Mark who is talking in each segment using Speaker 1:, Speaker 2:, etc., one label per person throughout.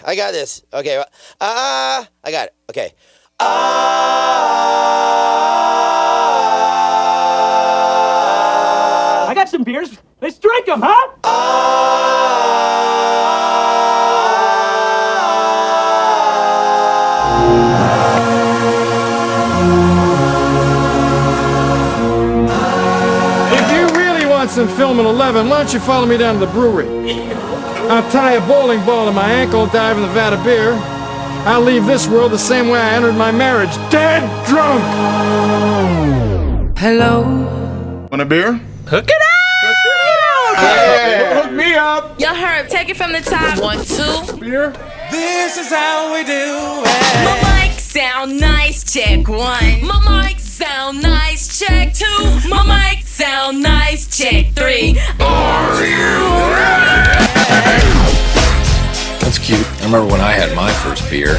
Speaker 1: I got this. Okay. I got it. Okay.
Speaker 2: I got some beers. Let's drink them, huh?
Speaker 3: If you really want some film at 11, why don't you follow me down to the brewery? I'll tie a bowling ball to my ankle, dive in the vat of beer. I'll leave this world the same way I entered my marriage, dead drunk!
Speaker 4: Hello?
Speaker 3: Want a beer?
Speaker 4: Hook it up!
Speaker 3: Hey, hook me up!
Speaker 4: Y'all heard, take it from the top. 1, 2.
Speaker 3: Beer?
Speaker 5: This is how we do it.
Speaker 4: My mic sound nice, check 1. My mic sound nice, check 2. My mic sound nice, check 3. Are you ready?
Speaker 6: That's cute. I remember when I had my first beer.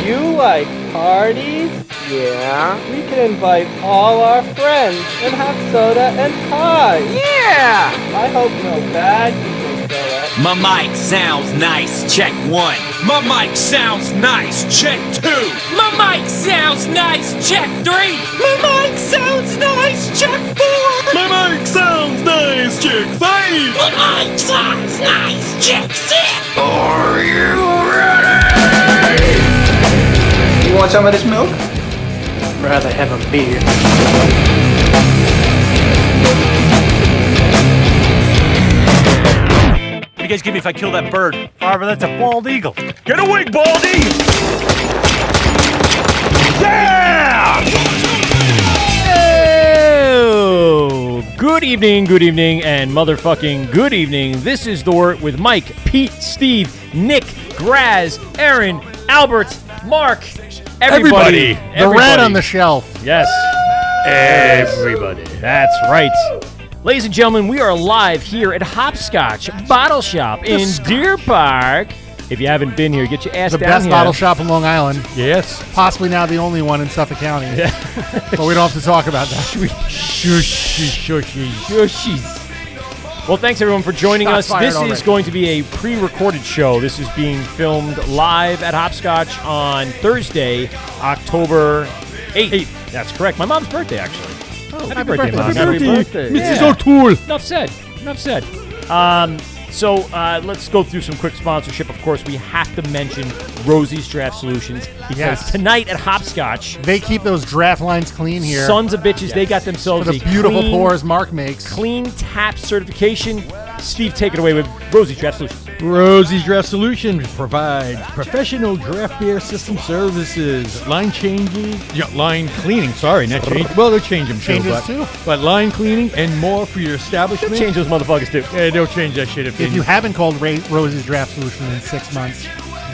Speaker 7: You like parties? Yeah. We can invite all our friends and have soda and pie. Yeah! I hope no bad people show up.
Speaker 5: My mic sounds nice, check 1. My mic sounds nice, check 2.
Speaker 4: My mic sounds nice, check 3. My mic sounds nice, check 4.
Speaker 5: My mic sounds nice, check 5.
Speaker 4: My mic sounds nice, check 6.
Speaker 5: Are you ready?
Speaker 7: You want some of this milk? Rather have a beer.
Speaker 2: What do you guys give me if I kill that bird? Farver, that's a bald eagle. Get away, Baldy! Yeah!
Speaker 8: Oh, good evening, and motherfucking good evening. This is the Wort with Mike, Pete, Steve, Nick, Graz, Erin, Albert, Mark, everybody.
Speaker 9: The rat on the shelf.
Speaker 8: Yes. Everybody. That's right. Ladies and gentlemen, we are live here at Hopsscotch Bottle Shop in Deer Park. If you haven't been here, get your ass
Speaker 9: The
Speaker 8: down
Speaker 9: best
Speaker 8: here.
Speaker 9: bottle shop in Long Island.
Speaker 8: Yes.
Speaker 9: Possibly now the only one in Suffolk County. But we don't have to talk about that.
Speaker 8: Shushies. Well, thanks everyone for joining
Speaker 9: Shots
Speaker 8: us. This
Speaker 9: fired
Speaker 8: is
Speaker 9: already.
Speaker 8: going to be a pre-recorded show. This is being filmed live at Hopscotch on Thursday, October 8th. That's correct. My mom's birthday, actually. Oh, happy birthday, Mom.
Speaker 9: Happy birthday.
Speaker 8: Mrs.
Speaker 9: O'Toole.
Speaker 8: Enough said. So let's go through some quick sponsorship. Of course, we have to mention Rosie's Draft Solutions because
Speaker 9: Yes.
Speaker 8: tonight at Hopscotch,
Speaker 9: They keep those draft lines clean here.
Speaker 8: sons of bitches, they got themselves
Speaker 9: for the
Speaker 8: a
Speaker 9: beautiful
Speaker 8: clean,
Speaker 9: pours Mark makes.
Speaker 8: clean tap certification. Steve, take it away with Rosie's Draft Solutions.
Speaker 10: Rosie's Draft Solutions provides professional draft beer system services, line changes, line cleaning, not change. Well, they'll change them
Speaker 9: Changes
Speaker 10: too,
Speaker 9: too.
Speaker 10: but line cleaning and more for your establishment.
Speaker 8: Change those motherfuckers too.
Speaker 10: Yeah, they'll change that shit if
Speaker 9: If you haven't called Rosie's Draft Solution in 6 months,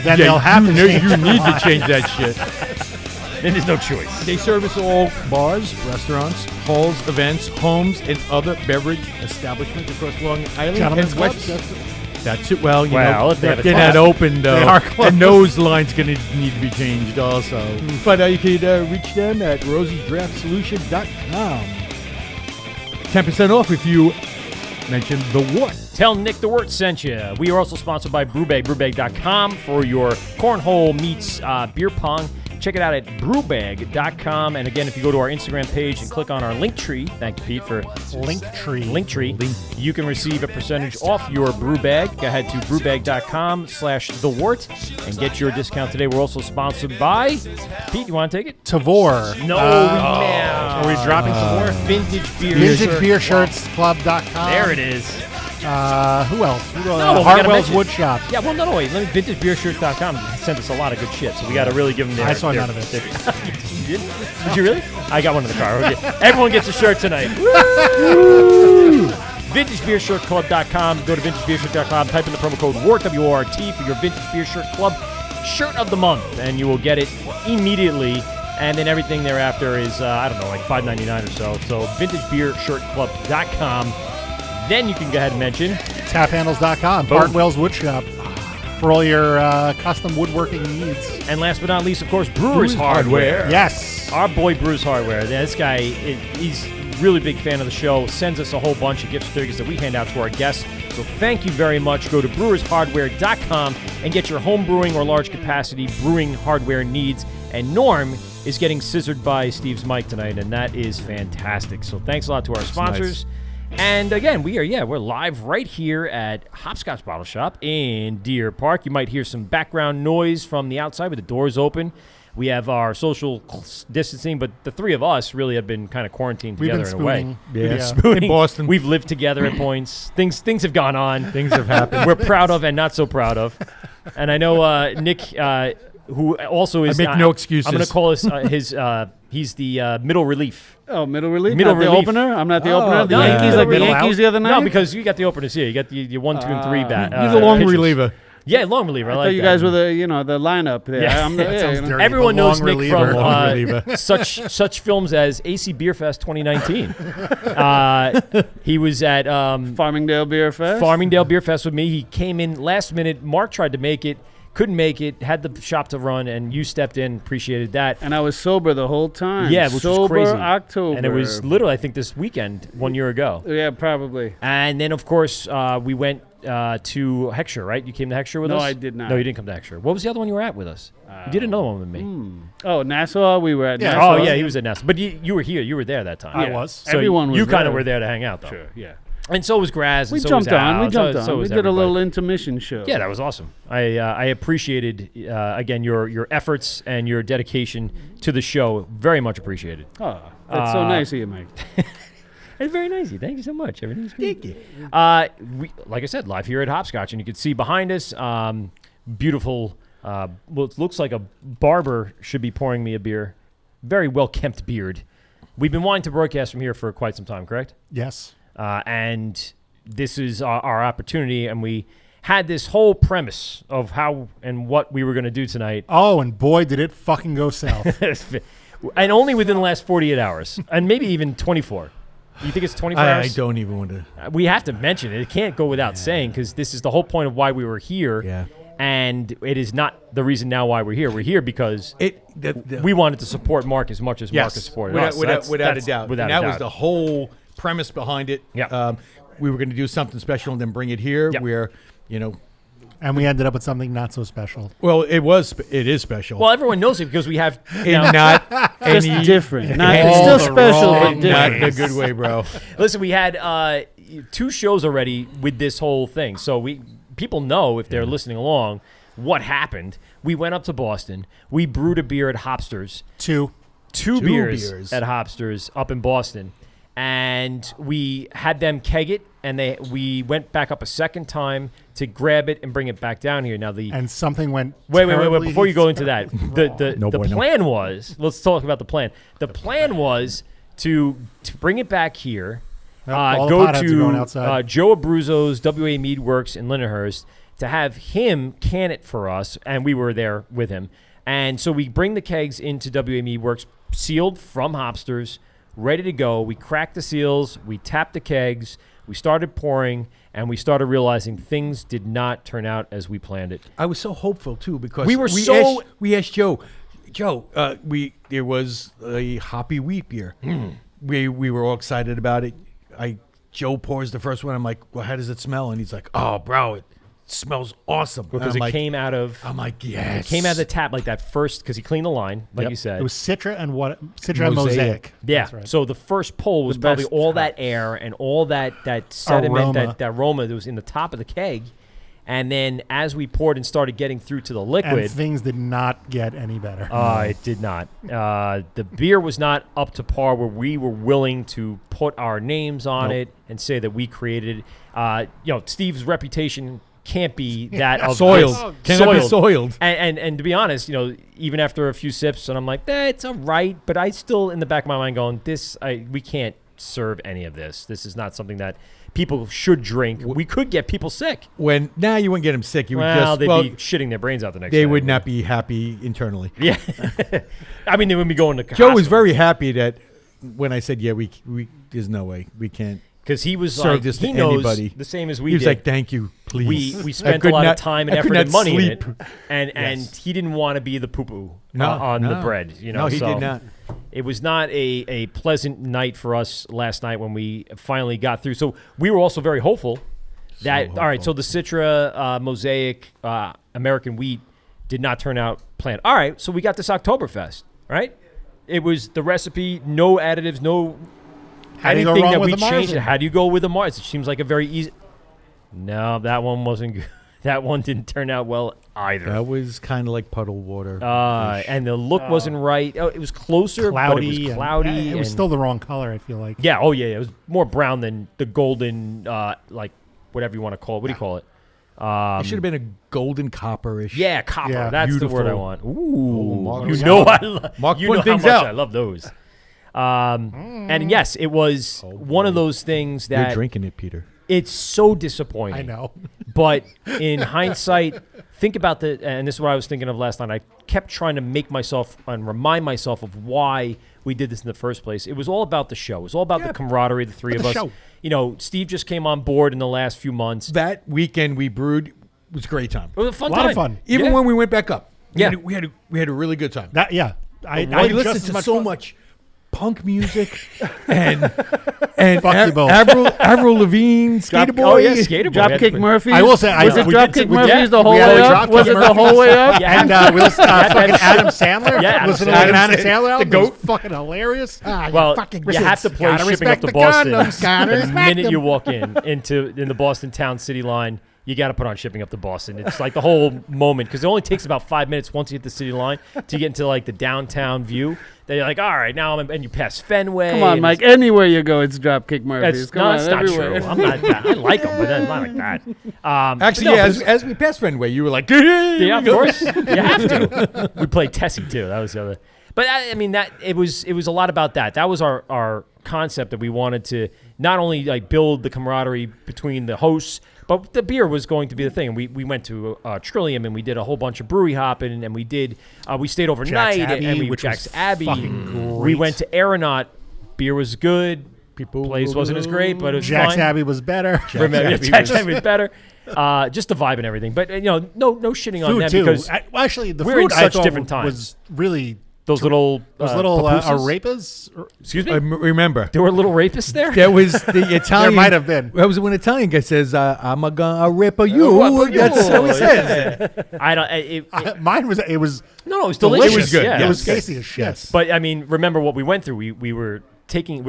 Speaker 9: then
Speaker 10: yeah,
Speaker 9: they'll have to change
Speaker 10: you
Speaker 9: it.
Speaker 10: need to change that shit.
Speaker 8: Then there's no choice.
Speaker 10: They service all bars, restaurants, halls, events, homes, and other beverage establishments across Long Island
Speaker 9: Gentlemen's
Speaker 10: and
Speaker 9: clubs.
Speaker 10: That's it. Well, you
Speaker 8: Wow,
Speaker 10: know,
Speaker 8: if they have a
Speaker 10: they're
Speaker 8: club.
Speaker 10: not open though,
Speaker 9: They are closed.
Speaker 10: and those lines going to need to be changed also. But you can reach them at rosiedraftsolution.com. 10% off if you mention the Wort.
Speaker 8: Tell Nick the Wort sent you. We are also sponsored by Brewbag, brewbag.com for your cornhole meets beer pong. Check it out at brewbag.com. And again, if you go to our Instagram page and click on our link tree, thank you, Pete, for Linktree, you can receive a percentage off your brew bag. Go ahead to brewbag.com/thewort and get your discount today. We're also sponsored by Pete. You want to take it?
Speaker 9: Tavor.
Speaker 8: No,
Speaker 9: Are we dropping Tavor?
Speaker 8: Vintage beer.
Speaker 9: VintageBeerShirts.club.com.
Speaker 8: There it is.
Speaker 9: Who else?
Speaker 8: we gotta
Speaker 9: Hartwell's
Speaker 8: mention-
Speaker 9: Woodshop.
Speaker 8: Yeah, well, no, wait. Let me VintageBeerShirts.com sent us a lot of good shit, so we got to really give them their.
Speaker 9: I saw
Speaker 8: their
Speaker 9: none of it.
Speaker 8: stickers. You didn't? Did you really? I got one in the car. Okay. Everyone gets a shirt tonight. Woo! VintageBeerShirtClub.com. Go to VintageBeerShirt.com. Type in the promo code WORT, W-O-R-T, for your Vintage Beer Shirt Club Shirt of the Month, and you will get it immediately. And then everything thereafter is, I don't know, like $5.99 or so. So VintageBeerShirtClub.com. Then you can go ahead and mention
Speaker 9: Taphandles.com.
Speaker 8: Boom.
Speaker 9: Hartwell's Woodshop for all your custom woodworking needs.
Speaker 8: And last but not least, of course, Brewers Hardware.
Speaker 9: Yes.
Speaker 8: Our boy Brewers Hardware. This guy, he's really big fan of the show, sends us a whole bunch of gift certificates that we hand out to our guests. So thank you very much. Go to brewershardware.com and get your home brewing or large capacity brewing hardware needs. And Norm is getting scissored by Steve's mic tonight, and that is fantastic. So thanks a lot to our sponsors. Nice. And again, we're live right here at Hopsscotch Bottle Shop in Deer Park. You might hear some background noise from the outside with the doors open. We have our social distancing, but the three of us really have been kind of quarantined together in a way.
Speaker 10: Yeah.
Speaker 8: We've been spooning.
Speaker 10: In Boston.
Speaker 8: We've lived together at points. Things have gone on.
Speaker 10: Things have happened.
Speaker 8: We're proud of and not so proud of. And I know Nick, who also is...
Speaker 10: I make no excuses.
Speaker 8: I'm going to call he's the middle relief.
Speaker 11: Oh, middle relief?
Speaker 8: Middle
Speaker 11: not
Speaker 8: relief.
Speaker 11: The opener? I'm not the opener? The
Speaker 8: no,
Speaker 11: Yankees like the Yankees the other night?
Speaker 8: No, because you got the openers here. You got the 1, 2, and 3 bat.
Speaker 10: He's a long reliever.
Speaker 8: Yeah, long reliever.
Speaker 11: I thought you guys were the lineup there.
Speaker 8: Yeah. Everyone knows Nick from such films as AC Beer Fest 2019. He was at
Speaker 11: Farmingdale Beer Fest.
Speaker 8: Farmingdale Beer Fest with me. He came in last minute. Mark tried to make it. Couldn't make it, had the shop to run, and you stepped in, appreciated that.
Speaker 11: And I was sober the whole time.
Speaker 8: Yeah, which was crazy.
Speaker 11: October.
Speaker 8: And it was literally, I think, this weekend, 1 year ago.
Speaker 11: Yeah, probably.
Speaker 8: And then, of course, we went to Heckscher, right? You came to Heckscher with us?
Speaker 11: No, I did not.
Speaker 8: No, you didn't come to Heckscher. What was the other one you were at with us? You did another one with me.
Speaker 11: Oh, Nassau? We were at Nassau.
Speaker 8: Oh, yeah, he was at Nassau. But you were here. You were there that time.
Speaker 9: I was.
Speaker 8: So
Speaker 11: everyone was
Speaker 8: you kind
Speaker 11: there.
Speaker 8: of were there to hang out, though.
Speaker 11: Sure, yeah.
Speaker 8: And so was Graz.
Speaker 11: We
Speaker 8: and so
Speaker 11: jumped
Speaker 8: was Al,
Speaker 11: on. We jumped on.
Speaker 8: So
Speaker 11: we
Speaker 8: was
Speaker 11: did a little
Speaker 8: everybody.
Speaker 11: intermission show.
Speaker 8: Yeah, that was awesome. I appreciated, again, your efforts and your dedication to the show. Very much appreciated.
Speaker 11: Oh, that's so nice of you, Mike.
Speaker 8: It's very nice of you. Thank you so much. Everything's good.
Speaker 10: Thank you.
Speaker 8: We, like I said, live here at Hopscotch, and you can see behind us, beautiful, well, it looks like a barber should be pouring me a beer. Very well-kempt beard. We've been wanting to broadcast from here for quite some time, correct?
Speaker 9: Yes.
Speaker 8: And this is our opportunity, and we had this whole premise of how and what we were going to do tonight.
Speaker 9: Oh, and boy, did it fucking go south.
Speaker 8: And only within the last 48 hours, and maybe even 24. You think it's 24 hours?
Speaker 10: I don't even want to.
Speaker 8: We have to mention it. It can't go without saying, because this is the whole point of why we were here.
Speaker 10: Yeah.
Speaker 8: And it is not the reason now why we're here. We're here because we wanted to support Mark as much as Mark has supported us.
Speaker 10: Without a doubt.
Speaker 8: Without
Speaker 10: and
Speaker 8: a
Speaker 10: that
Speaker 8: doubt.
Speaker 10: was the whole premise behind it.
Speaker 8: Yeah.
Speaker 10: We were going to do something special and then bring it here.
Speaker 8: Yep.
Speaker 10: Where,
Speaker 9: And we ended up with something not so special.
Speaker 10: well, it is special.
Speaker 8: Well, everyone knows it because we have
Speaker 10: and not
Speaker 11: Just
Speaker 10: any
Speaker 11: different. Not,
Speaker 10: all
Speaker 11: it's still
Speaker 10: the
Speaker 11: special,
Speaker 10: wrong-
Speaker 11: but
Speaker 10: not
Speaker 11: different.
Speaker 10: in a good way, bro.
Speaker 8: Listen, we had 2 shows already with this whole thing. So people know, if they're listening along, what happened. We went up to Boston. We brewed a beer at Hopsters.
Speaker 9: Two
Speaker 8: beers at Hopsters up in Boston. And we had them keg it, and we went back up a second time to grab it and bring it back down here. Now
Speaker 9: and something went.
Speaker 8: Wait! Before you go into that, the
Speaker 10: No.
Speaker 8: plan was. Let's talk about the plan. The plan was to bring it back here.
Speaker 9: All the
Speaker 8: Go
Speaker 9: potheads are going
Speaker 8: to
Speaker 9: outside.
Speaker 8: Joe Abruzzo's WA Meadwerks in Lindenhurst to have him can it for us, and we were there with him. And so we bring the kegs into WA Meadwerks, sealed from Hopsters, ready to go. We cracked the seals, we tapped the kegs, we started pouring, and we started realizing things did not turn out as we planned it.
Speaker 10: I was so hopeful too because
Speaker 8: We were
Speaker 10: we asked Joe. There was a hoppy wheat beer. We were all excited about it. Joe pours the first one. I'm like, well, how does it smell? And he's like, oh, bro, it smells awesome.
Speaker 8: Because it came out of...
Speaker 10: I'm like, yes.
Speaker 8: It came out of the tap like that first, because he cleaned the line, like you said.
Speaker 9: It was Citra and Citra Mosaic.
Speaker 8: Yeah.
Speaker 9: That's right.
Speaker 8: So the first pull was probably all that air and all that sediment, that aroma that was in the top of the keg. And then as we poured and started getting through to the liquid...
Speaker 9: And things did not get any better.
Speaker 8: It did not. The beer was not up to par where we were willing to put our names on it and say that we created it. Steve's reputation can't be that of
Speaker 10: soiled. Cannot be soiled.
Speaker 8: And to be honest, even after a few sips, and I'm like, it's all right, but I still in the back of my mind going, we can't serve any of this. This is not something that people should drink. We could get people sick.
Speaker 10: You wouldn't get them sick. You would
Speaker 8: they'd be shitting their brains out the next day.
Speaker 10: They would not be happy internally.
Speaker 8: Yeah. I mean, they wouldn't be going to
Speaker 10: Joe was very happy that when I said, we there's no way we can't.
Speaker 8: Because he was
Speaker 10: serve
Speaker 8: like,
Speaker 10: this to
Speaker 8: he knows
Speaker 10: anybody.
Speaker 8: The same as we
Speaker 10: did. He was
Speaker 8: did.
Speaker 10: like, thank you, please.
Speaker 8: We spent a lot of time and effort and money in it. And
Speaker 10: Yes.
Speaker 8: he didn't want to be the poo-poo
Speaker 10: No,
Speaker 8: on
Speaker 10: no.
Speaker 8: the bread.
Speaker 10: No, he did not.
Speaker 8: It was not a pleasant night for us last night when we finally got through. So we were also very hopeful that, all right, so the Citra, Mosaic, American Wheat did not turn out planned. All right, so we got this Oktoberfest, right? It was the recipe, no additives, no anything that we changed. How do you go with the Mars? It seems like a very easy. No, that one wasn't good. That one didn't turn out well either.
Speaker 10: That was kind of like puddle water.
Speaker 8: And the look wasn't right. Oh, it was closer, but it was cloudy.
Speaker 9: It was still the wrong color, I feel like.
Speaker 8: Yeah, oh yeah, it was more brown than the golden, like whatever you want to call it. What do you call it?
Speaker 10: It should have been a golden copper-ish.
Speaker 8: Yeah, copper.
Speaker 10: Yeah,
Speaker 8: That's
Speaker 10: beautiful.
Speaker 8: the word I want. Ooh,
Speaker 10: Mark
Speaker 8: you
Speaker 10: was
Speaker 8: know
Speaker 10: out.
Speaker 8: Mark
Speaker 10: you
Speaker 8: know
Speaker 10: know
Speaker 8: how
Speaker 10: things
Speaker 8: much
Speaker 10: out.
Speaker 8: I love those. And yes, it was one of those things that
Speaker 10: You're drinking it, Peter.
Speaker 8: It's so disappointing.
Speaker 9: I know.
Speaker 8: But in hindsight, think about and this is what I was thinking of last night. I kept trying to make myself and remind myself of why we did this in the first place. It was all about the show. It was all about the camaraderie, the three of us.
Speaker 10: Show.
Speaker 8: You know, Steve just came on board in the last few months.
Speaker 10: That weekend we brewed was a great time.
Speaker 8: It was a fun
Speaker 9: A
Speaker 8: time.
Speaker 9: lot of fun.
Speaker 10: Even when we went back up.
Speaker 8: Yeah.
Speaker 10: We had a really good time.
Speaker 9: I
Speaker 10: listened to so much punk music and
Speaker 9: Fuck you both.
Speaker 10: Avril Lavigne, Skater Boy.
Speaker 8: Oh yeah, Skater Boy.
Speaker 11: Dropkick Murphys.
Speaker 9: I will say,
Speaker 11: was it
Speaker 9: we
Speaker 11: Dropkick
Speaker 9: did-
Speaker 11: Murphys the
Speaker 9: we
Speaker 11: whole
Speaker 9: had
Speaker 11: way
Speaker 9: a
Speaker 11: up?
Speaker 9: Dropkick
Speaker 11: Was it the whole way up?
Speaker 8: Yeah.
Speaker 9: And we listened to fucking Adam Sandler.
Speaker 8: Yeah, Adam
Speaker 9: Listened to like an
Speaker 8: Sandler.
Speaker 9: Adam Sandler album.
Speaker 8: The
Speaker 9: It was
Speaker 8: goat.
Speaker 9: fucking hilarious.
Speaker 8: Well, you have to play Shipping Up to Boston. The minute you walk in the Boston town city line, you got to put on Shipping Up to Boston. It's like the whole moment, because it only takes about 5 minutes once you hit the city line to get into like the downtown view. Then you're like, all right, now and you pass Fenway.
Speaker 11: Come on, Mike. Anywhere you go, it's Dropkick Murphys.
Speaker 8: That's
Speaker 11: Come on,
Speaker 8: not
Speaker 11: everywhere.
Speaker 8: true. I'm not that. I like them, but then not like that.
Speaker 10: Actually,
Speaker 8: but no,
Speaker 10: yeah,
Speaker 8: but
Speaker 10: as we passed Fenway, you were like,
Speaker 8: yeah, of course, you have to. We played Tessie too. That was the other. But I mean, that it was a lot about that. That was our concept, that we wanted to not only like build the camaraderie between the hosts, but the beer was going to be the thing. We went to Trillium and we did a whole bunch of brewery hopping, and we stayed overnight
Speaker 9: Jack's Abbey,
Speaker 8: and we
Speaker 9: which
Speaker 8: Jack's
Speaker 9: was
Speaker 8: Abbey.
Speaker 9: fucking great.
Speaker 8: We went to Aeronaut. Beer was good. Place wasn't as great, but it was
Speaker 9: Jack's
Speaker 8: fine.
Speaker 9: Abbey was better.
Speaker 8: Jack's Abbey was better. Just the vibe and everything. But no shitting on
Speaker 9: Food
Speaker 8: them
Speaker 9: too.
Speaker 8: because
Speaker 9: Actually, the
Speaker 8: we're
Speaker 9: food
Speaker 8: in
Speaker 9: I
Speaker 8: such
Speaker 9: thought
Speaker 8: different times.
Speaker 9: was really
Speaker 8: those little pupusas?
Speaker 9: arepas.
Speaker 8: Excuse me.
Speaker 10: Remember,
Speaker 8: There were little rapists there.
Speaker 10: that was the Italian.
Speaker 9: There might have been.
Speaker 10: That was when an Italian guy says, "I'm a gonna rip a you." That's how he says.
Speaker 8: I don't.
Speaker 9: Mine was. It was.
Speaker 8: No, it was delicious.
Speaker 10: It was good.
Speaker 8: Yeah,
Speaker 9: It was
Speaker 10: Yes.
Speaker 9: tasty as shit.
Speaker 10: Yes.
Speaker 8: But I mean, remember what we went through? We're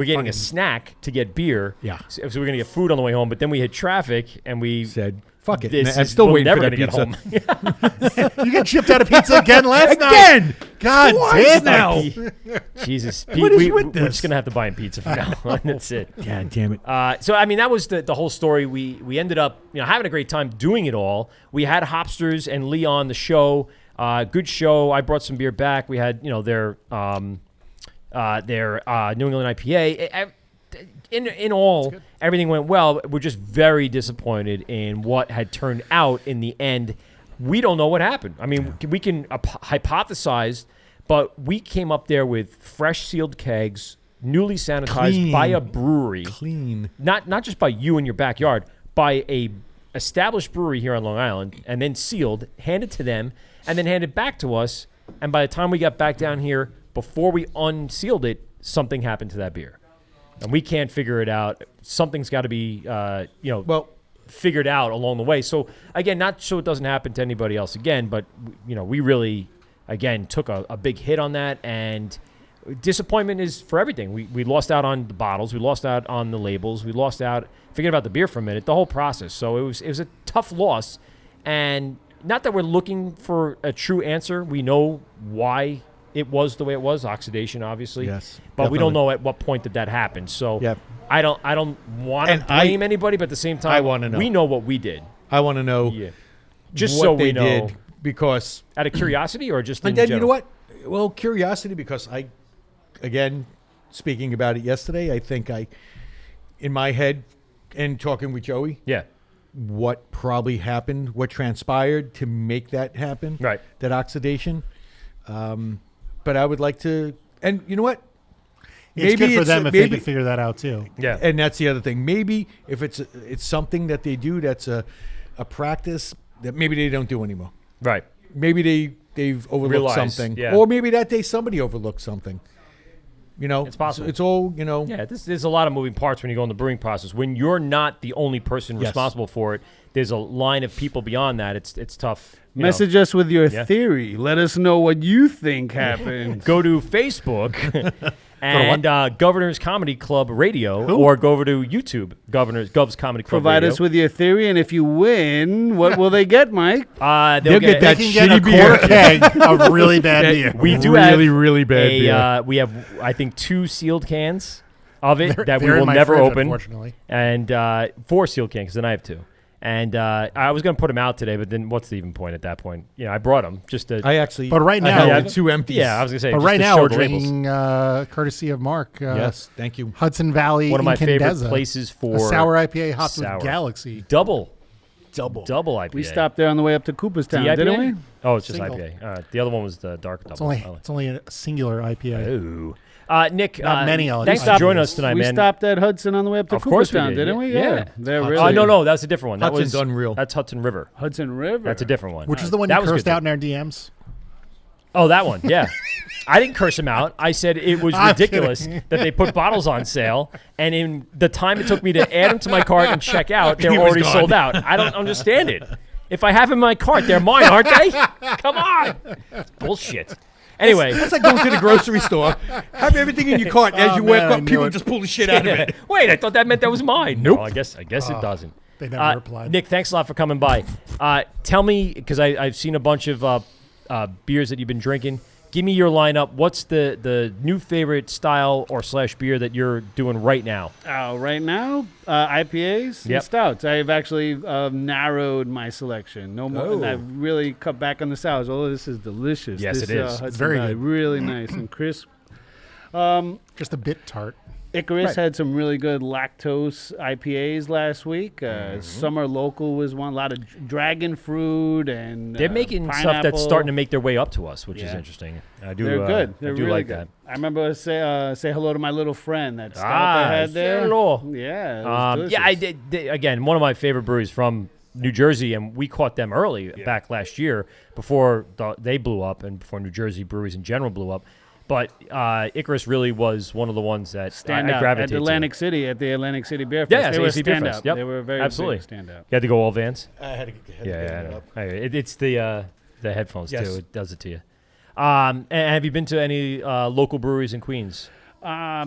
Speaker 8: getting a snack to get beer.
Speaker 10: Yeah.
Speaker 8: So we're gonna get food on the way home, but then we hit traffic and we
Speaker 10: Said, "Fuck it."
Speaker 8: This
Speaker 10: I'm
Speaker 8: is-
Speaker 10: still
Speaker 8: we're
Speaker 10: waiting
Speaker 8: never
Speaker 10: for that
Speaker 8: gonna
Speaker 10: pizza.
Speaker 8: get home.
Speaker 9: You got chipped out of pizza again last night.
Speaker 10: Again.
Speaker 9: God
Speaker 10: Twice
Speaker 9: damn
Speaker 10: now.
Speaker 9: it.
Speaker 8: Jesus,
Speaker 10: What is with
Speaker 8: we're
Speaker 10: this?
Speaker 8: just gonna have to buy him pizza from now on. That's it.
Speaker 10: God damn it.
Speaker 8: So I mean, that was the whole story. We ended up having a great time doing it all. We had Hopsters and Lee on the show. Good show. I brought some beer back. We had their New England IPA. In all, everything went well. We're just very disappointed in what had turned out in the end. We don't know what happened. I mean, we can hypothesize, but we came up there with fresh sealed kegs, newly sanitized
Speaker 10: Clean.
Speaker 8: by a brewery.
Speaker 10: Clean.
Speaker 8: Not just by you in your backyard, by a established brewery here on Long Island, and then sealed, handed to them, and then handed back to us. And by the time we got back down here, before we unsealed it, something happened to that beer. And we can't figure it out. Something's got to be, figured out along the way. So, again, not so it doesn't happen to anybody else again, but, we really, again, took a big hit on that. And disappointment is for everything. We lost out on the bottles. We lost out on the labels. We lost out, forget about the beer for a minute, the whole process. So it was a tough loss. And not that we're looking for a true answer. We know why it was the way it was, oxidation, obviously.
Speaker 10: Yes,
Speaker 8: but we don't
Speaker 10: definitely.
Speaker 8: know at what point did that happen. So
Speaker 10: Yep.
Speaker 8: I don't want to
Speaker 10: And
Speaker 8: blame anybody, but at the same time,
Speaker 10: I wanna know.
Speaker 8: we know what we did.
Speaker 10: I want to know
Speaker 8: Just
Speaker 10: what
Speaker 8: so
Speaker 10: they
Speaker 8: we know.
Speaker 10: did because
Speaker 8: Out of curiosity or just in
Speaker 10: And then
Speaker 8: general?
Speaker 10: you know what? Well, curiosity, because again, speaking about it yesterday, I think in my head and talking with Joey, what probably happened, what transpired to make that happen,
Speaker 8: right?
Speaker 10: That oxidation. But I would like to, and you know what?
Speaker 9: It's good for them if they can figure that out too.
Speaker 8: Yeah,
Speaker 10: and that's the other thing. Maybe if it's something that they do that's a practice that maybe they don't do anymore.
Speaker 8: Right.
Speaker 10: Maybe they've overlooked
Speaker 8: Realize,
Speaker 10: something,
Speaker 8: yeah.
Speaker 10: or maybe that day somebody overlooked something. You know,
Speaker 8: it's possible.
Speaker 10: It's all, you know.
Speaker 8: Yeah, there's a lot of moving parts when you go in the brewing process. When you're not the only person responsible for it, there's a line of people beyond that. It's tough.
Speaker 11: Message us with your theory. Let us know what you think happened.
Speaker 8: Go to Facebook and Governor's Comedy Club Radio, or go over to YouTube, Gov's Comedy Club
Speaker 11: Provide
Speaker 8: Radio.
Speaker 11: us with your theory, and if you win, what will they get, Mike?
Speaker 8: They'll
Speaker 9: get that shitty beer keg of really bad beer.
Speaker 8: We do
Speaker 10: really bad beer.
Speaker 8: We have, I think, 2 sealed cans of it that we
Speaker 9: they're in
Speaker 8: will
Speaker 9: my
Speaker 8: never
Speaker 9: fridge,
Speaker 8: open.
Speaker 9: unfortunately.
Speaker 8: And 4 sealed cans, because then I have 2. And I was going to put them out today, but then what's the even point at that point? You know, I brought them just to.
Speaker 9: But right now,
Speaker 10: I had 2 empties.
Speaker 8: Yeah, I was going to say.
Speaker 9: But
Speaker 8: just
Speaker 9: right
Speaker 8: to
Speaker 9: now,
Speaker 8: show
Speaker 9: we're
Speaker 8: the labels.
Speaker 9: drinking courtesy of Mark.
Speaker 10: Yes, thank you.
Speaker 9: Hudson Valley.
Speaker 8: One of my favorite
Speaker 9: Incandescent,
Speaker 8: places for
Speaker 9: a sour IPA hopped
Speaker 8: sour.
Speaker 9: with Galaxy.
Speaker 8: Double IPA.
Speaker 11: We stopped there on the way up to Cooperstown, didn't we?
Speaker 8: Oh, it's just
Speaker 9: Single.
Speaker 8: IPA. The other one was the dark double.
Speaker 9: It's only a singular IPA.
Speaker 8: Ooh. Nick,
Speaker 9: Not many
Speaker 8: thanks for joining us tonight,
Speaker 11: we
Speaker 8: man.
Speaker 11: We stopped at Hudson on the way up to
Speaker 8: Of course
Speaker 11: Cooperstown,
Speaker 8: we did.
Speaker 11: didn't we?
Speaker 8: Yeah.
Speaker 11: They're really.
Speaker 8: No, that's a different one.
Speaker 10: Hudson's
Speaker 8: that was
Speaker 10: unreal.
Speaker 8: That's Hudson River.
Speaker 11: Hudson River.
Speaker 8: That's a different one.
Speaker 9: Which is the one
Speaker 8: that
Speaker 9: you
Speaker 8: was
Speaker 9: cursed
Speaker 8: good,
Speaker 9: out in our DMs?
Speaker 8: Oh, that one, yeah. I didn't curse him out. I said it was ridiculous that they put bottles on sale, and in the time it took me to add them to my cart and check out, they're already sold out. I don't understand it. If I have them in my cart, they're mine, aren't they? Come on. Bullshit. Anyway.
Speaker 10: That's like going to the grocery store. Have everything in your cart. As you work up, people just pull the shit out of it.
Speaker 8: Wait, I thought that meant that was mine.
Speaker 10: Nope.
Speaker 8: No, I guess it doesn't.
Speaker 9: They never replied.
Speaker 8: Nick, thanks a lot for coming by. Tell me, because I've seen a bunch of beers that you've been drinking. Give me your lineup. What's the new favorite style or / beer that you're doing right now?
Speaker 11: Right now, IPAs and stouts. I've actually narrowed my selection. No more. And I've really cut back on the sours. Oh, this is delicious.
Speaker 8: Yes,
Speaker 11: this,
Speaker 8: it is.
Speaker 11: It's
Speaker 9: very good.
Speaker 11: Really nice and crisp.
Speaker 9: Just a bit tart.
Speaker 11: Icarus had some really good lactose IPAs last week. Summer Local was one. A lot of dragon fruit and
Speaker 8: they're making stuff
Speaker 11: pineapple.
Speaker 8: that's starting to make their way up to us, which is interesting. I do.
Speaker 11: They're good. They're
Speaker 8: I do
Speaker 11: really
Speaker 8: like
Speaker 11: good.
Speaker 8: that.
Speaker 11: I remember say hello to my little friend. That stout they had there.
Speaker 8: Hello.
Speaker 11: Yeah. It was
Speaker 8: I did. Again, one of my favorite breweries from New Jersey, and we caught them early back last year before they blew up and before New Jersey breweries in general blew up. But Icarus really was one of the ones that
Speaker 11: stand
Speaker 8: I
Speaker 11: out
Speaker 8: gravitated
Speaker 11: at Atlantic City at the Atlantic City Beer Fest.
Speaker 8: Yeah,
Speaker 11: they were
Speaker 8: AC Beer
Speaker 11: stand
Speaker 8: Fest.
Speaker 11: out.
Speaker 8: Yep.
Speaker 11: They were very
Speaker 8: absolutely
Speaker 11: big stand out.
Speaker 8: You had to go all Vans.
Speaker 10: I had to
Speaker 8: I
Speaker 10: get
Speaker 8: know.
Speaker 10: it up.
Speaker 8: It's the headphones
Speaker 10: Yes.
Speaker 8: too. It does it to you. And have you been to any local breweries in Queens?
Speaker 11: No.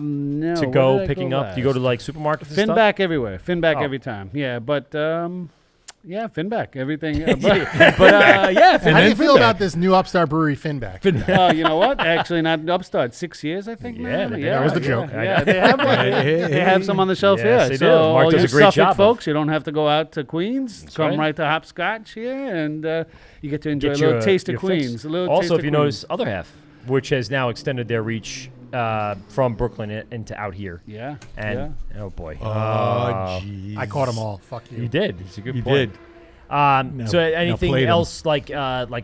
Speaker 8: To
Speaker 11: where
Speaker 8: go
Speaker 11: did I
Speaker 8: picking
Speaker 11: go
Speaker 8: up? Do you go to like supermarkets and stuff?
Speaker 11: Finback everywhere. Finback
Speaker 8: Oh.
Speaker 11: every time. Yeah, but yeah, Finback. Everything.
Speaker 9: How do you feel about this new upstart brewery, Finback?
Speaker 11: You know what? Actually, not Upstart. 6 years, I think.
Speaker 8: Yeah,
Speaker 11: now.
Speaker 9: that was the joke.
Speaker 11: Yeah, they have one. They have some on the shelf
Speaker 8: Yes,
Speaker 11: here.
Speaker 8: they
Speaker 11: So
Speaker 8: do. Mark
Speaker 11: all
Speaker 8: does
Speaker 11: you
Speaker 8: a great
Speaker 11: Suffolk
Speaker 8: job.
Speaker 11: folks, you don't have to go out to Queens. Come
Speaker 8: right.
Speaker 11: right to Hopscotch here, and you get to enjoy
Speaker 8: Get
Speaker 11: a little
Speaker 8: your-
Speaker 11: taste of
Speaker 8: your fix.
Speaker 11: Queens. A little
Speaker 8: Also,
Speaker 11: taste
Speaker 8: if
Speaker 11: of
Speaker 8: you
Speaker 11: Queens.
Speaker 8: notice, Other Half, which has now extended their reach from Brooklyn into out here.
Speaker 11: Yeah.
Speaker 8: And oh boy,
Speaker 10: Oh, jeez.
Speaker 9: I caught them all. Fuck you.
Speaker 8: you did. It's a good
Speaker 10: You
Speaker 8: point.
Speaker 10: did.
Speaker 8: So anything
Speaker 10: play them.
Speaker 8: else like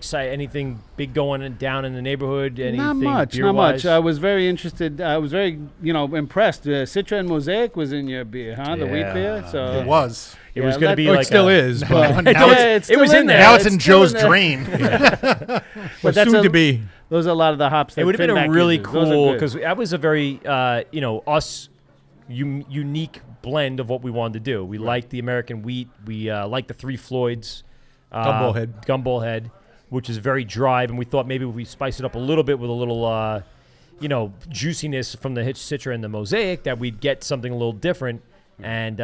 Speaker 8: say anything big going down in the neighborhood? Anything
Speaker 11: Not much.
Speaker 8: beer-wise?
Speaker 11: I was very interested. I was very, impressed. Citra and Mosaic was in your beer, huh? The wheat
Speaker 8: Yeah.
Speaker 11: beer. So
Speaker 9: It was.
Speaker 8: It was
Speaker 11: Yeah,
Speaker 8: going to be
Speaker 10: Oh,
Speaker 8: like
Speaker 10: it still
Speaker 8: a-
Speaker 10: is. But
Speaker 9: Now
Speaker 11: it
Speaker 8: was in there.
Speaker 9: Now it's in
Speaker 11: still
Speaker 9: Joe's
Speaker 11: there.
Speaker 9: drain.
Speaker 11: But that's
Speaker 10: soon to be.
Speaker 11: Those are a lot of the hops.
Speaker 8: It would have been a
Speaker 11: Finback
Speaker 8: really
Speaker 11: uses. Those are
Speaker 8: cool
Speaker 11: good.
Speaker 8: because that was a very us unique blend of what we wanted to do. We liked the American wheat. We liked the Three Floyds. Gumball Head, which is very dry, and we thought maybe if we spice it up a little bit with a little, juiciness from the Citra and the Mosaic, that we'd get something a little different. And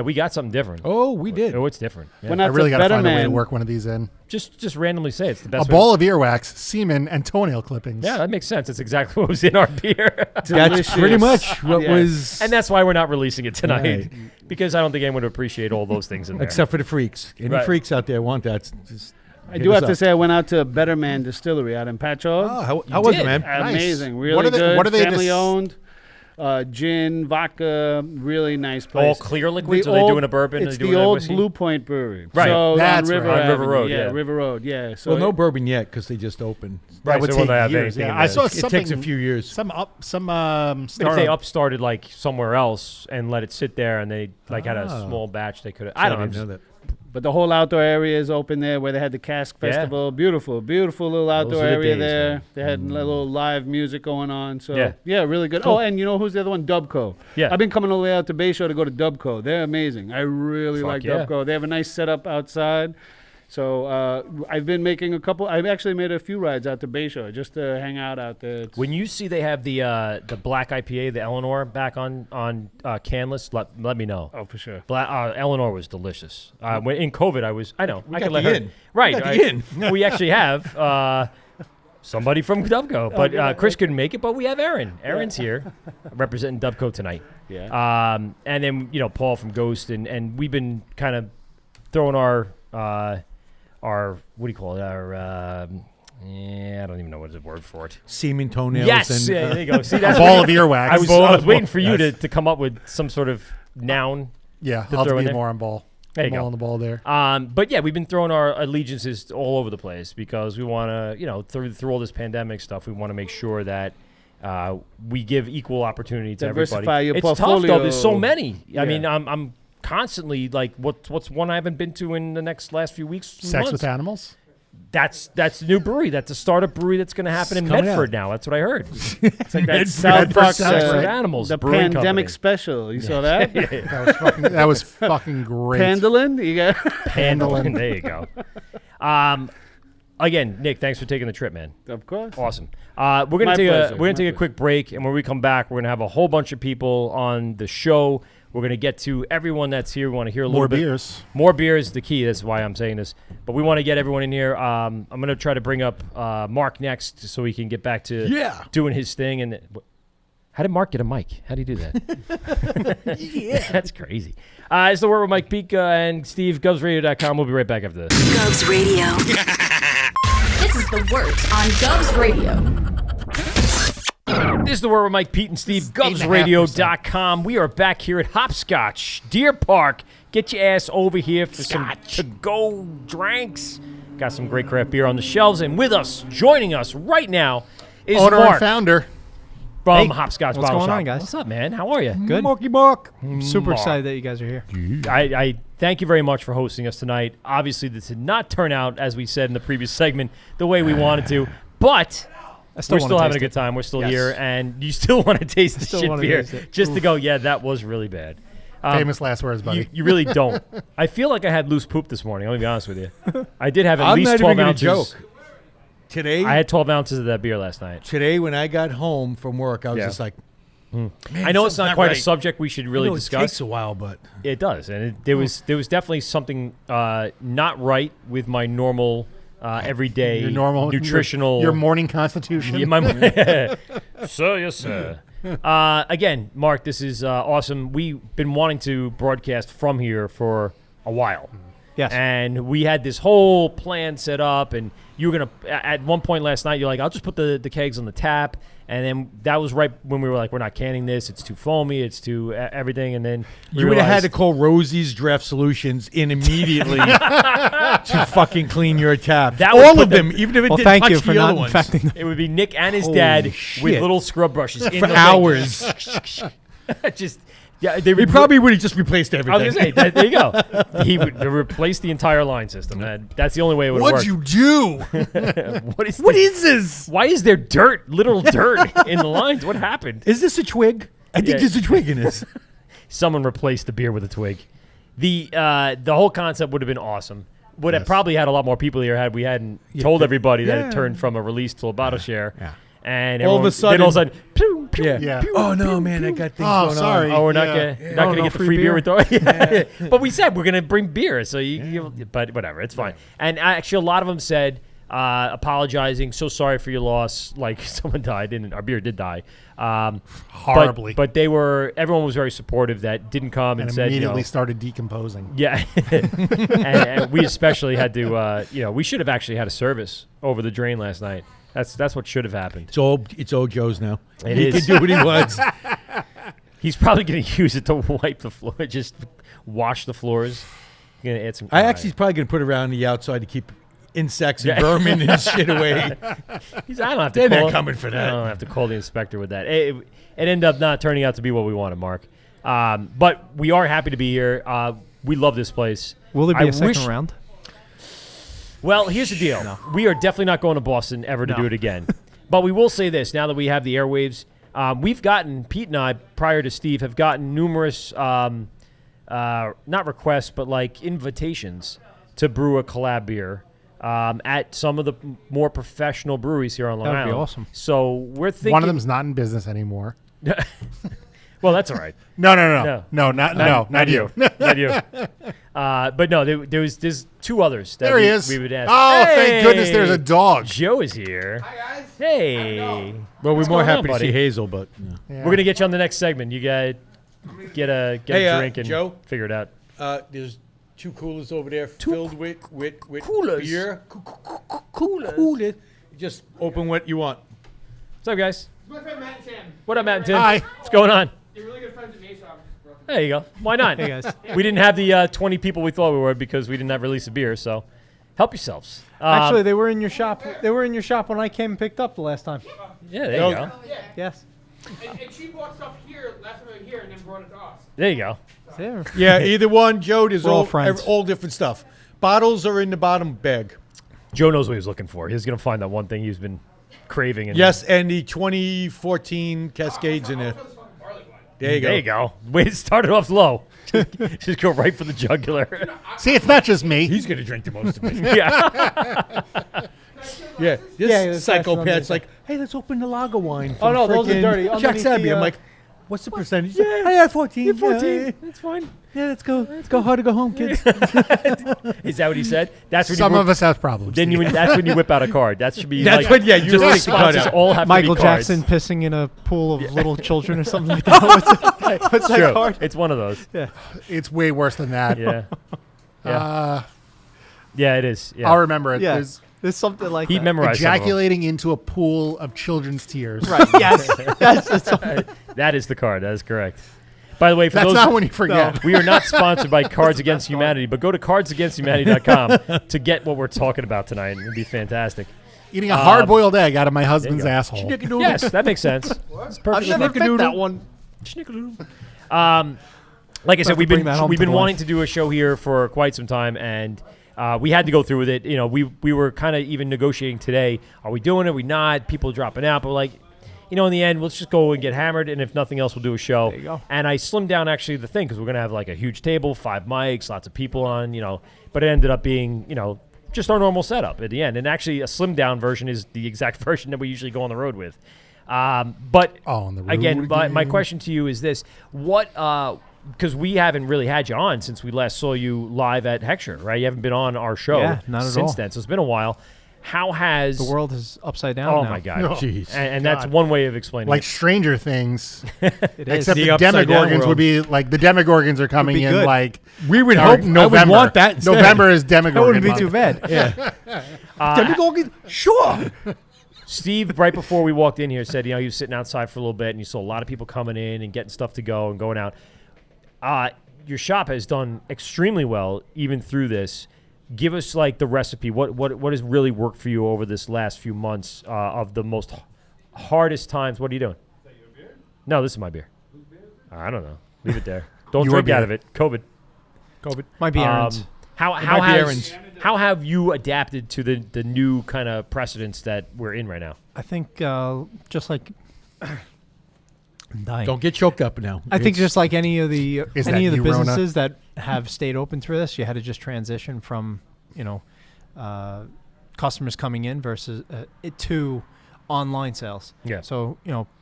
Speaker 8: we got something different.
Speaker 10: Oh, we did.
Speaker 8: Oh, it's different. Yeah.
Speaker 11: When
Speaker 9: I
Speaker 11: that's
Speaker 9: really
Speaker 11: a
Speaker 9: got to
Speaker 11: better
Speaker 9: find a way to
Speaker 11: man.
Speaker 9: work one of these in.
Speaker 8: Just randomly say it's the
Speaker 9: A
Speaker 8: best.
Speaker 9: ball of earwax, semen, and toenail clippings.
Speaker 8: Yeah, that makes sense. It's exactly what was in our beer.
Speaker 10: That's pretty much what
Speaker 11: Yes.
Speaker 10: was.
Speaker 8: And that's why we're not releasing it tonight,
Speaker 10: Right.
Speaker 8: because I don't think anyone would appreciate all those things in there.
Speaker 10: Except for the freaks. Any
Speaker 8: Right.
Speaker 10: freaks out there want that? Just
Speaker 11: I do have to say I went out to Better Man Distillery out in Patchogue.
Speaker 10: Oh, how was it,
Speaker 8: did?
Speaker 10: man?
Speaker 11: Amazing, really
Speaker 9: What are they-
Speaker 11: good.
Speaker 9: what are they
Speaker 11: Family
Speaker 9: dis-
Speaker 11: owned. Gin, vodka, really nice place.
Speaker 8: All clear liquids?
Speaker 11: The
Speaker 8: Are they
Speaker 11: old-
Speaker 8: doing a bourbon? Are
Speaker 11: It's
Speaker 8: they doing
Speaker 11: the
Speaker 8: a
Speaker 11: old
Speaker 8: whiskey?
Speaker 11: Blue Point Brewery.
Speaker 8: Right.
Speaker 11: So
Speaker 9: That's
Speaker 11: on River
Speaker 9: right.
Speaker 8: On River
Speaker 11: Avenue.
Speaker 8: Road,
Speaker 11: Yeah,
Speaker 8: yeah.
Speaker 11: River Road. Yeah. So
Speaker 10: Well, no bourbon yet because they just opened.
Speaker 8: Right,
Speaker 9: would
Speaker 8: so they won't
Speaker 9: take
Speaker 8: have
Speaker 9: years.
Speaker 8: anything
Speaker 9: Yeah,
Speaker 8: in
Speaker 9: I
Speaker 8: there.
Speaker 9: saw
Speaker 10: It
Speaker 9: something.
Speaker 10: takes a few years.
Speaker 9: Some
Speaker 8: But if they
Speaker 9: startup.
Speaker 8: upstarted like somewhere else and let it sit there, and they like had a small batch, they could. I don't know.
Speaker 10: know that.
Speaker 11: But the whole outdoor area is open there where they had the Cask Festival. Beautiful, beautiful little outdoor area there. Man. They had a little live music going on. So, yeah really good. Cool. Oh, and you know who's the other one? Dubco. Yeah. I've been coming all the way out to Bayshore to go to Dubco. They're amazing. I really like Dubco. They have a nice setup outside. So I've been making I've actually made a few rides out to Bayshore just to hang out there.
Speaker 8: When you see they have the black IPA, the Eleanor, back on Canlis, let me know.
Speaker 11: Oh, for sure.
Speaker 8: Eleanor was delicious. When in COVID, I could let
Speaker 10: her
Speaker 8: in. Right. We actually have somebody from Dubco, but Chris couldn't make it. But we have Erin. Erin's here representing Dubco tonight.
Speaker 11: Yeah.
Speaker 8: And then Paul from Ghost, and we've been kind of throwing our what do you call it? I don't even know what the word for it.
Speaker 10: Seeming toenails.
Speaker 8: Yes,
Speaker 10: and,
Speaker 8: there you go. See, that's
Speaker 9: a ball of earwax.
Speaker 8: I was waiting for you to come up with some sort of noun.
Speaker 9: Yeah,
Speaker 8: to
Speaker 9: I'll
Speaker 8: throw
Speaker 9: have to
Speaker 8: in
Speaker 9: be
Speaker 8: there.
Speaker 9: more on ball.
Speaker 8: There you go.
Speaker 9: On the ball there.
Speaker 8: But yeah, we've been throwing our allegiances all over the place because we want to, through all this pandemic stuff, we want to make sure that we give equal opportunity to
Speaker 11: Diversify
Speaker 8: everybody.
Speaker 11: your
Speaker 8: It's
Speaker 11: portfolio.
Speaker 8: tough though. There's so many.
Speaker 11: Yeah.
Speaker 8: I mean, I'm constantly like, what's one I haven't been to in the last few weeks?
Speaker 9: Sex with animals.
Speaker 8: That's the new brewery. That's a startup brewery that's going to happen in Medford now. That's what I heard.
Speaker 11: It's like that South Park
Speaker 8: Animals.
Speaker 11: The
Speaker 8: Brewing
Speaker 11: pandemic
Speaker 8: Company.
Speaker 11: special. You saw that?
Speaker 9: That was fucking great.
Speaker 11: Pandolin? You got
Speaker 8: Pandolin. There you go. Again, Nick, thanks for taking the trip, man.
Speaker 11: Of course.
Speaker 8: Awesome. We're gonna take a quick break, and when we come back, we're gonna have a whole bunch of people on the show. We're going to get to everyone that's here. We want to hear a little bit. More beers. The key. That's why I'm saying this. But we want to get everyone in here. I'm going to try to bring up Mark next so he can get back to doing his thing. And how did Mark get a mic? How do you do that? That's crazy. It's the Word with Mike Peak and Steve, GovsRadio.com. We'll be right back after this.
Speaker 4: Govs Radio. This is the Wort on Govs Radio.
Speaker 8: This is the Word with Mike, Pete, and Steve, GovsRadio.com. We are back here at Hopscotch, Deer Park. Get your ass over here for some to-go drinks. Got some great craft beer on the shelves. And with us, joining us right now, is
Speaker 9: owner
Speaker 8: Mark
Speaker 9: and founder
Speaker 8: from Hopscotch Bottle Show.
Speaker 12: What's going on, guys?
Speaker 8: What's up, man? How are you?
Speaker 12: Good.
Speaker 10: Marky Mark.
Speaker 12: Super excited that you guys are here.
Speaker 8: I thank you very much for hosting us tonight. Obviously, this did not turn out, as we said in the previous segment, the way we wanted to. But we're still having a good time. We're still here, and you still want to taste the shit beer just to go, yeah, that was really bad.
Speaker 9: Famous last words, buddy.
Speaker 8: You really don't. I feel like I had loose poop this morning. Let me be honest with you. I did have at least 12 ounces.
Speaker 10: Joke. Today,
Speaker 8: I had 12 ounces of that beer last night.
Speaker 10: Today, when I got home from work, I was just like,
Speaker 8: man, I know it's not quite a subject we should really discuss.
Speaker 10: It takes a while, but
Speaker 8: it does, and there was definitely something not right with my normal. Everyday
Speaker 9: your normal
Speaker 8: nutritional
Speaker 9: your morning constitution.
Speaker 8: Yes, sir. Again, Mark, this is awesome. We've been wanting to broadcast from here for a while.
Speaker 12: Yes.
Speaker 8: And we had this whole plan set up, and you were going to, at one point last night, you're like, I'll just put the kegs on the tap. And then that was right when we were like, we're not canning this. It's too foamy. It's too everything. And then
Speaker 10: you would have had to call Rosie's Draft Solutions in immediately to fucking clean your tap. All of them, even if it didn't
Speaker 12: thank you
Speaker 10: touch
Speaker 12: for
Speaker 10: the other
Speaker 12: not
Speaker 10: ones.
Speaker 12: infecting them.
Speaker 8: It would be Nick and his dad with little scrub brushes
Speaker 10: for hours.
Speaker 8: Just. Yeah,
Speaker 10: he probably would have just replaced everything.
Speaker 8: I was going to say, there you go. He would replace the entire line system. That's the only way it would work.
Speaker 10: What'd you do?
Speaker 8: What is this? Why is there literal dirt in the lines? What happened?
Speaker 10: Is this a twig? I think there's a twig in this.
Speaker 8: Someone replaced the beer with a twig. The whole concept would have been awesome. Would have probably had a lot more people here had we hadn't told everybody that it turned from a release to a bottle share.
Speaker 10: Yeah.
Speaker 8: And
Speaker 10: all of a sudden,
Speaker 8: pew, pew,
Speaker 10: yeah.
Speaker 8: Pew,
Speaker 10: oh no,
Speaker 8: pew,
Speaker 10: man,
Speaker 8: pew.
Speaker 10: I got things going
Speaker 9: sorry.
Speaker 10: on.
Speaker 8: Oh, we're not gonna get the free beer with but we said we're gonna bring beer, so but whatever, it's fine. And actually, a lot of them said apologizing, so sorry for your loss. Like someone died, and our beer did die
Speaker 9: horribly.
Speaker 8: But everyone was very supportive that didn't come and said
Speaker 9: immediately started decomposing.
Speaker 8: Yeah, and we especially had to. We should have actually had a service over the drain last night. That's what should have happened.
Speaker 10: It's old Joe's now.
Speaker 8: He
Speaker 10: can do what he wants.
Speaker 8: He's probably going to use it to wipe the floor, just wash the floors. Going to add some.
Speaker 10: I actually probably going to put it around the outside to keep insects and vermin and shit away.
Speaker 8: I don't have to.
Speaker 10: They're not coming for that.
Speaker 8: I don't have to call the inspector with that. It ended up not turning out to be what we wanted, Mark. But we are happy to be here. We love this place.
Speaker 12: Will there be a second round?
Speaker 8: Well, here's the deal. No. We are definitely not going to Boston ever to do it again. But we will say this, now that we have the airwaves, we've gotten, Pete and I, prior to Steve, have gotten numerous, not requests, but like invitations to brew a collab beer at some of the more professional breweries here on Long Island.
Speaker 12: That would be awesome.
Speaker 8: So we're thinking...
Speaker 9: One of them's not in business anymore.
Speaker 8: Well, that's all right.
Speaker 9: No, not you.
Speaker 8: Not you. But no, there's two others that we would ask.
Speaker 9: Oh, thank goodness there's a dog.
Speaker 8: Joe is here. Hi, guys. Hey.
Speaker 10: Well, we're more happy to see Hazel, but...
Speaker 8: We're going to get you on the next segment. You got get a drink and
Speaker 10: Joe,
Speaker 8: figure it out.
Speaker 10: There's 2 coolers over there filled with
Speaker 8: coolers.
Speaker 10: Beer. Coolers. Just open what you want.
Speaker 8: What's up, guys?
Speaker 11: My friend Matt and Tim.
Speaker 8: What up, Matt and Tim?
Speaker 10: Hi.
Speaker 8: What's going on?
Speaker 11: You're really good friends with me, so I'm just
Speaker 8: There you go. Why not?
Speaker 12: Hey, guys.
Speaker 8: We didn't have the 20 people we thought we were because we didn't have release of beer, so help yourselves.
Speaker 12: Actually, they were in your shop. They were in your shop when I came and picked up the last time.
Speaker 8: Yeah, there you go.
Speaker 11: Yeah.
Speaker 12: Yes.
Speaker 11: And she bought stuff here last time we were here and then brought it to us.
Speaker 8: There you go.
Speaker 12: There.
Speaker 10: Yeah, either one. Joe, there's
Speaker 12: We're all friends.
Speaker 10: all different stuff. Bottles are in the bottom bag.
Speaker 8: Joe knows what he was looking for. He's going to find that one thing he's been craving.
Speaker 10: Yes, and the 2014 Cascades in there. There you go.
Speaker 8: There you go. Way to start it off low. Just go right for the jugular.
Speaker 9: See, it's not just me.
Speaker 10: He's going to drink the most of it.
Speaker 8: Yeah.
Speaker 10: Yeah, this
Speaker 12: that's
Speaker 10: psychopath's
Speaker 12: on
Speaker 10: like, hey, let's open the lager wine.
Speaker 12: Oh, no, those are
Speaker 10: frickin'
Speaker 12: dirty.
Speaker 10: Jack
Speaker 12: Underneath
Speaker 10: Sabby.
Speaker 12: the,
Speaker 10: I'm like, what's the percentage?
Speaker 12: Yeah.
Speaker 10: I had 14.
Speaker 12: You're 14.
Speaker 10: Yeah.
Speaker 8: That's fine.
Speaker 12: Yeah, let's go. Let's go hard to go home, kids.
Speaker 8: Is that what he said? That's when
Speaker 9: Some of us have problems.
Speaker 8: Then that's when you whip out a card. That should be.
Speaker 10: That's
Speaker 8: like,
Speaker 10: when, you
Speaker 8: just
Speaker 10: take the card
Speaker 8: responses
Speaker 10: out.
Speaker 8: all have
Speaker 12: Michael
Speaker 8: to be cards.
Speaker 12: Jackson pissing in a pool of little children or something like that. What's that
Speaker 8: True.
Speaker 12: card?
Speaker 8: It's one of those.
Speaker 12: Yeah.
Speaker 9: It's way worse than that.
Speaker 8: Yeah. Yeah. Yeah, it is. Yeah.
Speaker 9: I'll remember it.
Speaker 12: Yeah.
Speaker 9: There's
Speaker 12: something like
Speaker 8: he
Speaker 12: that.
Speaker 8: memorized some of them.
Speaker 9: ejaculating into a pool of children's tears.
Speaker 12: Right. Yes.
Speaker 8: That is the card. That is correct. By the way, for
Speaker 9: That's
Speaker 8: those
Speaker 9: not when you forget.
Speaker 8: we are not sponsored by Cards Against Humanity, but go to cardsagainsthumanity.com to get what we're talking about tonight. It'd be fantastic.
Speaker 9: Eating a hard-boiled egg out of my husband's asshole.
Speaker 8: Yes, that makes sense. It's perfectly
Speaker 12: I've never fit that one.
Speaker 8: Like I said, we've been
Speaker 12: to
Speaker 8: wanting to do a show here for quite some time, and we had to go through with it. You know, we were kind of even negotiating today. Are we doing it? Are we not? People dropping out, but like, you know, in the end, let's just go and get hammered, and if nothing else, we'll do a show.
Speaker 12: There you go.
Speaker 8: And I slimmed down actually the thing because we're gonna have like a huge table, 5 mics, lots of people on. You know, but it ended up being, you know, just our normal setup at the end. And actually, a slimmed down version is the exact version that we usually go on the road with. But
Speaker 9: on the road
Speaker 8: again, my question to you is this: what? Because we haven't really had you on since we last saw you live at Heckscher, right? You haven't been on our show
Speaker 12: not at
Speaker 8: since
Speaker 12: all.
Speaker 8: then, so it's been a while. How has
Speaker 12: The world is upside down
Speaker 8: Oh
Speaker 12: now.
Speaker 8: my God!
Speaker 10: Oh, jeez.
Speaker 8: And that's one way of explaining
Speaker 9: Like
Speaker 8: it.
Speaker 9: Stranger Things.
Speaker 12: It is.
Speaker 9: Except
Speaker 10: The
Speaker 9: the
Speaker 10: upside down
Speaker 9: Demogorgons
Speaker 10: world.
Speaker 9: would be like the Demogorgons are coming
Speaker 12: be
Speaker 9: in
Speaker 12: good.
Speaker 9: like
Speaker 10: We would
Speaker 9: or
Speaker 10: hope.
Speaker 9: November.
Speaker 10: I would want that instead.
Speaker 9: November is
Speaker 12: That
Speaker 9: Demogorgon.
Speaker 12: wouldn't be
Speaker 9: month.
Speaker 12: too bad. Yeah.
Speaker 10: Demogorgon? Sure.
Speaker 8: Steve, right before we walked in here, said, you know, he was sitting outside for a little bit, and you saw a lot of people coming in and getting stuff to go and going out. Your shop has done extremely well even through this. Give us like the recipe. What has really worked for you over this last few months of the most hardest times? What are you doing? Is that your beer? No, this is my beer. Whose beer? I don't know. Leave it there. Don't
Speaker 9: Your
Speaker 8: drink
Speaker 9: beer.
Speaker 8: out of it. COVID.
Speaker 12: Might be Erin's.
Speaker 8: How have you adapted to the new kind of precedents that we're in right now?
Speaker 12: I think just like I'm dying.
Speaker 10: Don't get choked up now.
Speaker 12: I think just like any of the
Speaker 9: Is that Rona?
Speaker 12: businesses that have stayed open through this, you had to just transition from customers coming in versus it to online sales.
Speaker 8: Yeah.
Speaker 12: So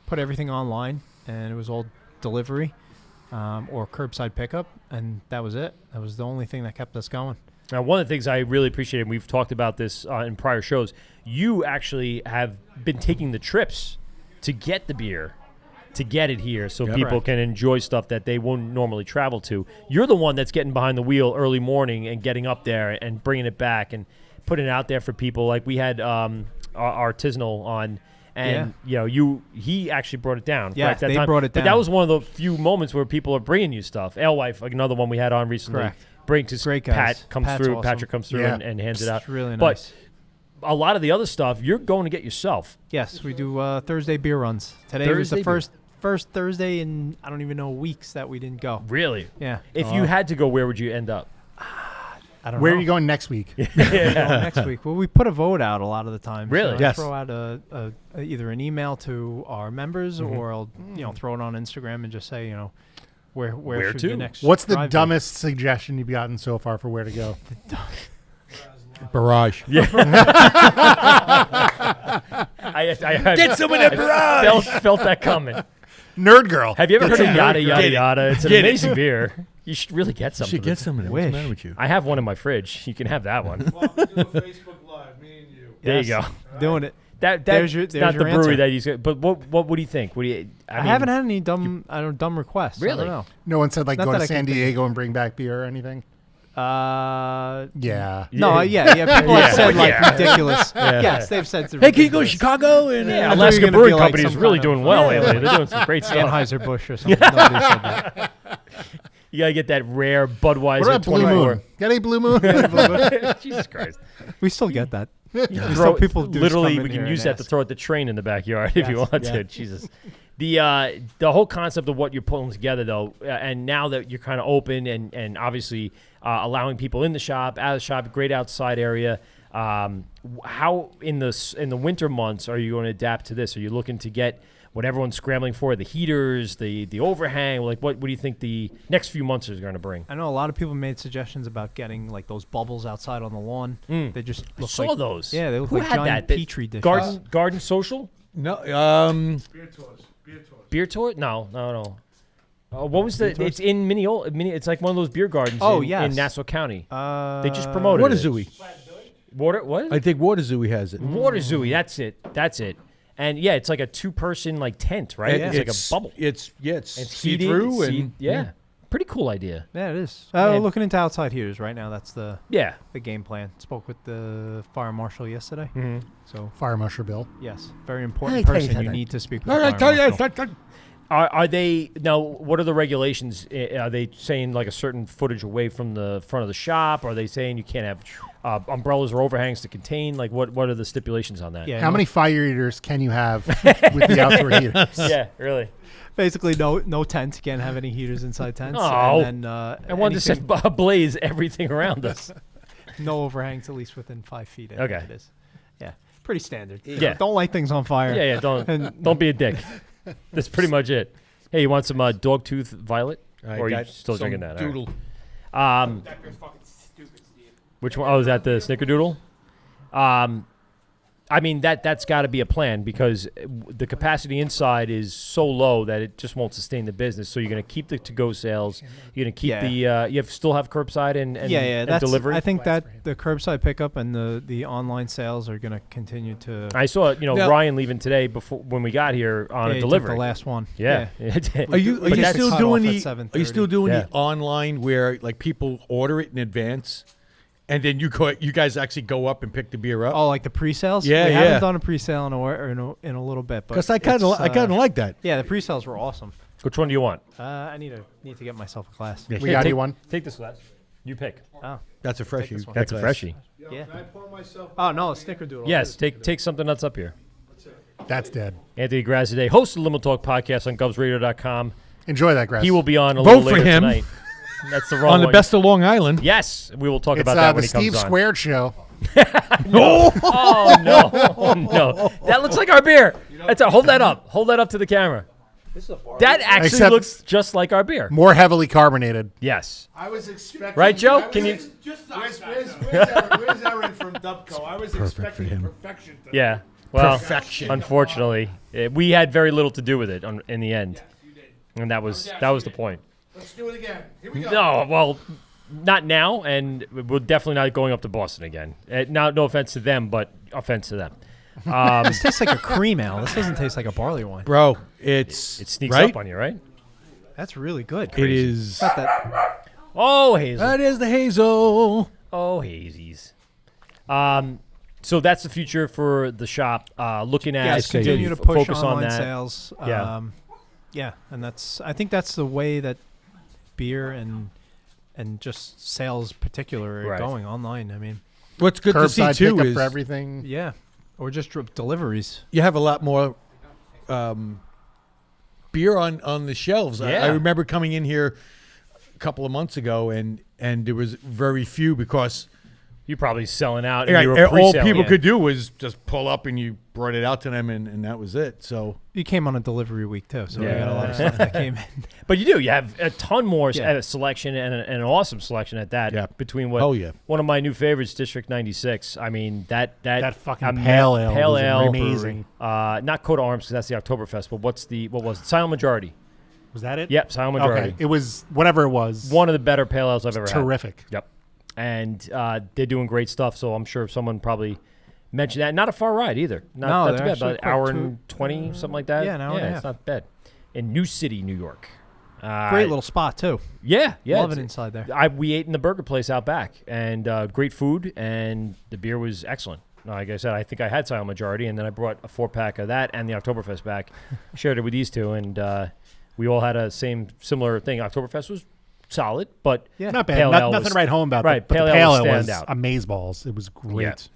Speaker 12: put everything online, and it was all delivery or curbside pickup, and that was it. That was the only thing that kept us going.
Speaker 8: Now, one of the things I really appreciate, and we've talked about this in prior shows, you actually have been taking the trips to get the beer, to get it here so people can enjoy stuff that they won't normally travel to. You're the one that's getting behind the wheel early morning and getting up there and bringing it back and putting it out there for people. Like we had our artisanal on, and he actually brought it down.
Speaker 12: Yeah,
Speaker 8: that
Speaker 12: they
Speaker 8: time.
Speaker 12: brought it down.
Speaker 8: But that was one of the few moments where people are bringing you stuff. Alewife, like another one we had on recently,
Speaker 12: Correct.
Speaker 8: brings his
Speaker 12: Great guys. Pat's awesome.
Speaker 8: Patrick comes through and hands it out.
Speaker 12: It's really
Speaker 8: But
Speaker 12: nice.
Speaker 8: a lot of the other stuff you're going to get yourself.
Speaker 12: Yes, we do Thursday beer runs. Today was
Speaker 8: Thursday
Speaker 12: the first Thursday in I don't even know weeks that we didn't go.
Speaker 8: Really?
Speaker 12: Yeah.
Speaker 8: If you had to go, where would you end up?
Speaker 12: I don't
Speaker 9: Where
Speaker 12: know.
Speaker 9: are you going next week?
Speaker 12: Next week. Well, we put a vote out a lot of the time.
Speaker 8: Really?
Speaker 12: So
Speaker 9: Yes.
Speaker 12: I throw out a either an email to our members or I'll throw it on Instagram and just say where should the next.
Speaker 9: What's the
Speaker 12: drive be?
Speaker 9: dumbest suggestion you've gotten so far for where to go?
Speaker 10: Barrage.
Speaker 8: Yeah. I
Speaker 10: Get some of that barrage.
Speaker 8: Felt that coming.
Speaker 9: Nerd Girl.
Speaker 8: Have you ever heard of Yada Yada
Speaker 10: Get it.
Speaker 8: Yada? It's an
Speaker 10: Get it.
Speaker 8: amazing beer. You should really get some.
Speaker 10: You should get some of that. What's the matter with you?
Speaker 8: I have one in my fridge. You can have that one.
Speaker 11: Facebook Live, me and you.
Speaker 8: There you go.
Speaker 12: Doing it.
Speaker 8: There's not
Speaker 12: your
Speaker 8: the brewery
Speaker 12: answer.
Speaker 8: that he's. But what do you think? What do you?
Speaker 12: I haven't had any dumb requests.
Speaker 8: Really?
Speaker 12: I don't know.
Speaker 9: No one said like
Speaker 12: Not
Speaker 9: go
Speaker 12: that
Speaker 9: to
Speaker 12: I can
Speaker 9: San
Speaker 12: think of.
Speaker 9: Diego and bring back beer or anything?
Speaker 12: Yeah.
Speaker 9: Yeah.
Speaker 12: No, yeah. People have said like ridiculous.
Speaker 8: Yeah.
Speaker 12: Yes, they've said.
Speaker 10: Hey, can you go to Chicago? And
Speaker 8: Yeah,
Speaker 12: I thought
Speaker 8: Alaska
Speaker 12: you were gonna
Speaker 8: Brewing
Speaker 12: be like
Speaker 8: Company is
Speaker 12: some
Speaker 8: really
Speaker 12: kind
Speaker 8: doing
Speaker 12: of-
Speaker 8: well lately. They're doing some great stuff.
Speaker 12: Anheuser-Busch or something. Nobody said that.
Speaker 8: You gotta get that rare Budweiser
Speaker 9: What about Blue
Speaker 8: 24.
Speaker 9: Moon? Got a Blue Moon?
Speaker 8: Jesus Christ!
Speaker 12: We still get that.
Speaker 8: Throw,
Speaker 12: people do
Speaker 8: literally,
Speaker 12: come in
Speaker 8: we can
Speaker 12: here
Speaker 8: use
Speaker 12: and
Speaker 8: that to
Speaker 12: ask.
Speaker 8: throw at the train in the backyard if you
Speaker 12: Yes.
Speaker 8: want
Speaker 12: Yeah.
Speaker 8: to. Jesus, the whole concept of what you're pulling together, though, and now that you're kind of open and obviously allowing people in the shop, out of the shop, great outside area. How in the winter months are you going to adapt to this? Are you looking to get what everyone's scrambling for, the heaters, the overhang? Like, what do you think the next few months is going to bring?
Speaker 12: I know a lot of people made suggestions about getting like those bubbles outside on the lawn. They just
Speaker 8: I
Speaker 12: look
Speaker 8: saw
Speaker 12: like
Speaker 8: those.
Speaker 12: Yeah, they look
Speaker 8: Who
Speaker 12: like
Speaker 8: had
Speaker 12: giant
Speaker 8: that?
Speaker 12: petri dishes.
Speaker 8: Garden Social?
Speaker 10: No.
Speaker 8: Beer tour? No. What was the? It's in It's like one of those beer gardens.
Speaker 12: Oh,
Speaker 8: in
Speaker 12: yes.
Speaker 8: Nassau County. They just promoted it.
Speaker 10: Waterzooey.
Speaker 8: What?
Speaker 10: I think Waterzooey has it.
Speaker 8: Waterzooey. That's it. And yeah, it's like a 2-person like tent, right?
Speaker 10: And
Speaker 8: It's like a bubble.
Speaker 10: It's see
Speaker 8: heated,
Speaker 10: through and
Speaker 8: yeah. Pretty cool idea.
Speaker 12: Yeah, it is.
Speaker 8: Yeah.
Speaker 12: Looking into outside heaters right now. That's the game plan. Spoke with the fire marshal yesterday. So
Speaker 9: Fire Marshal Bill.
Speaker 12: yes, very important person. You need to speak with. The fire marshal.
Speaker 8: Are they now? What are the regulations? Are they saying like a certain footage away from the front of the shop? Are they saying you can't have umbrellas or overhangs to contain? Like what are the stipulations on that?
Speaker 12: Yeah,
Speaker 9: How many fire eaters can you have with the outdoor heaters?
Speaker 8: Yeah, really.
Speaker 12: Basically, no tents. Can't have any heaters inside tents.
Speaker 8: Oh,
Speaker 12: and then
Speaker 8: I wanted to set ablaze everything around us.
Speaker 12: no overhangs at least within 5 feet. I think
Speaker 8: Okay.
Speaker 12: it is. Yeah, pretty standard.
Speaker 8: Yeah.
Speaker 12: Don't light things on fire.
Speaker 8: Yeah. Don't be a dick. That's pretty much it. Hey, you want some Dogtooth Violet?
Speaker 10: I
Speaker 8: Or are you
Speaker 10: got
Speaker 8: still
Speaker 10: some
Speaker 8: drinking that? All right.
Speaker 10: Doodle.
Speaker 8: Which one? Oh, is that the Snickerdoodle? I mean, that's got to be a plan because the capacity inside is so low that it just won't sustain the business. So you're going to keep the to-go sales. You're going to keep still have curbside and
Speaker 12: That's,
Speaker 8: delivery.
Speaker 12: I think that the curbside pickup and the online sales are going to continue to.
Speaker 8: I saw
Speaker 10: Now-
Speaker 8: Ryan leaving today before when we got here on
Speaker 12: Yeah,
Speaker 8: a
Speaker 12: he took
Speaker 8: delivery.
Speaker 12: the last one.
Speaker 8: Yeah.
Speaker 10: Are you
Speaker 8: But that's
Speaker 10: still
Speaker 12: cut
Speaker 10: doing
Speaker 12: off
Speaker 10: the?
Speaker 12: at
Speaker 10: Are you still
Speaker 12: 7:30.
Speaker 10: doing
Speaker 8: Yeah.
Speaker 10: the online where like people order it in advance, and then you guys actually go up and pick the beer up?
Speaker 12: Oh, like the pre-sales?
Speaker 10: Yeah,
Speaker 12: we
Speaker 10: yeah.
Speaker 12: haven't done a pre-sale in a little bit, but
Speaker 10: Because I kind of like that.
Speaker 12: Yeah, the pre-sales were awesome.
Speaker 8: Which one do you want?
Speaker 12: I need to get myself a glass.
Speaker 9: We got you one.
Speaker 8: Take this glass. You pick.
Speaker 12: Oh,
Speaker 10: That's a freshie.
Speaker 12: this one.
Speaker 8: That's a freshie.
Speaker 12: yeah. Oh no, a Snickerdoodle.
Speaker 8: Yes, take something nuts up here.
Speaker 9: That's dead.
Speaker 8: Anthony Graz today, host of the Limo Talk podcast on GubsRadio.com.
Speaker 9: Enjoy that, Grass.
Speaker 8: He will be on a
Speaker 10: Vote
Speaker 8: little
Speaker 10: for
Speaker 8: later
Speaker 10: him.
Speaker 8: tonight. That's the wrong
Speaker 10: On the
Speaker 8: one.
Speaker 10: best of Long Island.
Speaker 8: Yes, we will talk
Speaker 9: It's
Speaker 8: about that
Speaker 9: the
Speaker 8: when he
Speaker 9: Steve
Speaker 8: comes on.
Speaker 9: Squared show.
Speaker 8: Oh no! Oh no! That looks like our beer. Hold that up. Hold that up to the camera. That actually
Speaker 9: Except-
Speaker 8: looks just like our beer.
Speaker 9: More heavily carbonated.
Speaker 8: Yes.
Speaker 11: I was expecting.
Speaker 8: Right, Joe? Can you?
Speaker 11: Where's Erin from Dubco? I was expecting
Speaker 10: him.
Speaker 11: perfection.
Speaker 8: Yeah. Well,
Speaker 10: Perfection.
Speaker 8: unfortunately, we had very little to do with it in the end, and that was the point.
Speaker 11: Let's do it again. Here we go.
Speaker 8: No, well, not now, and we're definitely not going up to Boston again. No offense to them, but offense to them.
Speaker 12: This tastes like a cream ale. This doesn't taste like a barley wine.
Speaker 10: Bro,
Speaker 8: It sneaks
Speaker 10: right?
Speaker 8: up on you, right?
Speaker 12: That's really good.
Speaker 10: It is.
Speaker 12: Not that.
Speaker 8: Oh, Hazel.
Speaker 10: That is the Hazel.
Speaker 8: Oh, hazies. So that's the future for the shop. Looking at
Speaker 12: Yes, continue to push
Speaker 8: focus on
Speaker 12: online
Speaker 8: that.
Speaker 12: sales.
Speaker 8: Yeah.
Speaker 12: Yeah, and I think that's the way that beer and just sales particular are
Speaker 8: Right.
Speaker 12: going online. I mean,
Speaker 10: What's good to see
Speaker 9: Curbside
Speaker 10: too
Speaker 9: pickup
Speaker 10: is
Speaker 9: for everything.
Speaker 12: yeah, or just deliveries.
Speaker 10: you have a lot more beer on the shelves.
Speaker 8: Yeah.
Speaker 10: I remember coming in here a couple of months ago, and there was very few because
Speaker 8: you're probably selling out.
Speaker 10: Yeah,
Speaker 8: And you were
Speaker 10: all
Speaker 8: pre-selling.
Speaker 10: people could do was just pull up and you brought it out to them, and that was it. So
Speaker 12: You came on a delivery week too, so we got a lot of stuff that came in.
Speaker 8: But you do. You have a ton more selection and an awesome selection at that.
Speaker 10: Yeah.
Speaker 8: Between one of my new favorites, District 96. I mean that
Speaker 9: fucking pale ale was amazing.
Speaker 8: Not Coat of Arms because that's the Oktoberfest. But what was it? Silent Majority.
Speaker 9: Was that it?
Speaker 8: Yep, Silent Majority.
Speaker 9: Okay. It was whatever it was.
Speaker 8: One of the better pale ales I've ever had.
Speaker 9: Terrific.
Speaker 8: Yep. And they're doing great stuff. So I'm sure someone probably mentioned that. Not a far ride either. Not too bad. About an hour and 20, something like that.
Speaker 12: Yeah, an hour and a half.
Speaker 8: It's not bad. In New City, New York.
Speaker 12: Great little spot too.
Speaker 8: Yeah.
Speaker 12: Love it inside there.
Speaker 8: We ate in the burger place out back, and great food, and the beer was excellent. Like I said, I think I had Silent Majority, and then I brought a 4-pack of that and the Oktoberfest back, shared it with these two, and we all had a similar thing. Oktoberfest was solid, but
Speaker 9: not bad.
Speaker 8: Pale ale
Speaker 9: Nothing to write home about.
Speaker 8: Right,
Speaker 9: but
Speaker 8: pale
Speaker 9: the
Speaker 8: ale
Speaker 9: ale
Speaker 8: was
Speaker 9: was
Speaker 8: standout.
Speaker 9: amazeballs. It was great.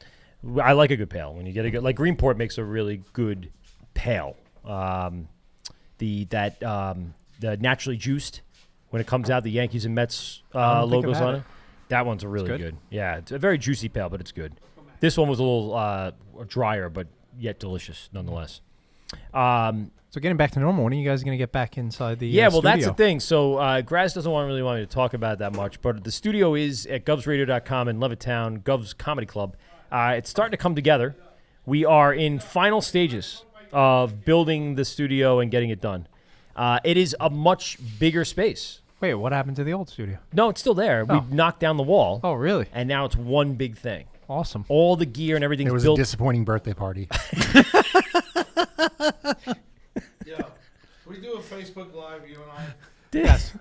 Speaker 8: Yeah. I like a good pale. When you get a good, like Greenport makes a really good pale. The naturally juiced, when it comes out, the Yankees and Mets logos on it. That one's a really good. Yeah, it's a very juicy pale, but it's good. This one was a little drier, but yet delicious nonetheless.
Speaker 12: So getting back to normal, when are you guys going to get back inside the
Speaker 8: well,
Speaker 12: studio?
Speaker 8: that's the thing. So Graz doesn't really want me to talk about it that much, but the studio is at govsradio.com in Levittown, Govs Comedy Club. It's starting to come together. We are in final stages of building the studio and getting it done. It is a much bigger space.
Speaker 12: Wait, what happened to the old studio?
Speaker 8: No, it's still there.
Speaker 12: Oh.
Speaker 8: We knocked down the wall.
Speaker 12: Oh, really?
Speaker 8: And now it's one big thing.
Speaker 12: Awesome.
Speaker 8: All the gear and everything's
Speaker 9: It was
Speaker 8: built.
Speaker 9: a disappointing birthday party.
Speaker 3: Yeah. We do a Facebook Live, you and I.
Speaker 8: Yes.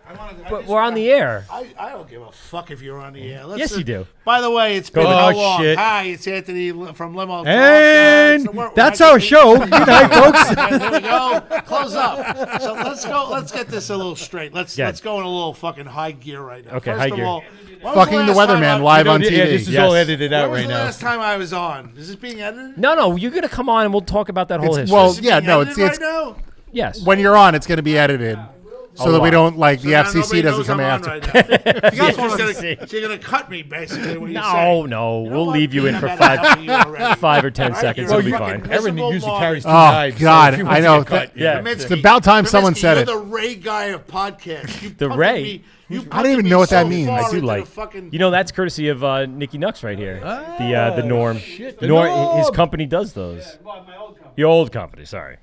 Speaker 8: But we're on the air.
Speaker 13: I don't give a fuck if you're on the air.
Speaker 8: Yes, you do.
Speaker 13: By the way, it's
Speaker 10: Go
Speaker 13: been how
Speaker 10: ahead.
Speaker 13: long?
Speaker 10: Shit.
Speaker 13: Hi, it's Anthony from Limo.
Speaker 10: And
Speaker 13: Talk.
Speaker 10: that's our show. Good night, folks.
Speaker 13: Here we go. Close up. So let's go. Let's get this a little straight. Let's go in a little fucking high gear right now.
Speaker 8: Okay,
Speaker 13: First
Speaker 8: high
Speaker 13: of
Speaker 8: gear.
Speaker 13: all,
Speaker 9: Fucking the weatherman live on TV.
Speaker 10: Yeah, this is all edited out
Speaker 13: when was
Speaker 10: right
Speaker 13: the
Speaker 10: now.
Speaker 13: last time I was on? Is this being edited?
Speaker 8: No, you're going to come on and we'll talk about that whole
Speaker 9: It's-
Speaker 8: history.
Speaker 9: well,
Speaker 13: Is it
Speaker 9: yeah,
Speaker 13: being
Speaker 9: no,
Speaker 13: edited
Speaker 9: it's
Speaker 13: right now?
Speaker 8: Yes.
Speaker 9: when you're on, it's going to be edited, so that we don't
Speaker 13: So
Speaker 9: the
Speaker 13: now
Speaker 9: FCC
Speaker 13: nobody
Speaker 9: doesn't
Speaker 13: knows
Speaker 9: come
Speaker 13: I'm on
Speaker 9: after.
Speaker 13: right now.
Speaker 8: You guys
Speaker 13: You're
Speaker 8: wanna
Speaker 13: just
Speaker 8: see.
Speaker 13: gonna- so you're gonna cut me basically. What you're saying.
Speaker 8: No,
Speaker 13: You know
Speaker 8: we'll
Speaker 13: what?
Speaker 8: leave you in
Speaker 13: I've
Speaker 8: for
Speaker 13: had enough of you already.
Speaker 8: 5 or 10
Speaker 13: All right,
Speaker 8: seconds.
Speaker 13: you're
Speaker 8: It'll be
Speaker 13: a
Speaker 8: fine.
Speaker 13: fucking
Speaker 10: Erin
Speaker 13: miserable
Speaker 10: usually
Speaker 13: mark.
Speaker 10: carries 2
Speaker 9: Oh
Speaker 10: knives.
Speaker 9: God,
Speaker 10: so if he
Speaker 9: I
Speaker 10: wants
Speaker 9: know.
Speaker 10: to get cut,
Speaker 8: Yeah.
Speaker 13: Kaminsky,
Speaker 9: It's about time someone
Speaker 13: Kaminsky,
Speaker 9: said
Speaker 13: you're
Speaker 9: it.
Speaker 13: the Ray guy of podcasts. You
Speaker 8: The
Speaker 13: punted
Speaker 8: Ray?
Speaker 13: me- you
Speaker 9: I don't
Speaker 13: punted
Speaker 9: even
Speaker 13: me
Speaker 9: know what that
Speaker 13: so
Speaker 9: means.
Speaker 13: far
Speaker 8: I do
Speaker 13: into
Speaker 8: like.
Speaker 13: the fucking-
Speaker 8: You know, that's courtesy of Nicky Nux right here. The Norm.
Speaker 10: the
Speaker 8: Norm. His
Speaker 10: Norm.
Speaker 8: company does those. Your old company, sorry.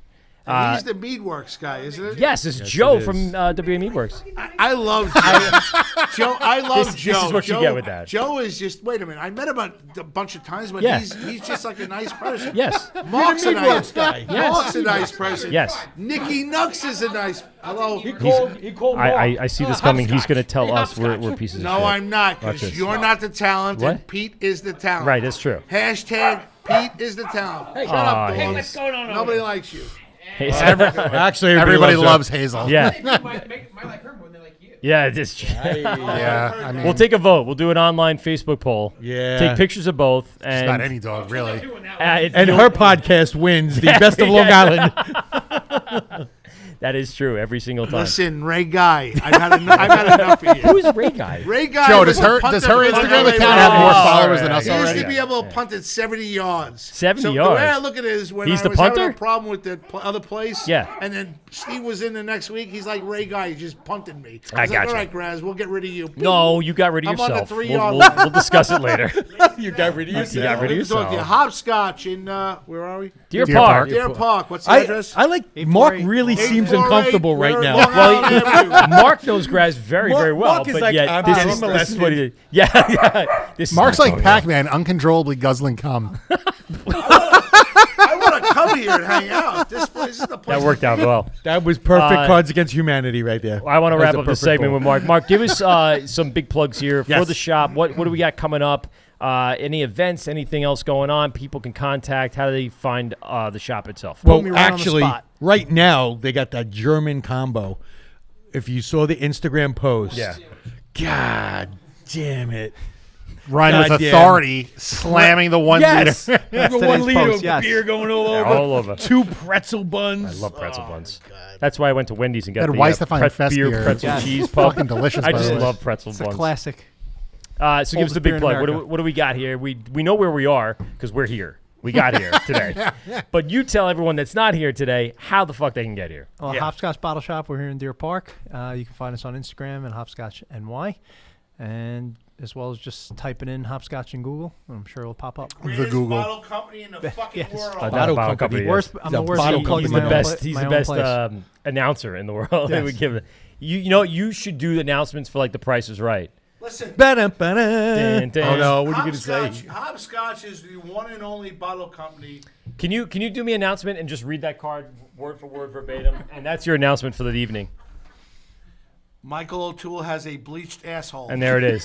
Speaker 13: And he's the Meadwerks guy, isn't it?
Speaker 8: Yes, it's Joe from WA Meadwerks.
Speaker 13: I love Joe. Joe, I love
Speaker 8: This
Speaker 13: Joe.
Speaker 8: is what you
Speaker 13: Joe,
Speaker 8: get with that.
Speaker 13: Joe is just. Wait a minute. I met him a bunch of times, but
Speaker 8: Yeah.
Speaker 13: he's just like a nice person.
Speaker 8: Yes.
Speaker 13: Mark's a nice
Speaker 10: guy.
Speaker 8: Yes.
Speaker 13: Mark's a nice person.
Speaker 8: Yes.
Speaker 13: Nicky Nux is a nice. Hello.
Speaker 10: He called
Speaker 8: I see this coming. He's going to tell us we're pieces of shit.
Speaker 13: No, I'm not.
Speaker 8: Watch
Speaker 13: Because
Speaker 8: this.
Speaker 13: you're not the talent, and
Speaker 8: What?
Speaker 13: Pete is the talent.
Speaker 8: Right, that's true.
Speaker 13: Hashtag Pete is the talent. Shut up,
Speaker 8: Aw,
Speaker 13: dogs.
Speaker 8: what's
Speaker 4: going on over
Speaker 13: Nobody
Speaker 4: there?
Speaker 13: likes you.
Speaker 10: Actually,
Speaker 9: Everybody
Speaker 10: her.
Speaker 9: loves Hazel.
Speaker 8: Yeah.
Speaker 4: might like her more than they like you.
Speaker 8: Yeah, this.
Speaker 9: Yeah, I mean,
Speaker 8: We'll take a vote. We'll do an online Facebook poll.
Speaker 10: Yeah.
Speaker 8: Take pictures of both. And
Speaker 9: not any dog, really.
Speaker 10: And her podcast wins the Best of Long Island.
Speaker 8: That is true every single time.
Speaker 13: Listen, Ray Guy, I've had enough of you.
Speaker 8: Who is Ray Guy?
Speaker 13: Ray Guy.
Speaker 9: Joe,
Speaker 13: was
Speaker 9: does her
Speaker 13: a punter
Speaker 9: Instagram
Speaker 13: for
Speaker 9: account
Speaker 13: LA
Speaker 9: have more
Speaker 13: Rams.
Speaker 9: followers than us
Speaker 13: He used
Speaker 9: already?
Speaker 13: to be able to punt it 70 yards.
Speaker 8: 70
Speaker 13: so
Speaker 8: yards?
Speaker 13: The way I look at it is when
Speaker 8: He's
Speaker 13: I
Speaker 8: the
Speaker 13: was having
Speaker 8: punter?
Speaker 13: a problem with the other place,
Speaker 8: Yeah.
Speaker 13: and then Steve was in the next week, he's like, Ray Guy, he just punted me.
Speaker 8: I
Speaker 13: was
Speaker 8: got
Speaker 13: like,
Speaker 8: you.
Speaker 13: all right, Graz, we'll get rid of you.
Speaker 8: No, you got rid of
Speaker 13: I'm on the
Speaker 8: yourself.
Speaker 13: 3-yard
Speaker 8: We'll
Speaker 13: line.
Speaker 8: we'll discuss it later.
Speaker 10: You got rid of yourself.
Speaker 8: You got rid of
Speaker 13: Let's talk to you.
Speaker 8: yourself.
Speaker 13: Hopscotch in, where are we?
Speaker 8: Deer Park.
Speaker 13: Deer Park. What's the address?
Speaker 10: I like Mark really seems
Speaker 13: 848.
Speaker 10: uncomfortable right
Speaker 13: We're
Speaker 10: now.
Speaker 13: Long Island Avenue.
Speaker 8: Mark knows Graz very, very well,
Speaker 10: Mark is
Speaker 8: but
Speaker 10: like,
Speaker 8: yet
Speaker 10: I'm
Speaker 8: this
Speaker 10: getting
Speaker 8: is what he
Speaker 10: molested.
Speaker 8: did. Yeah. This is
Speaker 9: Mark's
Speaker 8: not
Speaker 9: like
Speaker 8: going well.
Speaker 9: Pac-Man, uncontrollably guzzling cum.
Speaker 13: I want to come here and hang out. This place is the place.
Speaker 8: That worked out well.
Speaker 10: That was perfect Cards Against Humanity right there.
Speaker 8: I want to
Speaker 10: That was
Speaker 8: wrap
Speaker 10: a
Speaker 8: up this
Speaker 10: perfect
Speaker 8: segment
Speaker 10: goal.
Speaker 8: with Mark. Mark, give us some big plugs here for
Speaker 10: Yes.
Speaker 8: the shop. What do we got coming up? Any events, anything else going on? People can contact. How do they find the shop itself?
Speaker 10: Well,
Speaker 12: me right on the
Speaker 10: actually,
Speaker 12: spot.
Speaker 10: right now they got that German combo. If you saw the Instagram post,
Speaker 8: Yeah.
Speaker 10: God damn it,
Speaker 9: Ryan with
Speaker 10: Goddamn.
Speaker 9: authority slamming the 1
Speaker 10: Yes.
Speaker 9: liter.
Speaker 10: The 1 liter of beer going all over.
Speaker 8: All over.
Speaker 10: 2 pretzel buns.
Speaker 8: I love pretzel buns. That's why I went to Wendy's and got
Speaker 9: That
Speaker 8: the
Speaker 9: Weissfein Fest
Speaker 8: beer
Speaker 9: beer.
Speaker 8: pretzel
Speaker 9: Yes.
Speaker 8: cheese puff.
Speaker 9: Fucking delicious,
Speaker 8: I
Speaker 9: by
Speaker 8: just
Speaker 9: the way.
Speaker 8: love pretzel
Speaker 12: It's
Speaker 8: buns.
Speaker 12: a classic.
Speaker 8: So give us
Speaker 12: Oldest
Speaker 8: the
Speaker 12: beer
Speaker 8: big
Speaker 12: in
Speaker 8: plug.
Speaker 12: America.
Speaker 8: What do we got here? We know where we are because we're here. We got here today. But you tell everyone that's not here today how the fuck they can get here.
Speaker 12: Well, Hopscotch Bottle Shop. We're here in Deer Park. You can find us on Instagram at Hopscotch NY, and as well as just typing in Hopscotch in Google. I'm sure it'll pop up.
Speaker 13: Greatest bottle company in the fucking world.
Speaker 8: Bottle company.
Speaker 12: Worst, I'm the worst.
Speaker 8: He's the best. He's the best announcer in the world.
Speaker 12: Yes.
Speaker 8: We give it. You know you should do announcements for like The Price is Right.
Speaker 13: Listen.
Speaker 10: Dun.
Speaker 8: Dun, dun.
Speaker 10: Oh no! What are you going to say?
Speaker 13: Hopscotch is the one and only bottle company.
Speaker 8: Can you do me an announcement and just read that card word for word verbatim? And that's your announcement for the evening.
Speaker 13: Michael O'Toole has a bleached asshole.
Speaker 8: And there it is.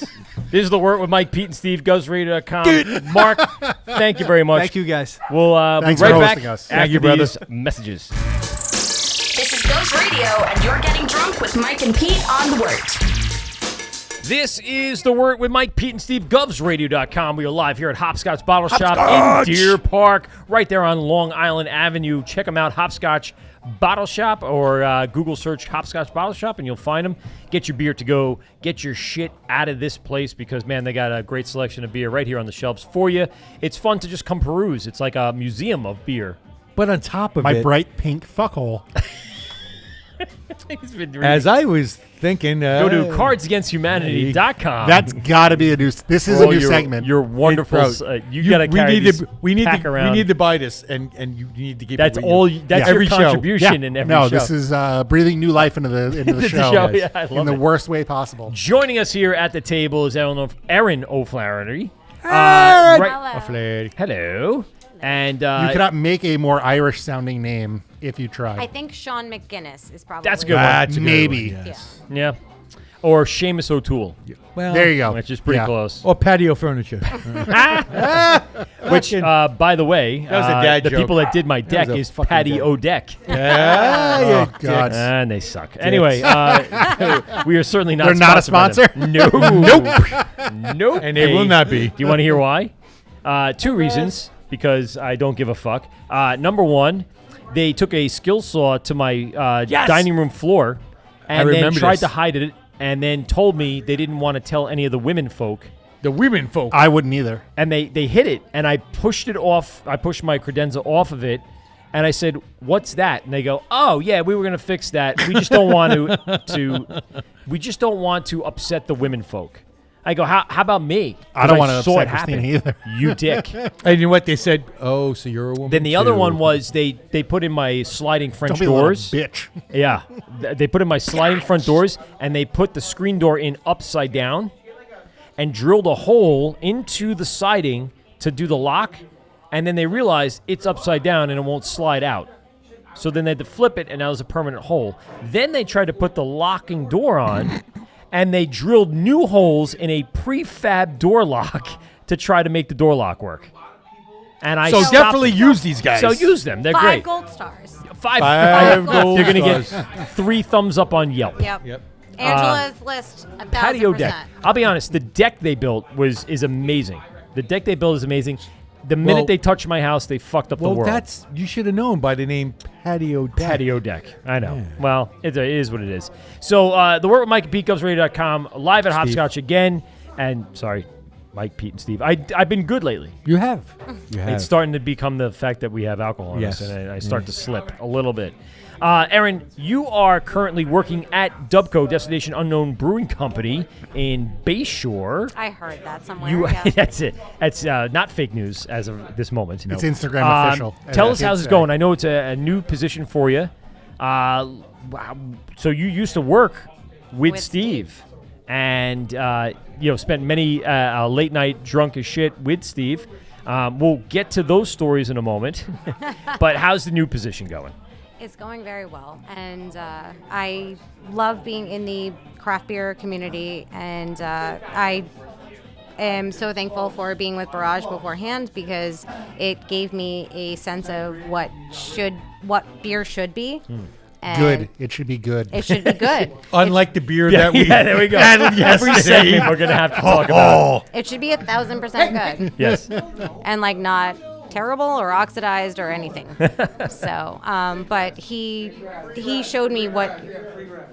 Speaker 8: This is the Wort with Mike, Pete, and Steve. GovsRadio.com. Mark, thank you very much.
Speaker 12: Thank you, guys.
Speaker 8: We'll be
Speaker 9: Thanks for
Speaker 8: right back
Speaker 9: hosting us.
Speaker 8: after
Speaker 10: you, brother.
Speaker 8: these messages.
Speaker 4: This is Ghost Radio, and you're getting drunk with Mike and Pete on the Wort.
Speaker 8: This is the Wort with Mike, Pete, and Steve. GovsRadio.com. We are live here at Hopscotch Bottle Shop in Deer Park, right there on Long Island Avenue. Check them out, Hopscotch Bottle Shop, or Google search Hopscotch Bottle Shop, and you'll find them. Get your beer to go. Get your shit out of this place because, man, they got a great selection of beer right here on the shelves for you. It's fun to just come peruse. It's like a museum of beer.
Speaker 10: But on top of
Speaker 9: My
Speaker 10: it,
Speaker 9: bright pink fuckhole.
Speaker 10: as I was thinking,
Speaker 8: go to cardsagainsthumanity.com.
Speaker 9: That's got to be a new. This is a new segment.
Speaker 8: You're wonderful. You got to carry these
Speaker 10: we need
Speaker 8: pack
Speaker 10: to,
Speaker 8: around.
Speaker 10: We need to buy this, and you need to keep.
Speaker 8: That's
Speaker 10: it
Speaker 8: all. That's
Speaker 10: every
Speaker 8: your
Speaker 10: show.
Speaker 8: contribution in every show.
Speaker 9: No, this is breathing new life into the show.
Speaker 8: Yeah, I love
Speaker 9: in the
Speaker 8: it.
Speaker 9: worst way possible.
Speaker 8: Joining us here at the table is Erin O'Flaherty. Hello. And
Speaker 9: you cannot make a more Irish sounding name if you tried.
Speaker 14: I think Sean McGinnis is probably.
Speaker 8: that's a good
Speaker 10: That's a
Speaker 8: one.
Speaker 10: good
Speaker 9: Maybe.
Speaker 10: one, yes.
Speaker 8: Yeah. Or Seamus O'Toole.
Speaker 10: Well,
Speaker 9: There you go.
Speaker 8: Which is pretty
Speaker 9: Yeah.
Speaker 8: close.
Speaker 10: or patio furniture.
Speaker 8: Which, by the way,
Speaker 10: That was a dad
Speaker 8: the
Speaker 10: joke.
Speaker 8: people that did my
Speaker 10: That
Speaker 8: deck
Speaker 10: was a
Speaker 8: is
Speaker 10: fucking
Speaker 8: Patty
Speaker 10: dad.
Speaker 8: O'Deck.
Speaker 10: Yeah,
Speaker 9: Oh, God.
Speaker 8: And they suck. Anyway, we are certainly not
Speaker 9: They're not a
Speaker 8: sponsored by them. No. Nope.
Speaker 10: And they will not be.
Speaker 8: Do you want to hear why? 2 reasons. Because I don't give a fuck. Number one, they took a skill saw to my dining room floor and then
Speaker 10: remember
Speaker 8: tried
Speaker 10: this.
Speaker 8: to hide it and then told me they didn't want to tell any of the women folk.
Speaker 10: The women folk.
Speaker 9: I wouldn't either.
Speaker 8: And they hit it, and I pushed it off. I pushed my credenza off of it, and I said, "What's that?" And they go, "Oh yeah, we were gonna fix that. We just don't want we just don't want to upset the women folk." I go, "How about me?"
Speaker 9: I don't want to
Speaker 8: saw
Speaker 9: upset
Speaker 8: it
Speaker 9: Christina
Speaker 8: happen.
Speaker 9: either.
Speaker 8: You dick.
Speaker 10: And you know what they said? Oh, so you're a woman.
Speaker 8: Then the other
Speaker 10: too.
Speaker 8: one was they put in my sliding French
Speaker 9: Don't be a little
Speaker 8: doors.
Speaker 9: bitch.
Speaker 8: Yeah, they put in my sliding front doors, and they put the screen door in upside down, and drilled a hole into the siding to do the lock, and then they realized it's upside down and it won't slide out. So then they had to flip it, and that was a permanent hole. Then they tried to put the locking door on, and they drilled new holes in a prefab door lock to try to make the door lock work. And I
Speaker 10: So
Speaker 8: stopped
Speaker 10: definitely
Speaker 8: them.
Speaker 10: use these guys.
Speaker 8: So use them. They're
Speaker 14: 5
Speaker 8: great.
Speaker 14: gold stars.
Speaker 8: Five
Speaker 10: gold
Speaker 8: You're going to
Speaker 10: stars.
Speaker 8: get 3 thumbs up on Yelp.
Speaker 14: Yep. Angela's list. 1,000%.
Speaker 8: Patio deck. I'll be honest. The deck they built is amazing. The deck they built is amazing. The minute
Speaker 10: Well-
Speaker 8: they touched my house, they fucked up
Speaker 10: Well,
Speaker 8: the world.
Speaker 10: that's you should have known by the name Patio Deck.
Speaker 8: Patio deck. I know. Well, it is what it is. So the Wort with Mike at PeteGovsRadio.com, live at Hopscotch again. And sorry, Mike, Pete, and Steve. I've been good lately.
Speaker 10: You have. You have.
Speaker 8: It's starting to become the fact that we have alcohol in us,
Speaker 10: Yes.
Speaker 8: and I start to slip a little bit. Erin, you are currently working at Dubco, Destination Unknown Brewing Company in Bayshore.
Speaker 14: I heard that somewhere.
Speaker 8: You,
Speaker 14: yeah.
Speaker 8: that's it. That's not fake news as of this moment.
Speaker 9: It's Instagram official.
Speaker 8: Tell
Speaker 9: as
Speaker 8: us
Speaker 9: the
Speaker 8: how's
Speaker 9: kids
Speaker 8: it
Speaker 9: say.
Speaker 8: going. I know it's a new position for you. Wow. So you used to work with Steve, and spent many late night drunk as shit with Steve. We'll get to those stories in a moment. But how's the new position going?
Speaker 14: It's going very well, and I love being in the craft beer community, and I am so thankful for being with Barrage beforehand because it gave me a sense of what beer should be. And
Speaker 9: Good. It should be good.
Speaker 14: It should be good.
Speaker 10: Unlike the beer that we
Speaker 8: there we go.
Speaker 10: had
Speaker 8: Every segment we're gonna have to talk about.
Speaker 14: It should be 1,000% good.
Speaker 8: Yes.
Speaker 14: And like not terrible or oxidized or anything. So, but he showed me what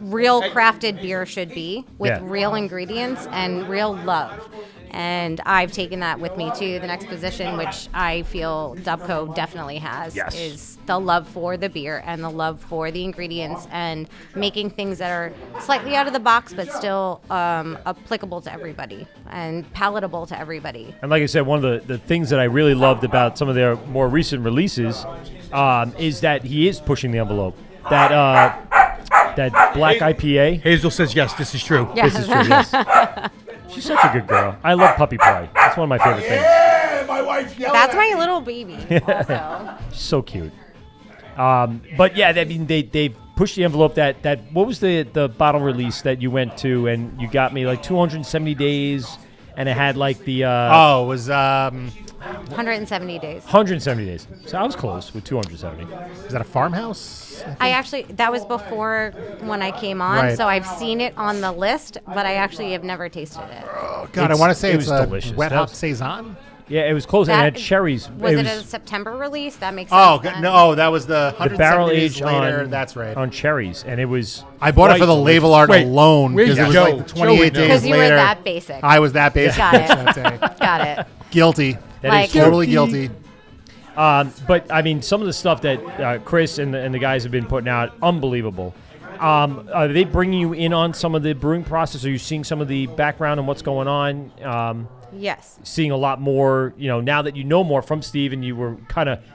Speaker 14: real crafted beer should be with real ingredients and real love. And I've taken that with me to the next position, which I feel Dubco definitely has, is the love for the beer and the love for the ingredients and making things that are slightly out of the box but still applicable to everybody and palatable to everybody.
Speaker 8: And like I said, one of the things that I really loved about some of their more recent releases is that he is pushing the envelope. That black IPA.
Speaker 10: Hazel says yes, this is true.
Speaker 14: Yeah.
Speaker 8: This is true, yes. She's such a good girl. I love puppy pie. That's one of my favorite things.
Speaker 13: My wife yelled.
Speaker 14: That's my little baby. Also.
Speaker 8: She's so cute. But yeah, I mean, they've pushed the envelope. That what was the bottle release that you went to and you got me like 270 days, and it had like the
Speaker 9: it was
Speaker 14: 170 days.
Speaker 8: 170 days. So I was close with 270.
Speaker 9: Is that a farmhouse?
Speaker 14: I actually, that was before when I came on,
Speaker 9: Right.
Speaker 14: so I've seen it on the list, but I actually have never tasted it.
Speaker 9: God, I want to say
Speaker 8: it
Speaker 9: it's
Speaker 8: was
Speaker 9: a
Speaker 8: delicious.
Speaker 9: wet
Speaker 8: That
Speaker 9: hop
Speaker 8: was-
Speaker 9: saison.
Speaker 8: Yeah, it was close, and it had
Speaker 14: That-
Speaker 8: cherries.
Speaker 14: Was it a September release? That makes
Speaker 9: Oh
Speaker 14: sense. then.
Speaker 9: no, that was the
Speaker 8: The
Speaker 9: 170
Speaker 8: barrel
Speaker 9: days
Speaker 8: aged
Speaker 9: later.
Speaker 8: on
Speaker 9: That's right.
Speaker 8: on cherries, and it was.
Speaker 9: I bought it for the
Speaker 8: quite
Speaker 9: label
Speaker 8: delicious.
Speaker 9: art
Speaker 10: Wait,
Speaker 9: alone
Speaker 10: where's
Speaker 9: because it was
Speaker 10: Joe?
Speaker 9: like the
Speaker 10: Joe
Speaker 9: 28
Speaker 10: would know.
Speaker 9: days
Speaker 14: Because you were
Speaker 9: later.
Speaker 14: that basic.
Speaker 9: I was that basic.
Speaker 14: Got it.
Speaker 9: that day.
Speaker 14: Got it.
Speaker 9: Guilty.
Speaker 8: That is
Speaker 9: Totally
Speaker 10: guilty.
Speaker 9: guilty.
Speaker 8: But I mean, some of the stuff that Chris and the guys have been putting out, unbelievable. Are they bringing you in on some of the brewing process? Are you seeing some of the background and what's going on?
Speaker 14: Yes.
Speaker 8: Seeing a lot more, now that you know more from Steve, and you were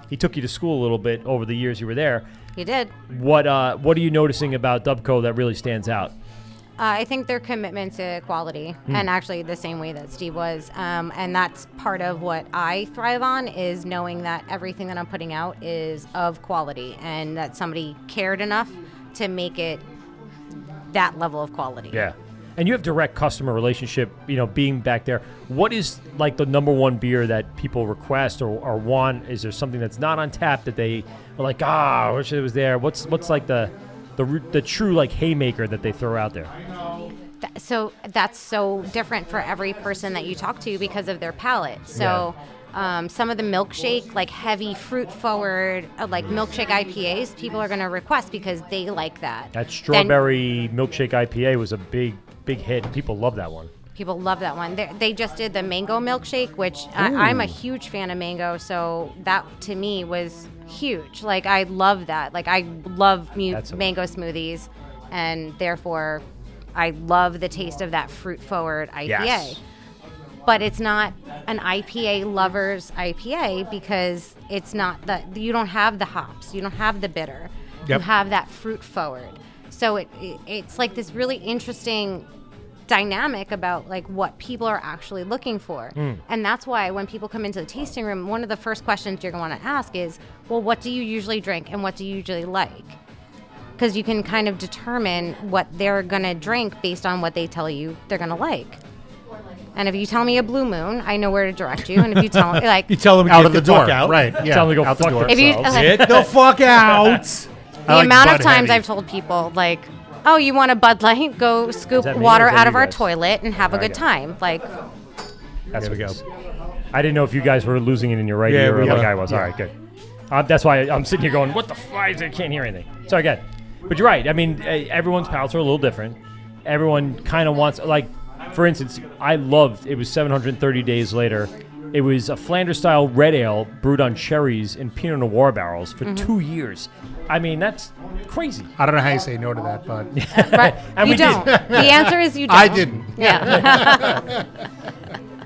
Speaker 8: he took you to school a little bit over the years you were there.
Speaker 14: He did.
Speaker 8: What are you noticing about Dubco that really stands out?
Speaker 14: I think their commitment to quality, and actually the same way that Steve was, and that's part of what I thrive on, is knowing that everything that I'm putting out is of quality, and that somebody cared enough to make it that level of quality.
Speaker 8: Yeah. And you have direct customer relationship, being back there. What is like the number one beer that people request or want? Is there something that's not on tap that they are like, I wish it was there? What's like the true like haymaker that they throw out there?
Speaker 14: So that's so different for every person that you talk to because of their palate. So some of the milkshake, like heavy fruit forward, like milkshake IPAs, people are going to request because they like that.
Speaker 8: That strawberry milkshake IPA was a big hit. People love that one.
Speaker 14: People love that one. They just did the mango milkshake, which I'm a huge fan of mango. So that to me was huge. Like I love that. Like I love mango smoothies, and therefore I love the taste of that fruit forward IPA.
Speaker 8: Yes.
Speaker 14: But it's not an IPA lover's IPA because it's not you don't have the hops, you don't have the bitter, you have that fruit forward. So it's like this really interesting dynamic about like what people are actually looking for. And that's why when people come into the tasting room, one of the first questions you're going to want to ask is, well, what do you usually drink and what do you usually like? Because you can kind of determine what they're going to drink based on what they tell you they're going to like. And if you tell me a Blue Moon, I know where to direct you. And if you tell me, like,
Speaker 10: you tell them
Speaker 9: out
Speaker 10: get
Speaker 9: of the door,
Speaker 10: fuck out.
Speaker 9: right? Yeah,
Speaker 8: tell them to go
Speaker 9: out the
Speaker 8: fuck
Speaker 9: door.
Speaker 8: themselves.
Speaker 10: Get the fuck out.
Speaker 14: The amount of times I've told people, like, oh, you want a Bud Light? Go scoop
Speaker 8: that me
Speaker 14: water
Speaker 8: or is that
Speaker 14: out of
Speaker 8: you
Speaker 14: our
Speaker 8: guys?
Speaker 14: toilet and have a good
Speaker 8: Okay.
Speaker 14: time. Like,
Speaker 8: That's
Speaker 10: There we
Speaker 8: what
Speaker 10: go.
Speaker 8: it is. I didn't know if you guys were losing it in your right
Speaker 10: Yeah,
Speaker 8: ear
Speaker 10: we
Speaker 8: like
Speaker 10: are.
Speaker 8: I was.
Speaker 10: Yeah.
Speaker 8: All right, good. That's why I'm sitting here going, what the fuck? I can't hear anything. So again, but you're right. I mean, everyone's palates are a little different. Everyone kind of wants, like, for instance, I loved, it was 730 days later. It was a Flanders-style red ale brewed on cherries in Pinot Noir barrels for 2 years. I mean, that's crazy.
Speaker 9: I don't know how you say no to that, but
Speaker 14: right?
Speaker 8: And
Speaker 14: You
Speaker 8: we
Speaker 14: don't.
Speaker 8: did.
Speaker 14: The answer is you don't.
Speaker 9: I didn't.
Speaker 14: Yeah.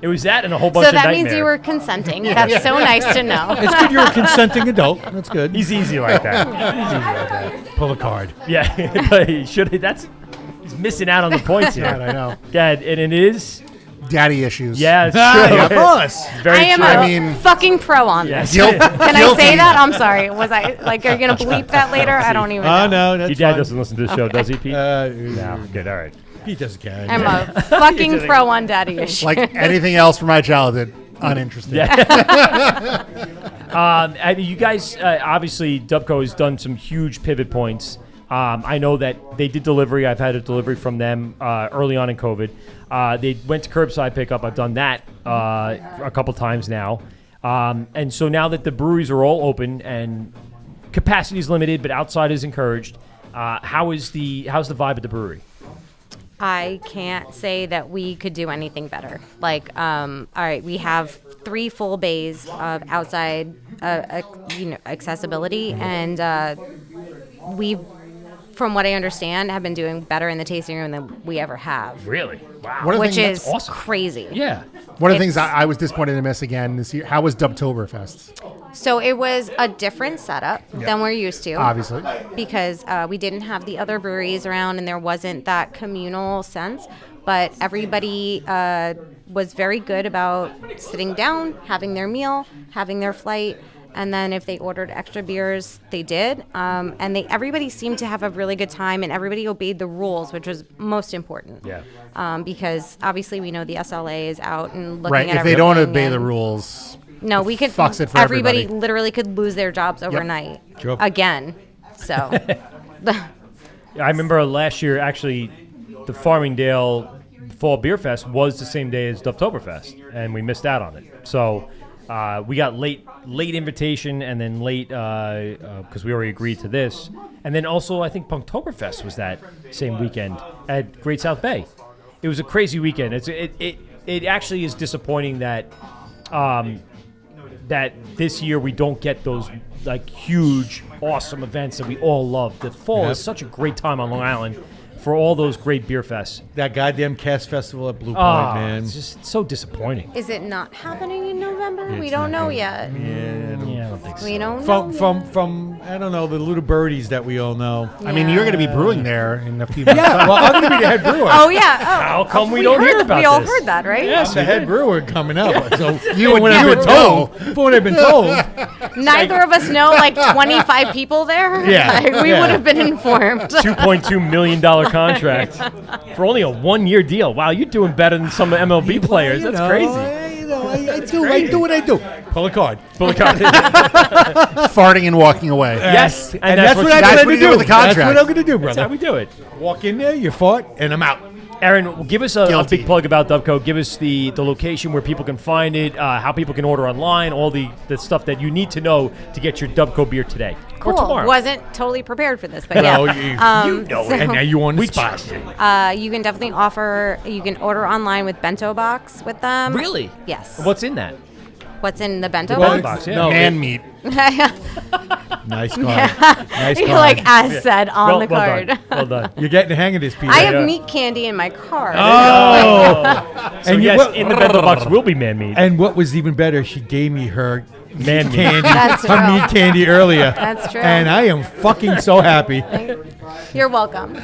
Speaker 8: It was that and a whole bunch
Speaker 14: So
Speaker 8: of
Speaker 14: that
Speaker 8: nightmare.
Speaker 14: means you were consenting. That's so nice to know.
Speaker 10: It's good you're a consenting adult. That's good.
Speaker 8: He's easy like that. He's easy like that.
Speaker 10: Pull a card.
Speaker 8: Yeah, but he should. He's missing out on the points here.
Speaker 9: God, I know.
Speaker 8: God, and it is.
Speaker 9: Daddy issues.
Speaker 8: Yeah, it's true.
Speaker 10: Of course.
Speaker 8: Very
Speaker 14: I am
Speaker 8: true.
Speaker 14: a
Speaker 9: I mean-
Speaker 14: fucking pro on
Speaker 8: Yes.
Speaker 14: this.
Speaker 9: Guilt-
Speaker 14: Can I
Speaker 9: guilty.
Speaker 14: say that? I'm sorry. Was I like? Are you gonna bleep that later? I don't even know.
Speaker 10: Oh no, that's
Speaker 8: Your dad
Speaker 10: fine.
Speaker 8: doesn't listen to the show, does he, Pete?
Speaker 10: No,
Speaker 8: Good, all right.
Speaker 10: Pete doesn't care.
Speaker 14: I'm a fucking pro on daddy issues.
Speaker 9: Like anything else from my childhood, uninterested.
Speaker 8: You guys, obviously, Dubco has done some huge pivot points I know that they did delivery. I've had a delivery from them early on in COVID. They went to curbside pickup. I've done that a couple times now. And so now that the breweries are all open and capacity is limited, but outside is encouraged, how's the vibe at the brewery?
Speaker 14: I can't say that we could do anything better. Like, all right, we have 3 full bays of outside, accessibility, and we, from what I understand, have been doing better in the tasting room than we ever have.
Speaker 8: Really? Wow.
Speaker 14: Which is awesome. Crazy.
Speaker 8: Yeah.
Speaker 9: One of the things I was disappointed to miss again this year. How was Dubtoberfest?
Speaker 14: So it was a different setup than we're used to.
Speaker 9: Obviously.
Speaker 14: Because we didn't have the other breweries around and there wasn't that communal sense. But everybody was very good about sitting down, having their meal, having their flight. And then if they ordered extra beers, they did. And everybody seemed to have a really good time and everybody obeyed the rules, which was most important.
Speaker 8: Yeah.
Speaker 14: Because obviously we know the SLA is out and looking
Speaker 9: Right.
Speaker 14: at
Speaker 9: If they don't obey the rules.
Speaker 14: No, we could.
Speaker 9: Fucks it for
Speaker 14: everybody
Speaker 9: everybody.
Speaker 14: literally could lose their jobs overnight
Speaker 8: Sure.
Speaker 14: again. So,
Speaker 8: I remember last year, actually, the Farmingdale Fall Beer Fest was the same day as Dubtoberfest, and we missed out on it. So we got late invitation, and then late because we already agreed to this, and then also I think Punktoberfest was that same weekend at Great South Bay. It was a crazy weekend. It actually is disappointing that. That this year we don't get those like huge, awesome events that we all love. The fall is such a great time on Long Island for all those great beer fests.
Speaker 10: That goddamn Cast Festival at Blue Point, man.
Speaker 8: It's just so disappointing.
Speaker 14: is it not happening in November? We
Speaker 10: It's
Speaker 14: don't
Speaker 10: not
Speaker 14: know
Speaker 10: gonna-
Speaker 14: yet.
Speaker 8: Yeah, I don't think so.
Speaker 14: We don't know.
Speaker 10: From I don't know, the little birdies that we all know.
Speaker 9: I mean, you're going to be brewing there in a few
Speaker 10: Yeah,
Speaker 9: months.
Speaker 10: well, I'm going to be the head brewer.
Speaker 14: Oh yeah. Oh.
Speaker 8: How come we don't hear about
Speaker 14: We all
Speaker 8: this?
Speaker 14: heard that, right?
Speaker 10: I'm the head brewer coming up. So
Speaker 9: You
Speaker 10: from
Speaker 9: would
Speaker 10: what I've
Speaker 9: never
Speaker 10: been told, from what I've been told,
Speaker 14: Neither of us know like 25 people there.
Speaker 10: Yeah,
Speaker 14: Like, we
Speaker 10: yeah.
Speaker 14: would have been informed.
Speaker 8: $2.2 million contract for only a 1-year deal. Wow, you're doing better than some MLB players. That's crazy.
Speaker 10: I do what I do. Pull a card.
Speaker 9: Farting and walking away.
Speaker 8: Yes,
Speaker 10: and that's what I'm
Speaker 9: that's
Speaker 10: going
Speaker 9: what
Speaker 10: to
Speaker 9: you do
Speaker 10: do.
Speaker 9: with the contract.
Speaker 10: That's what I'm going to do, brother.
Speaker 8: That's how we do it.
Speaker 10: Walk in there, you fart, and I'm out.
Speaker 8: Erin, give us a
Speaker 9: Guilty.
Speaker 8: big plug about Dubco. Give us the location where people can find it, how people can order online, all the stuff that you need to know to get your Dubco beer today or
Speaker 14: Cool.
Speaker 8: tomorrow.
Speaker 14: Wasn't totally prepared for this, but
Speaker 10: Well,
Speaker 14: yeah.
Speaker 10: you know it, and now you on the spot.
Speaker 14: You can definitely you can order online with bento box with them.
Speaker 8: Really?
Speaker 14: Yes.
Speaker 8: What's in that?
Speaker 14: What's in the bento
Speaker 8: Bento
Speaker 14: box?
Speaker 8: box, yeah.
Speaker 10: No,
Speaker 9: Man meat.
Speaker 10: Nice card. Nice card.
Speaker 14: Like as said on the card.
Speaker 8: Well done.
Speaker 10: You're getting the hang of this, Peter.
Speaker 14: I have meat candy in my card.
Speaker 10: Oh.
Speaker 8: So
Speaker 10: And you-
Speaker 8: yes,
Speaker 10: what-
Speaker 8: in the bento box will be man meat.
Speaker 10: And what was even better, she gave me her
Speaker 8: Man meat.
Speaker 10: candy,
Speaker 14: That's
Speaker 10: her
Speaker 14: true.
Speaker 10: meat candy earlier.
Speaker 14: That's true.
Speaker 10: And I am fucking so happy.
Speaker 14: You're welcome.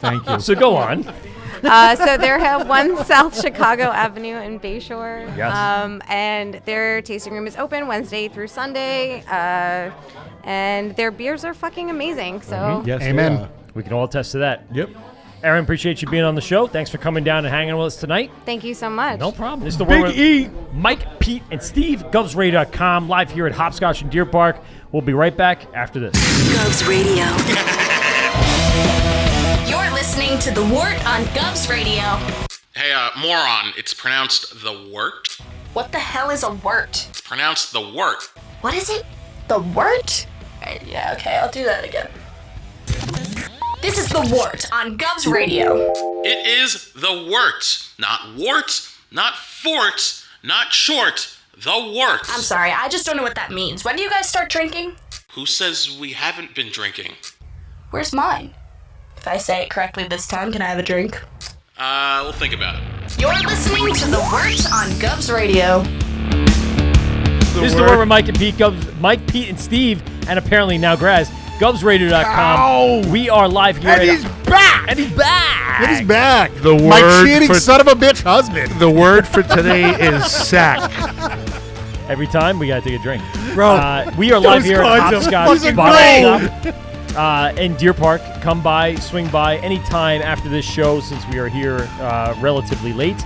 Speaker 10: Thank you.
Speaker 8: So go on.
Speaker 14: So they're at 1 South Chicago Avenue in Bayshore.
Speaker 8: Yes.
Speaker 14: And their tasting room is open Wednesday through Sunday. And their beers are fucking amazing. So
Speaker 10: Yes,
Speaker 9: Amen.
Speaker 10: we are.
Speaker 8: We can all attest to that.
Speaker 10: Yep.
Speaker 8: Erin, appreciate you being on the show. Thanks for coming down and hanging with us tonight.
Speaker 14: thank you so much.
Speaker 8: No problem. This is the
Speaker 10: Big
Speaker 8: one with
Speaker 10: E.
Speaker 8: Mike, Pete, and Steve. GovsRadio.com, live here at Hopscotch in Deer Park. We'll be right back after this.
Speaker 4: Govs Radio. You're listening to The Wort on Govs Radio.
Speaker 15: Hey, moron, it's pronounced the Wort.
Speaker 4: What the hell is a wort?
Speaker 15: It's pronounced the Wort.
Speaker 4: What is it? The wort? Right, yeah, okay, I'll do that again. This is The Wort on Govs Radio.
Speaker 15: It is the Wort. Not warts, not forts, not short. The Wort.
Speaker 4: I'm sorry, I just don't know what that means. When do you guys start drinking?
Speaker 15: Who says we haven't been drinking?
Speaker 4: Where's mine? If I say it correctly this time, can I have a drink?
Speaker 15: We'll think about it.
Speaker 4: You're listening to The Wort on Govs Radio.
Speaker 8: This is the one where Mike, Pete, and Steve, and apparently now Graz, GovsRadio.com. We are live here.
Speaker 9: And he's back.
Speaker 8: And he's back.
Speaker 9: And he's back.
Speaker 13: The
Speaker 9: My
Speaker 13: word
Speaker 9: cheating
Speaker 13: for-
Speaker 9: son of a bitch husband.
Speaker 13: The word for today is sack.
Speaker 8: Every time we got to take a drink.
Speaker 10: Bro,
Speaker 8: we are live
Speaker 10: those
Speaker 8: here at
Speaker 10: cards are
Speaker 8: Hopscotch
Speaker 10: fucking
Speaker 8: Bottle Shop in Deer Park. Come by, swing by anytime after this show since we are here relatively late.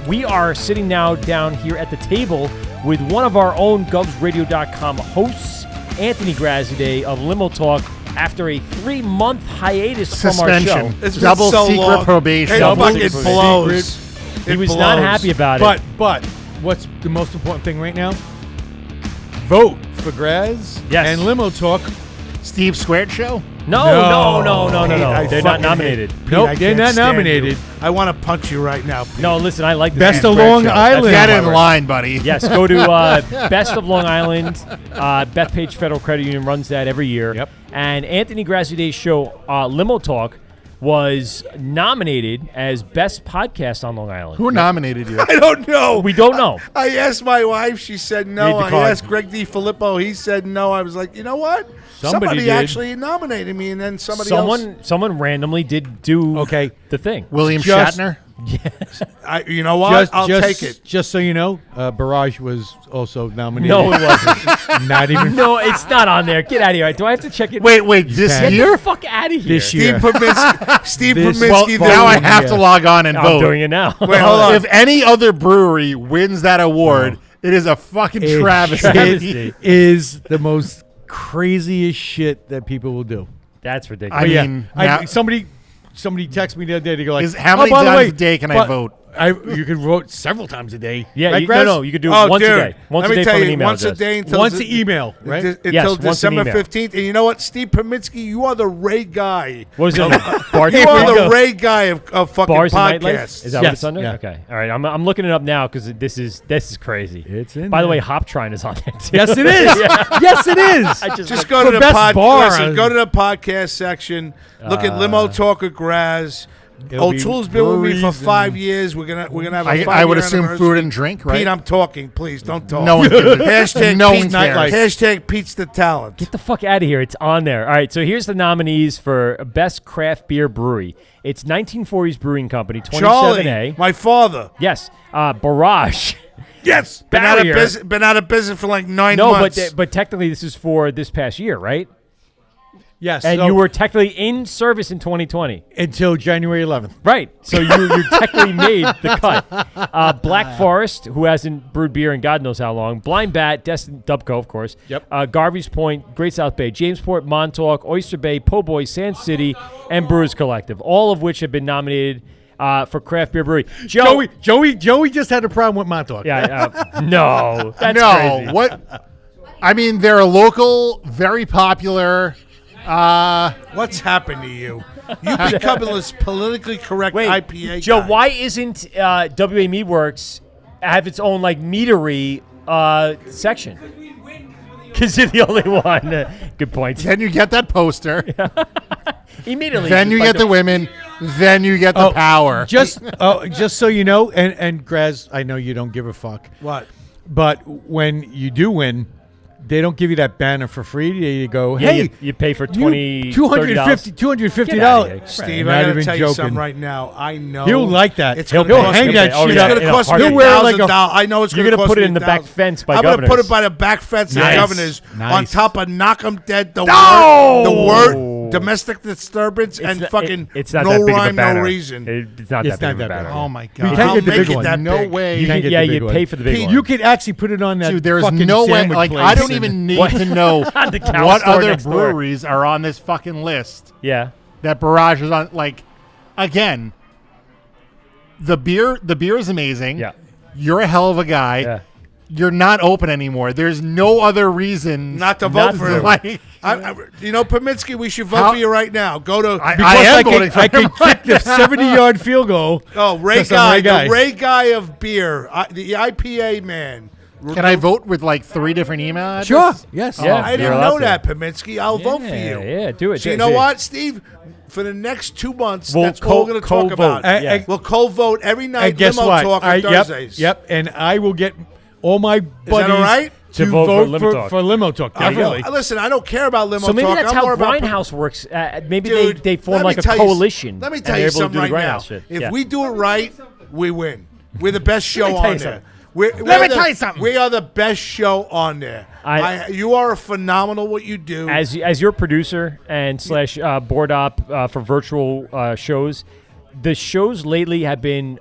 Speaker 8: We are sitting now down here at the table with one of our own GovsRadio.com hosts, Anthony Graziday of Limo Talk, after a 3-month hiatus from our show.
Speaker 9: Suspension. It's double so secret long. Probation.
Speaker 8: Double
Speaker 9: It
Speaker 8: secret
Speaker 9: blows.
Speaker 8: He was not happy about it.
Speaker 10: But what's the most important thing right now? Vote for Graz and Limo Talk.
Speaker 9: Steve Squared Show?
Speaker 8: No. They're not nominated.
Speaker 10: Nope, they're not nominated.
Speaker 13: I want to punch you right now. Pete.
Speaker 8: No, listen, I like this.
Speaker 10: Best of Long Island.
Speaker 9: Get in line, buddy.
Speaker 8: Yes, go to Best of Long Island. Bethpage Federal Credit Union runs that every year.
Speaker 10: Yep.
Speaker 8: And Anthony Graziadei's show, Limo Talk, was nominated as Best Podcast on Long Island.
Speaker 9: Who nominated you?
Speaker 13: I don't know.
Speaker 8: We don't know.
Speaker 13: I asked my wife. She said no.
Speaker 8: Read the
Speaker 13: I
Speaker 8: card.
Speaker 13: asked Greg DiFilippo. He said no. I was like, you know what?
Speaker 10: Somebody did.
Speaker 13: actually nominated me, and then
Speaker 8: Someone randomly did do the thing.
Speaker 9: William
Speaker 10: Just-
Speaker 9: Shatner?
Speaker 13: You know what? I'll take it.
Speaker 10: Just so you know, Barrage was also nominated.
Speaker 8: No, it wasn't.
Speaker 10: Not even.
Speaker 8: No, it's not on there. Get out of here. Do I have to check it?
Speaker 9: Wait, this
Speaker 10: can.
Speaker 9: year?
Speaker 8: Get the fuck out of here.
Speaker 10: This year.
Speaker 13: Steve
Speaker 10: This-
Speaker 13: Pominski.
Speaker 10: well,
Speaker 9: Now I have to log on and
Speaker 8: I'm
Speaker 9: vote.
Speaker 8: doing it now.
Speaker 13: Wait, hold on.
Speaker 9: If any other brewery wins that award, it is a fucking travesty.
Speaker 10: It is the most craziest shit that people will do.
Speaker 8: That's ridiculous.
Speaker 9: I
Speaker 10: But
Speaker 9: mean,
Speaker 10: yeah,
Speaker 9: now-
Speaker 10: somebody texted me the other day to go like,
Speaker 9: How many
Speaker 10: by the
Speaker 9: times
Speaker 10: way,
Speaker 9: a day can I
Speaker 10: but
Speaker 9: vote?
Speaker 10: You can vote several times a day.
Speaker 8: Yeah,
Speaker 10: right,
Speaker 8: you,
Speaker 10: Graz?
Speaker 8: no, you could do
Speaker 13: Oh,
Speaker 8: it once
Speaker 13: dude,
Speaker 8: a day. Once
Speaker 13: let
Speaker 8: a
Speaker 13: me
Speaker 8: day
Speaker 13: tell
Speaker 8: from an
Speaker 13: you,
Speaker 8: email
Speaker 13: once a
Speaker 8: address.
Speaker 13: day until
Speaker 10: Once the email, right?
Speaker 13: Until
Speaker 8: Yes, once an
Speaker 13: December
Speaker 8: email.
Speaker 13: 15th. And you know what, Steve Pominski, you are the Ray guy.
Speaker 8: What was it? Bar-
Speaker 13: You are the Ray guy of fucking
Speaker 8: Bars and nightlife?
Speaker 13: podcasts.
Speaker 8: Is that what it's under?
Speaker 10: yeah.
Speaker 8: Okay. All right. I'm looking it up now because this is crazy.
Speaker 10: It's in
Speaker 8: By the
Speaker 10: there.
Speaker 8: way, Hop Trine is on there too.
Speaker 10: Yes, it is. Yes, it is.
Speaker 8: I
Speaker 13: Just go to
Speaker 10: For
Speaker 13: the
Speaker 10: best bar.
Speaker 13: Listen, go to the podcast section. Look at Limo Talk of Graz.
Speaker 10: It'll be
Speaker 13: O'Toole's been with me for
Speaker 10: breweries
Speaker 13: 5 years. We're gonna have a 5
Speaker 9: I would
Speaker 13: year
Speaker 9: assume
Speaker 13: anniversary.
Speaker 9: food and drink, right?
Speaker 13: Pete, I'm talking. Please don't talk.
Speaker 9: No one gives a-
Speaker 13: Hashtag
Speaker 9: no
Speaker 13: Pete
Speaker 9: one cares.
Speaker 13: Nightlife. Hashtag Pete's the talent.
Speaker 8: Get the fuck out of here. It's on there. All right. So here's the nominees for Best Craft Beer Brewery. It's 1940s Brewing Company, 27A.
Speaker 13: Charlie, my father.
Speaker 8: Yes. Barrage.
Speaker 13: Yes. Been out of business for like 9 months.
Speaker 8: No, but technically this is for this past year, right?
Speaker 10: Yes.
Speaker 8: And
Speaker 10: so
Speaker 8: you were technically in service in 2020.
Speaker 10: until January 11th.
Speaker 8: Right. So you technically made the cut. Black Forest, who hasn't brewed beer in God knows how long. Blind Bat, Dubco, of course.
Speaker 10: Yep.
Speaker 8: Garvey's Point, Great South Bay, Jamesport, Montauk, Oyster Bay, Po' Boy, Sand City, and Brewers Collective, all of which have been nominated for Craft Beer Brewery.
Speaker 10: Joey just had a problem with Montauk.
Speaker 8: Yeah. No. That's crazy.
Speaker 9: What? I mean, they're a local, very popular.
Speaker 13: What's happened to you? You become this politically correct IPA
Speaker 8: Joe,
Speaker 13: guy.
Speaker 8: why isn't WA Meadwerks have its own like meadery section? Because you're the only one. Good point.
Speaker 9: Then you get that poster.
Speaker 8: Immediately.
Speaker 9: Then you get the women. Then you get the power.
Speaker 10: Just so you know, and Graz, I know you don't give a fuck.
Speaker 13: What?
Speaker 10: But when you do win, they don't give you that banner for free. You go,
Speaker 8: Yeah,
Speaker 10: hey,
Speaker 8: you pay for $250.
Speaker 10: $250.
Speaker 13: Steve,
Speaker 10: Not
Speaker 13: I gotta
Speaker 10: even
Speaker 13: tell you
Speaker 10: joking.
Speaker 13: something right now. I know
Speaker 10: He'll like that.
Speaker 13: It's
Speaker 10: He'll
Speaker 13: gonna cost
Speaker 10: hang
Speaker 13: me-
Speaker 10: that shit
Speaker 13: It's
Speaker 10: up.
Speaker 13: gonna cost me
Speaker 10: He'll wear like
Speaker 13: $1,000.
Speaker 10: a.
Speaker 13: I know it's
Speaker 8: You're
Speaker 13: gonna
Speaker 8: gonna
Speaker 13: cost
Speaker 8: put it
Speaker 13: me
Speaker 8: in the back
Speaker 13: $1,000.
Speaker 8: fence by
Speaker 13: I'm gonna put
Speaker 8: Governors.
Speaker 13: it by the back fence
Speaker 10: Nice.
Speaker 13: of Governors on
Speaker 10: Nice.
Speaker 13: top of Knock 'em Dead, the
Speaker 8: No!
Speaker 13: word, domestic disturbance, and fucking
Speaker 8: it's not
Speaker 13: no
Speaker 8: that big of a
Speaker 13: rime, no
Speaker 8: banner.
Speaker 13: reason.
Speaker 8: It's not that big of a banner.
Speaker 9: Oh my
Speaker 10: You
Speaker 9: god!
Speaker 10: can't get the
Speaker 13: make
Speaker 10: big
Speaker 13: it
Speaker 10: one.
Speaker 13: that
Speaker 9: No
Speaker 13: big.
Speaker 9: way.
Speaker 10: You can't get the big
Speaker 8: you
Speaker 10: one.
Speaker 8: pay for the big one.
Speaker 10: You could actually put it on that.
Speaker 9: Dude, there's
Speaker 10: fucking
Speaker 9: no way.
Speaker 10: sandwich
Speaker 9: Like,
Speaker 10: place
Speaker 9: I don't
Speaker 10: and-
Speaker 9: even need to know
Speaker 8: The cow
Speaker 9: what
Speaker 8: store
Speaker 9: other
Speaker 8: next door.
Speaker 9: breweries are on this fucking list.
Speaker 8: Yeah.
Speaker 9: That Barrage is on. Like, again, the beer is amazing.
Speaker 8: Yeah.
Speaker 9: You're a hell of a guy.
Speaker 8: Yeah.
Speaker 9: You're not open anymore. There's no other reason
Speaker 13: Not to vote for him.
Speaker 9: Like,
Speaker 13: Pominski, we should vote for you right now. Go to
Speaker 9: I
Speaker 10: Because
Speaker 9: am
Speaker 10: I
Speaker 9: voting for
Speaker 10: can
Speaker 9: him
Speaker 10: kick the 70-yard field goal.
Speaker 13: Oh, Ray
Speaker 10: 'cause I'm
Speaker 13: Guy,
Speaker 10: Ray Guy.
Speaker 13: the Ray Guy of beer, the IPA man.
Speaker 9: Can I vote with like 3 different email addresses?
Speaker 10: Sure. Yes.
Speaker 8: Yeah.
Speaker 13: I didn't
Speaker 8: You're
Speaker 13: know
Speaker 8: allowed to.
Speaker 13: that, Pominski. I'll vote for you.
Speaker 8: Yeah, do it.
Speaker 13: So you know what, Steve? For the next 2 months,
Speaker 8: We'll
Speaker 13: that's all we're going to talk
Speaker 8: co-vote.
Speaker 13: about.
Speaker 8: Yeah.
Speaker 13: We'll co-vote every night.
Speaker 10: And guess
Speaker 13: Limo
Speaker 10: what?
Speaker 13: Talk on
Speaker 10: Yep,
Speaker 13: Thursdays.
Speaker 10: Yep. And I will get all my buddies
Speaker 13: all right?
Speaker 10: to
Speaker 8: vote for
Speaker 10: vote
Speaker 8: Limo Talk.
Speaker 10: for Limo Talk. Definitely.
Speaker 13: Listen, I don't care about Limo
Speaker 8: So maybe
Speaker 13: Talk.
Speaker 8: that's
Speaker 13: I'm
Speaker 8: how
Speaker 13: more about
Speaker 8: Grindhouse works. Maybe
Speaker 13: Dude,
Speaker 8: they form
Speaker 13: let
Speaker 8: like
Speaker 13: me
Speaker 8: a
Speaker 13: tell you-
Speaker 8: coalition.
Speaker 13: Let me
Speaker 8: and
Speaker 13: tell
Speaker 8: they're
Speaker 13: you
Speaker 8: able to
Speaker 13: something
Speaker 8: do the
Speaker 13: right now.
Speaker 8: Grindhouse shit.
Speaker 13: If
Speaker 8: Yeah.
Speaker 13: we do it right, we win. We're the best show
Speaker 8: Let me tell
Speaker 13: on
Speaker 8: you
Speaker 13: there.
Speaker 8: something.
Speaker 9: Let me tell you something.
Speaker 13: We are the best show on there. You are phenomenal what you do.
Speaker 8: As your producer and slash board op for virtual shows, the shows lately have been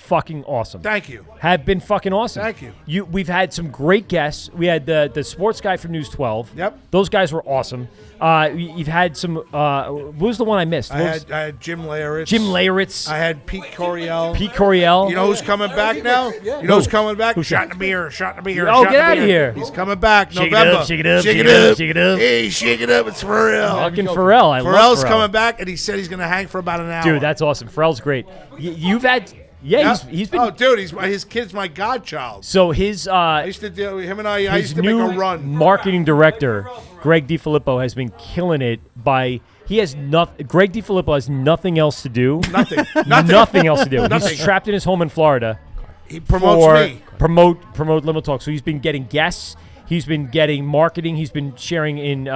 Speaker 8: fucking awesome.
Speaker 13: Thank you.
Speaker 8: Have been fucking awesome.
Speaker 13: Thank you.
Speaker 8: We've had some great guests. We had the sports guy from News 12.
Speaker 13: Yep.
Speaker 8: Those guys were awesome. You've had some. What was the one I missed?
Speaker 13: I had Jim Laritz.
Speaker 8: Jim Laritz.
Speaker 13: I had Pete Coriel.
Speaker 8: Pete Coriel.
Speaker 13: You know who's coming back now? You know who's coming back? Shot in the beer. Shot in the beer.
Speaker 8: Oh, get out of here.
Speaker 13: He's coming back
Speaker 8: Shake
Speaker 13: November.
Speaker 8: Shake it up.
Speaker 13: Shake it up. Shake it up. Hey, shake it up. It's Pharrell.
Speaker 8: Fucking Pharrell. I love
Speaker 13: Pharrell's
Speaker 8: Pharrell.
Speaker 13: coming back, and he said he's going to hang for about an hour.
Speaker 8: Dude, that's awesome. Pharrell's great. You've had. Yeah, he's been.
Speaker 13: Oh, dude, his kid's my godchild.
Speaker 8: So his.
Speaker 13: I used to deal with him and I used to make
Speaker 8: new
Speaker 13: a run.
Speaker 8: marketing director, Greg DiFilippo, has been killing it by. He has nothing. Greg DiFilippo has nothing else to do.
Speaker 13: Nothing.
Speaker 8: Nothing else to do.
Speaker 13: Nothing.
Speaker 8: He's trapped in his home in Florida.
Speaker 13: He promotes me.
Speaker 8: Promote Limo Talk. So he's been getting guests. He's been getting marketing. He's been sharing in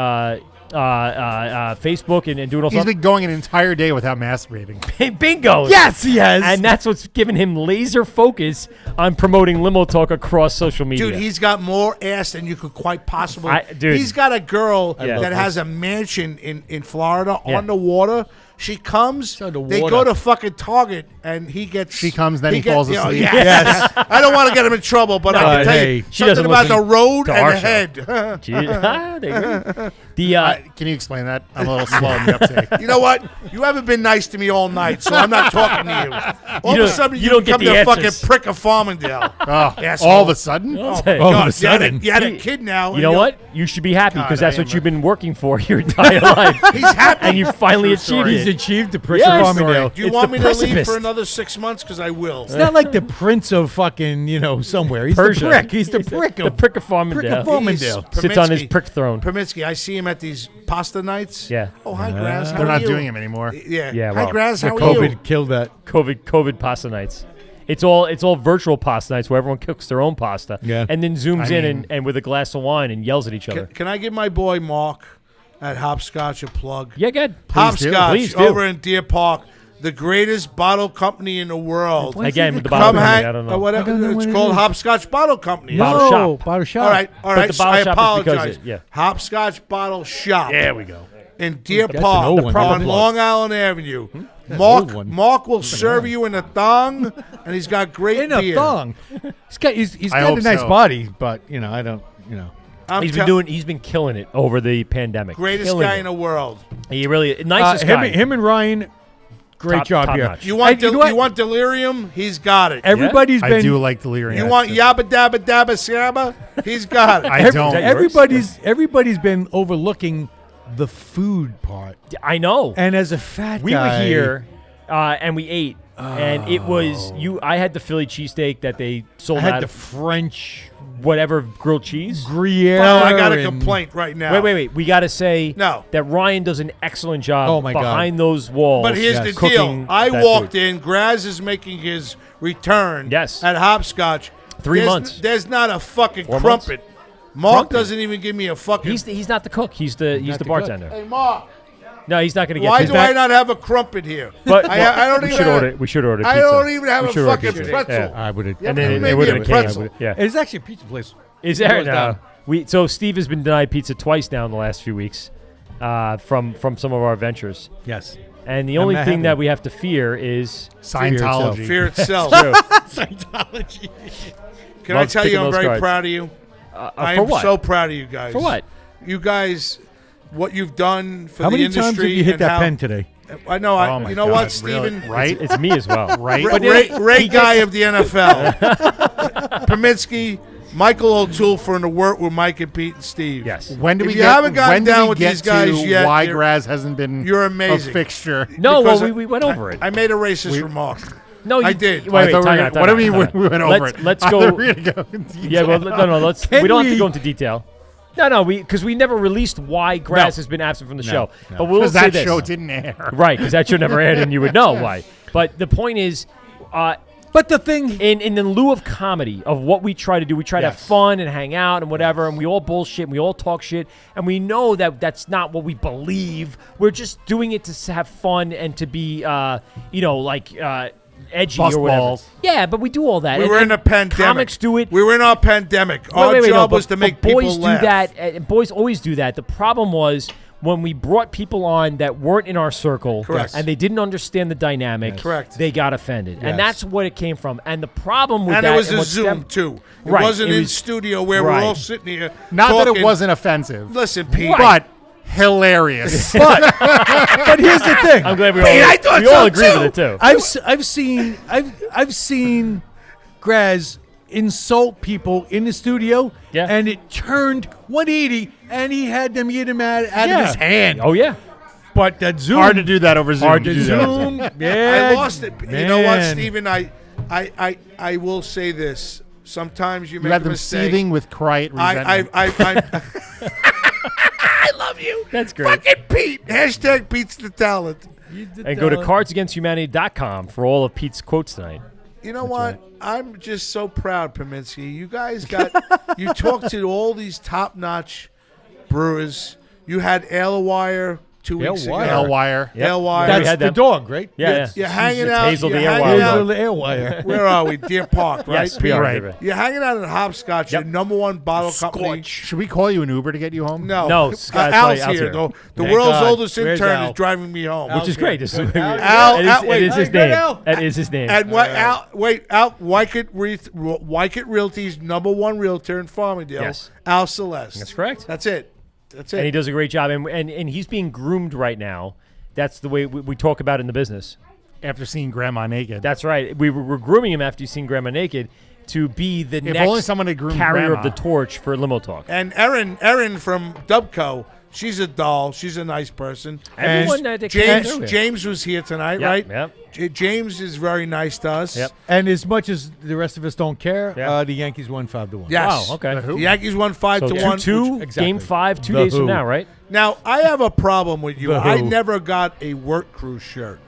Speaker 8: Facebook and doing all
Speaker 9: He's
Speaker 8: stuff.
Speaker 9: been going an entire day without masturbating.
Speaker 8: Bingo.
Speaker 10: Yes, he has.
Speaker 8: And that's what's given him laser focus on promoting Limo Talk across social media.
Speaker 13: Dude, he's got more ass than you could quite possibly.
Speaker 8: Dude.
Speaker 13: He's got a girl
Speaker 8: Yeah.
Speaker 13: that has a mansion in Florida
Speaker 8: Yeah.
Speaker 13: on the water. She comes, they go to fucking Target, and he gets...
Speaker 9: She comes, then he falls asleep.
Speaker 13: Yes. I don't want to get him in trouble, but I can tell you
Speaker 8: she doesn't
Speaker 13: something about the
Speaker 8: listen
Speaker 13: road
Speaker 8: to
Speaker 13: and
Speaker 8: our
Speaker 13: the
Speaker 8: show.
Speaker 13: head.
Speaker 8: Can
Speaker 9: you explain that? I'm a little slow in the uptake.
Speaker 13: You know what? You haven't been nice to me all night, so I'm not talking to you. All of a sudden, you
Speaker 8: don't get
Speaker 13: become
Speaker 8: the
Speaker 13: the fucking
Speaker 8: answers.
Speaker 13: prick of Farmingdale.
Speaker 9: Oh, all of a sudden?
Speaker 13: Oh,
Speaker 8: Hey.
Speaker 13: my
Speaker 8: All
Speaker 13: God.
Speaker 8: of a sudden.
Speaker 13: You had a kid now.
Speaker 8: You
Speaker 13: and
Speaker 8: know
Speaker 13: you're-
Speaker 8: what? You should be happy
Speaker 9: God,
Speaker 8: because that's
Speaker 9: I
Speaker 8: what
Speaker 9: am
Speaker 8: you've been working for your entire life.
Speaker 13: He's happy.
Speaker 8: And you finally
Speaker 9: True
Speaker 8: achieved
Speaker 9: story.
Speaker 8: it.
Speaker 10: He's achieved the Prince
Speaker 8: Yeah,
Speaker 10: of
Speaker 8: sorry.
Speaker 10: Farmingdale.
Speaker 13: Do you
Speaker 8: It's
Speaker 13: want
Speaker 8: the
Speaker 13: me to leave
Speaker 8: precipice.
Speaker 13: for another 6 months? Because I will.
Speaker 10: It's not like the Prince of fucking, somewhere. He's
Speaker 8: Persia.
Speaker 10: the prick. He's the prick
Speaker 8: The
Speaker 10: of
Speaker 8: prick of Farmingdale.
Speaker 10: Prick of Farmingdale.
Speaker 8: Sits on his
Speaker 13: Perminsky.
Speaker 8: prick throne.
Speaker 13: Perminsky, I see him at these pasta nights.
Speaker 8: Yeah.
Speaker 13: Oh, hi, Graz. How
Speaker 9: They're
Speaker 13: are
Speaker 9: not
Speaker 13: you?
Speaker 9: doing him anymore.
Speaker 13: Yeah.
Speaker 8: Yeah,
Speaker 13: Hi,
Speaker 8: well,
Speaker 13: Graz. How are
Speaker 10: COVID
Speaker 13: you?
Speaker 10: killed that.
Speaker 8: COVID pasta nights. It's all virtual pasta nights where everyone cooks their own pasta.
Speaker 10: Yeah.
Speaker 8: And then zooms
Speaker 9: I
Speaker 8: in
Speaker 9: mean-
Speaker 8: and with a glass of wine and yells at each other.
Speaker 13: Can I give my boy Mark at Hopscotch a plug?
Speaker 8: Yeah, good.
Speaker 13: Hopscotch
Speaker 8: Please do.
Speaker 13: over in Deer Park, the greatest bottle company in the world.
Speaker 8: Again, with the
Speaker 13: Come
Speaker 8: bottle company,
Speaker 13: hang,
Speaker 8: I don't know.
Speaker 13: or whatever.
Speaker 10: I don't know
Speaker 13: It's
Speaker 10: what it
Speaker 13: called
Speaker 10: is.
Speaker 13: Hopscotch Bottle Company.
Speaker 8: Bottle shop.
Speaker 10: Bottle shop.
Speaker 13: All right.
Speaker 8: But the bottle
Speaker 13: I
Speaker 8: shop is
Speaker 13: apologize.
Speaker 8: because
Speaker 13: Hopscotch Bottle Shop.
Speaker 8: There we go.
Speaker 13: In Deer
Speaker 10: That's an
Speaker 13: Park
Speaker 10: old one.
Speaker 13: on
Speaker 10: Plug.
Speaker 13: Long Island Avenue.
Speaker 10: That's an old
Speaker 13: Mark
Speaker 10: one.
Speaker 13: Mark will serve you in a thong, and he's got great
Speaker 10: In a
Speaker 13: beer.
Speaker 10: thong. He's
Speaker 9: I
Speaker 10: got
Speaker 9: hope
Speaker 10: a nice
Speaker 9: so.
Speaker 10: body, but I don't.
Speaker 8: He's been killing it over the pandemic.
Speaker 13: Greatest
Speaker 8: Killing
Speaker 13: guy
Speaker 8: it.
Speaker 13: in the world.
Speaker 8: He really nicest guy.
Speaker 10: Him and Ryan, great
Speaker 8: Top-
Speaker 10: job
Speaker 8: top
Speaker 10: here.
Speaker 8: notch.
Speaker 13: You want
Speaker 10: And you know what?
Speaker 13: you want delirium? He's got it.
Speaker 10: Everybody's
Speaker 9: I
Speaker 10: been.
Speaker 9: do like delirium.
Speaker 13: You want yabba dabba dabba sabba? He's got it.
Speaker 9: I don't.
Speaker 10: Everybody's been overlooking the food part.
Speaker 8: I know.
Speaker 10: And as a fat
Speaker 8: We
Speaker 10: guy,
Speaker 8: were here and we ate, and it was I had the Philly cheesesteak that they sold
Speaker 10: I had
Speaker 8: out
Speaker 10: the
Speaker 8: of
Speaker 10: French
Speaker 8: whatever grilled cheese.
Speaker 10: Gruyere.
Speaker 13: Oh, I got a
Speaker 10: and-
Speaker 13: complaint right now.
Speaker 8: Wait. We got to say
Speaker 13: No.
Speaker 8: that Ryan does an excellent job
Speaker 10: Oh, my God.
Speaker 8: behind those walls.
Speaker 13: But here's the
Speaker 8: cooking
Speaker 13: deal. I
Speaker 8: that
Speaker 13: walked
Speaker 8: food.
Speaker 13: in. Graz is making his return
Speaker 8: Yes.
Speaker 13: at Hopscotch.
Speaker 8: 3
Speaker 13: There's-
Speaker 8: months.
Speaker 13: There's not a fucking
Speaker 8: 4 months?
Speaker 13: crumpet. Mark
Speaker 8: Crumpet?
Speaker 13: doesn't even give me a fucking...
Speaker 8: He's not the cook. He's the
Speaker 10: the
Speaker 8: bartender.
Speaker 13: Hey, Mark.
Speaker 8: No, he's not going to get.
Speaker 13: Why
Speaker 8: his
Speaker 13: do I not have a crumpet here?
Speaker 8: But
Speaker 13: I don't
Speaker 8: we
Speaker 13: even
Speaker 8: should
Speaker 13: have,
Speaker 8: order. We should order.
Speaker 13: I
Speaker 8: pizza.
Speaker 13: don't even have
Speaker 8: We
Speaker 13: a
Speaker 8: should order
Speaker 13: fucking
Speaker 8: pizza.
Speaker 13: pretzel.
Speaker 8: Yeah.
Speaker 10: I would have.
Speaker 8: And then
Speaker 13: Maybe
Speaker 8: it would have
Speaker 13: a
Speaker 8: been
Speaker 13: pretzel.
Speaker 8: Yeah.
Speaker 10: It's actually a pizza place.
Speaker 8: Is there
Speaker 10: Goes
Speaker 8: now?
Speaker 10: down.
Speaker 8: So Steve has been denied pizza twice now in the last few weeks, from some of our ventures.
Speaker 10: Yes.
Speaker 8: And the only
Speaker 10: not
Speaker 8: thing
Speaker 10: happy.
Speaker 8: that we have to fear is
Speaker 9: Scientology.
Speaker 13: Fear itself.
Speaker 8: True.
Speaker 10: Scientology.
Speaker 13: Can I
Speaker 8: Love
Speaker 13: tell you
Speaker 8: picking
Speaker 13: I'm
Speaker 8: those
Speaker 13: very
Speaker 8: cards.
Speaker 13: proud of you? I
Speaker 8: for
Speaker 13: am
Speaker 8: what?
Speaker 13: so proud of you guys.
Speaker 8: For what?
Speaker 13: You guys, what you've done for
Speaker 10: How
Speaker 13: the
Speaker 10: many
Speaker 13: industry.
Speaker 10: times have you hit
Speaker 13: and
Speaker 10: that
Speaker 13: how-
Speaker 10: pen today?
Speaker 13: I know.
Speaker 9: Oh my
Speaker 13: You know
Speaker 9: God,
Speaker 13: what, Steven?
Speaker 9: really? Right?
Speaker 8: It's me as well.
Speaker 9: Right?
Speaker 13: Ray guy of the NFL. Perminsky, Michael O'Toole for the Wort with Mike and Pete and Steve.
Speaker 8: Yes.
Speaker 9: When do
Speaker 13: If
Speaker 9: we
Speaker 13: you
Speaker 9: get,
Speaker 13: haven't gotten
Speaker 9: when do
Speaker 13: down
Speaker 9: we
Speaker 13: with
Speaker 9: get
Speaker 13: these guys
Speaker 9: to
Speaker 13: yet,
Speaker 9: why
Speaker 13: you're-
Speaker 9: Graz hasn't been
Speaker 13: you're amazing.
Speaker 9: a fixture?
Speaker 8: No,
Speaker 13: Because
Speaker 8: well, we went over it.
Speaker 13: I made a racist remark.
Speaker 8: No,
Speaker 13: I did.
Speaker 8: Wait,
Speaker 9: I thought
Speaker 8: time
Speaker 9: we were
Speaker 8: out,
Speaker 9: gonna- what
Speaker 8: time
Speaker 9: do you
Speaker 8: out,
Speaker 9: mean
Speaker 8: time
Speaker 9: we
Speaker 8: out.
Speaker 9: went over it?
Speaker 8: Let's
Speaker 9: I
Speaker 8: go.
Speaker 9: thought we were gonna go into
Speaker 8: Yeah, well, no. Let's.
Speaker 10: Can
Speaker 8: We don't have to
Speaker 10: we-
Speaker 8: go into detail. No, because we never released why Graz has been absent from the show.
Speaker 10: no.
Speaker 8: But we'll
Speaker 9: Because
Speaker 8: say
Speaker 9: that
Speaker 8: this.
Speaker 9: show didn't air.
Speaker 8: Right, because that show never aired, and you would know why. But the point is,
Speaker 10: But the thing,
Speaker 8: in the lieu of comedy, of what we try to do, we try to have
Speaker 10: Yes.
Speaker 8: fun and hang out and whatever, and we all bullshit, and we all talk shit, and we know that that's not what we believe. We're just doing it to have fun and to be, edgy
Speaker 9: Bust
Speaker 8: or whatever.
Speaker 9: balls.
Speaker 8: Yeah, but we do all that.
Speaker 13: We
Speaker 8: And-
Speaker 13: were
Speaker 8: and
Speaker 13: in a pandemic.
Speaker 8: Comics do it.
Speaker 13: We were in our pandemic. Our
Speaker 8: Wait, no,
Speaker 13: job
Speaker 8: but-
Speaker 13: was to make
Speaker 8: but
Speaker 13: people
Speaker 8: boys
Speaker 13: laugh.
Speaker 8: do that. And boys always do that. The problem was when we brought people on that weren't in our circle,
Speaker 13: Correct.
Speaker 8: and they didn't understand the dynamic,
Speaker 13: Correct.
Speaker 8: they got offended.
Speaker 13: Yes.
Speaker 8: And that's what it came from. And the problem with
Speaker 13: And
Speaker 8: that...
Speaker 13: it was a
Speaker 8: what
Speaker 13: Zoom, too. It
Speaker 8: Right,
Speaker 13: wasn't
Speaker 8: it
Speaker 13: in
Speaker 8: was-
Speaker 13: studio where
Speaker 8: right.
Speaker 13: we're all sitting here
Speaker 9: Not that
Speaker 13: talking.
Speaker 9: it wasn't offensive.
Speaker 13: Listen, Pete.
Speaker 9: But hilarious.
Speaker 10: But here's the thing.
Speaker 8: I'm glad we
Speaker 10: Pete,
Speaker 8: all,
Speaker 10: I thought
Speaker 8: we all
Speaker 10: so
Speaker 8: agree
Speaker 10: too.
Speaker 8: with it, too.
Speaker 10: I've seen Graz insult people in the studio, and it turned 180, and he had them get him out of his hand.
Speaker 8: Oh, yeah.
Speaker 10: But that Zoom...
Speaker 9: Hard to do that over Zoom.
Speaker 10: Hard to do Zoom. Yeah.
Speaker 13: I lost it. You know what,
Speaker 10: Man.
Speaker 13: Steven? I will say this. Sometimes you
Speaker 9: You
Speaker 13: make
Speaker 9: had
Speaker 13: a
Speaker 9: them
Speaker 13: mistake.
Speaker 9: seething with quiet resentment.
Speaker 13: I love you.
Speaker 8: That's great.
Speaker 13: Fucking Pete. Hashtag Pete's the talent.
Speaker 8: And go to cardsagainsthumanity.com for all of Pete's quotes tonight.
Speaker 13: You know what? I'm just so proud, Pominski. You guys you talked to all these top-notch brewers. You had Alewire 2 weeks ago.
Speaker 9: Alewire.
Speaker 8: Yep.
Speaker 13: Alewire.
Speaker 10: That's the dog, right?
Speaker 8: Yeah,
Speaker 13: You're hanging
Speaker 8: It's
Speaker 13: out.
Speaker 8: Hazel
Speaker 13: you're
Speaker 8: the
Speaker 13: hanging
Speaker 8: Airwire.
Speaker 13: out-
Speaker 10: Hazel the Airwire.
Speaker 13: Where are we? Deer Park, right?
Speaker 8: Yes, we are. Right.
Speaker 13: You're hanging out at Hopscotch, the #1 bottle company.
Speaker 9: Should we call you an Uber to get you home?
Speaker 13: No.
Speaker 8: No,
Speaker 13: Al's
Speaker 8: Al's
Speaker 13: here.
Speaker 8: here.
Speaker 13: though. The
Speaker 10: Thank
Speaker 13: world's
Speaker 10: God.
Speaker 13: oldest
Speaker 10: Where's
Speaker 13: intern
Speaker 10: Al?
Speaker 13: is driving me home.
Speaker 8: Which is great. This is-
Speaker 13: Al,
Speaker 8: it is his
Speaker 10: Good,
Speaker 8: name.
Speaker 10: Al.
Speaker 8: That is his name.
Speaker 13: And what? Al Wycott Realty's #1 realtor in Farmingdale.
Speaker 8: Yes.
Speaker 13: Al Celeste.
Speaker 8: That's correct.
Speaker 13: That's it. That's it.
Speaker 8: And he does a great job. And he's being groomed right now. That's the way we talk about it in the business.
Speaker 9: After seeing Grandma naked.
Speaker 8: That's right. We're grooming him after you've seen Grandma naked to be the
Speaker 9: If
Speaker 8: next
Speaker 9: only someone had groomed
Speaker 8: carrier
Speaker 9: Grandma.
Speaker 8: of the torch for Limo Talk.
Speaker 13: And Erin from Dubco. She's a doll. She's a nice person.
Speaker 8: Everyone
Speaker 13: And
Speaker 8: that came through here.
Speaker 13: James was here tonight,
Speaker 8: Yep,
Speaker 13: right?
Speaker 8: yep.
Speaker 13: James is very nice to us.
Speaker 8: Yep.
Speaker 10: And as much as the rest of us don't care,
Speaker 8: Yeah.
Speaker 10: the Yankees won 5-1.
Speaker 13: Yes.
Speaker 8: Wow, okay.
Speaker 13: The Yankees won 5-1.
Speaker 8: 2-2,
Speaker 10: Exactly.
Speaker 8: Game 5, 2
Speaker 10: The
Speaker 8: days
Speaker 10: Who.
Speaker 8: from now, right?
Speaker 13: Now, I have a problem with you.
Speaker 10: The
Speaker 13: I
Speaker 10: Who.
Speaker 13: never got a work crew shirt.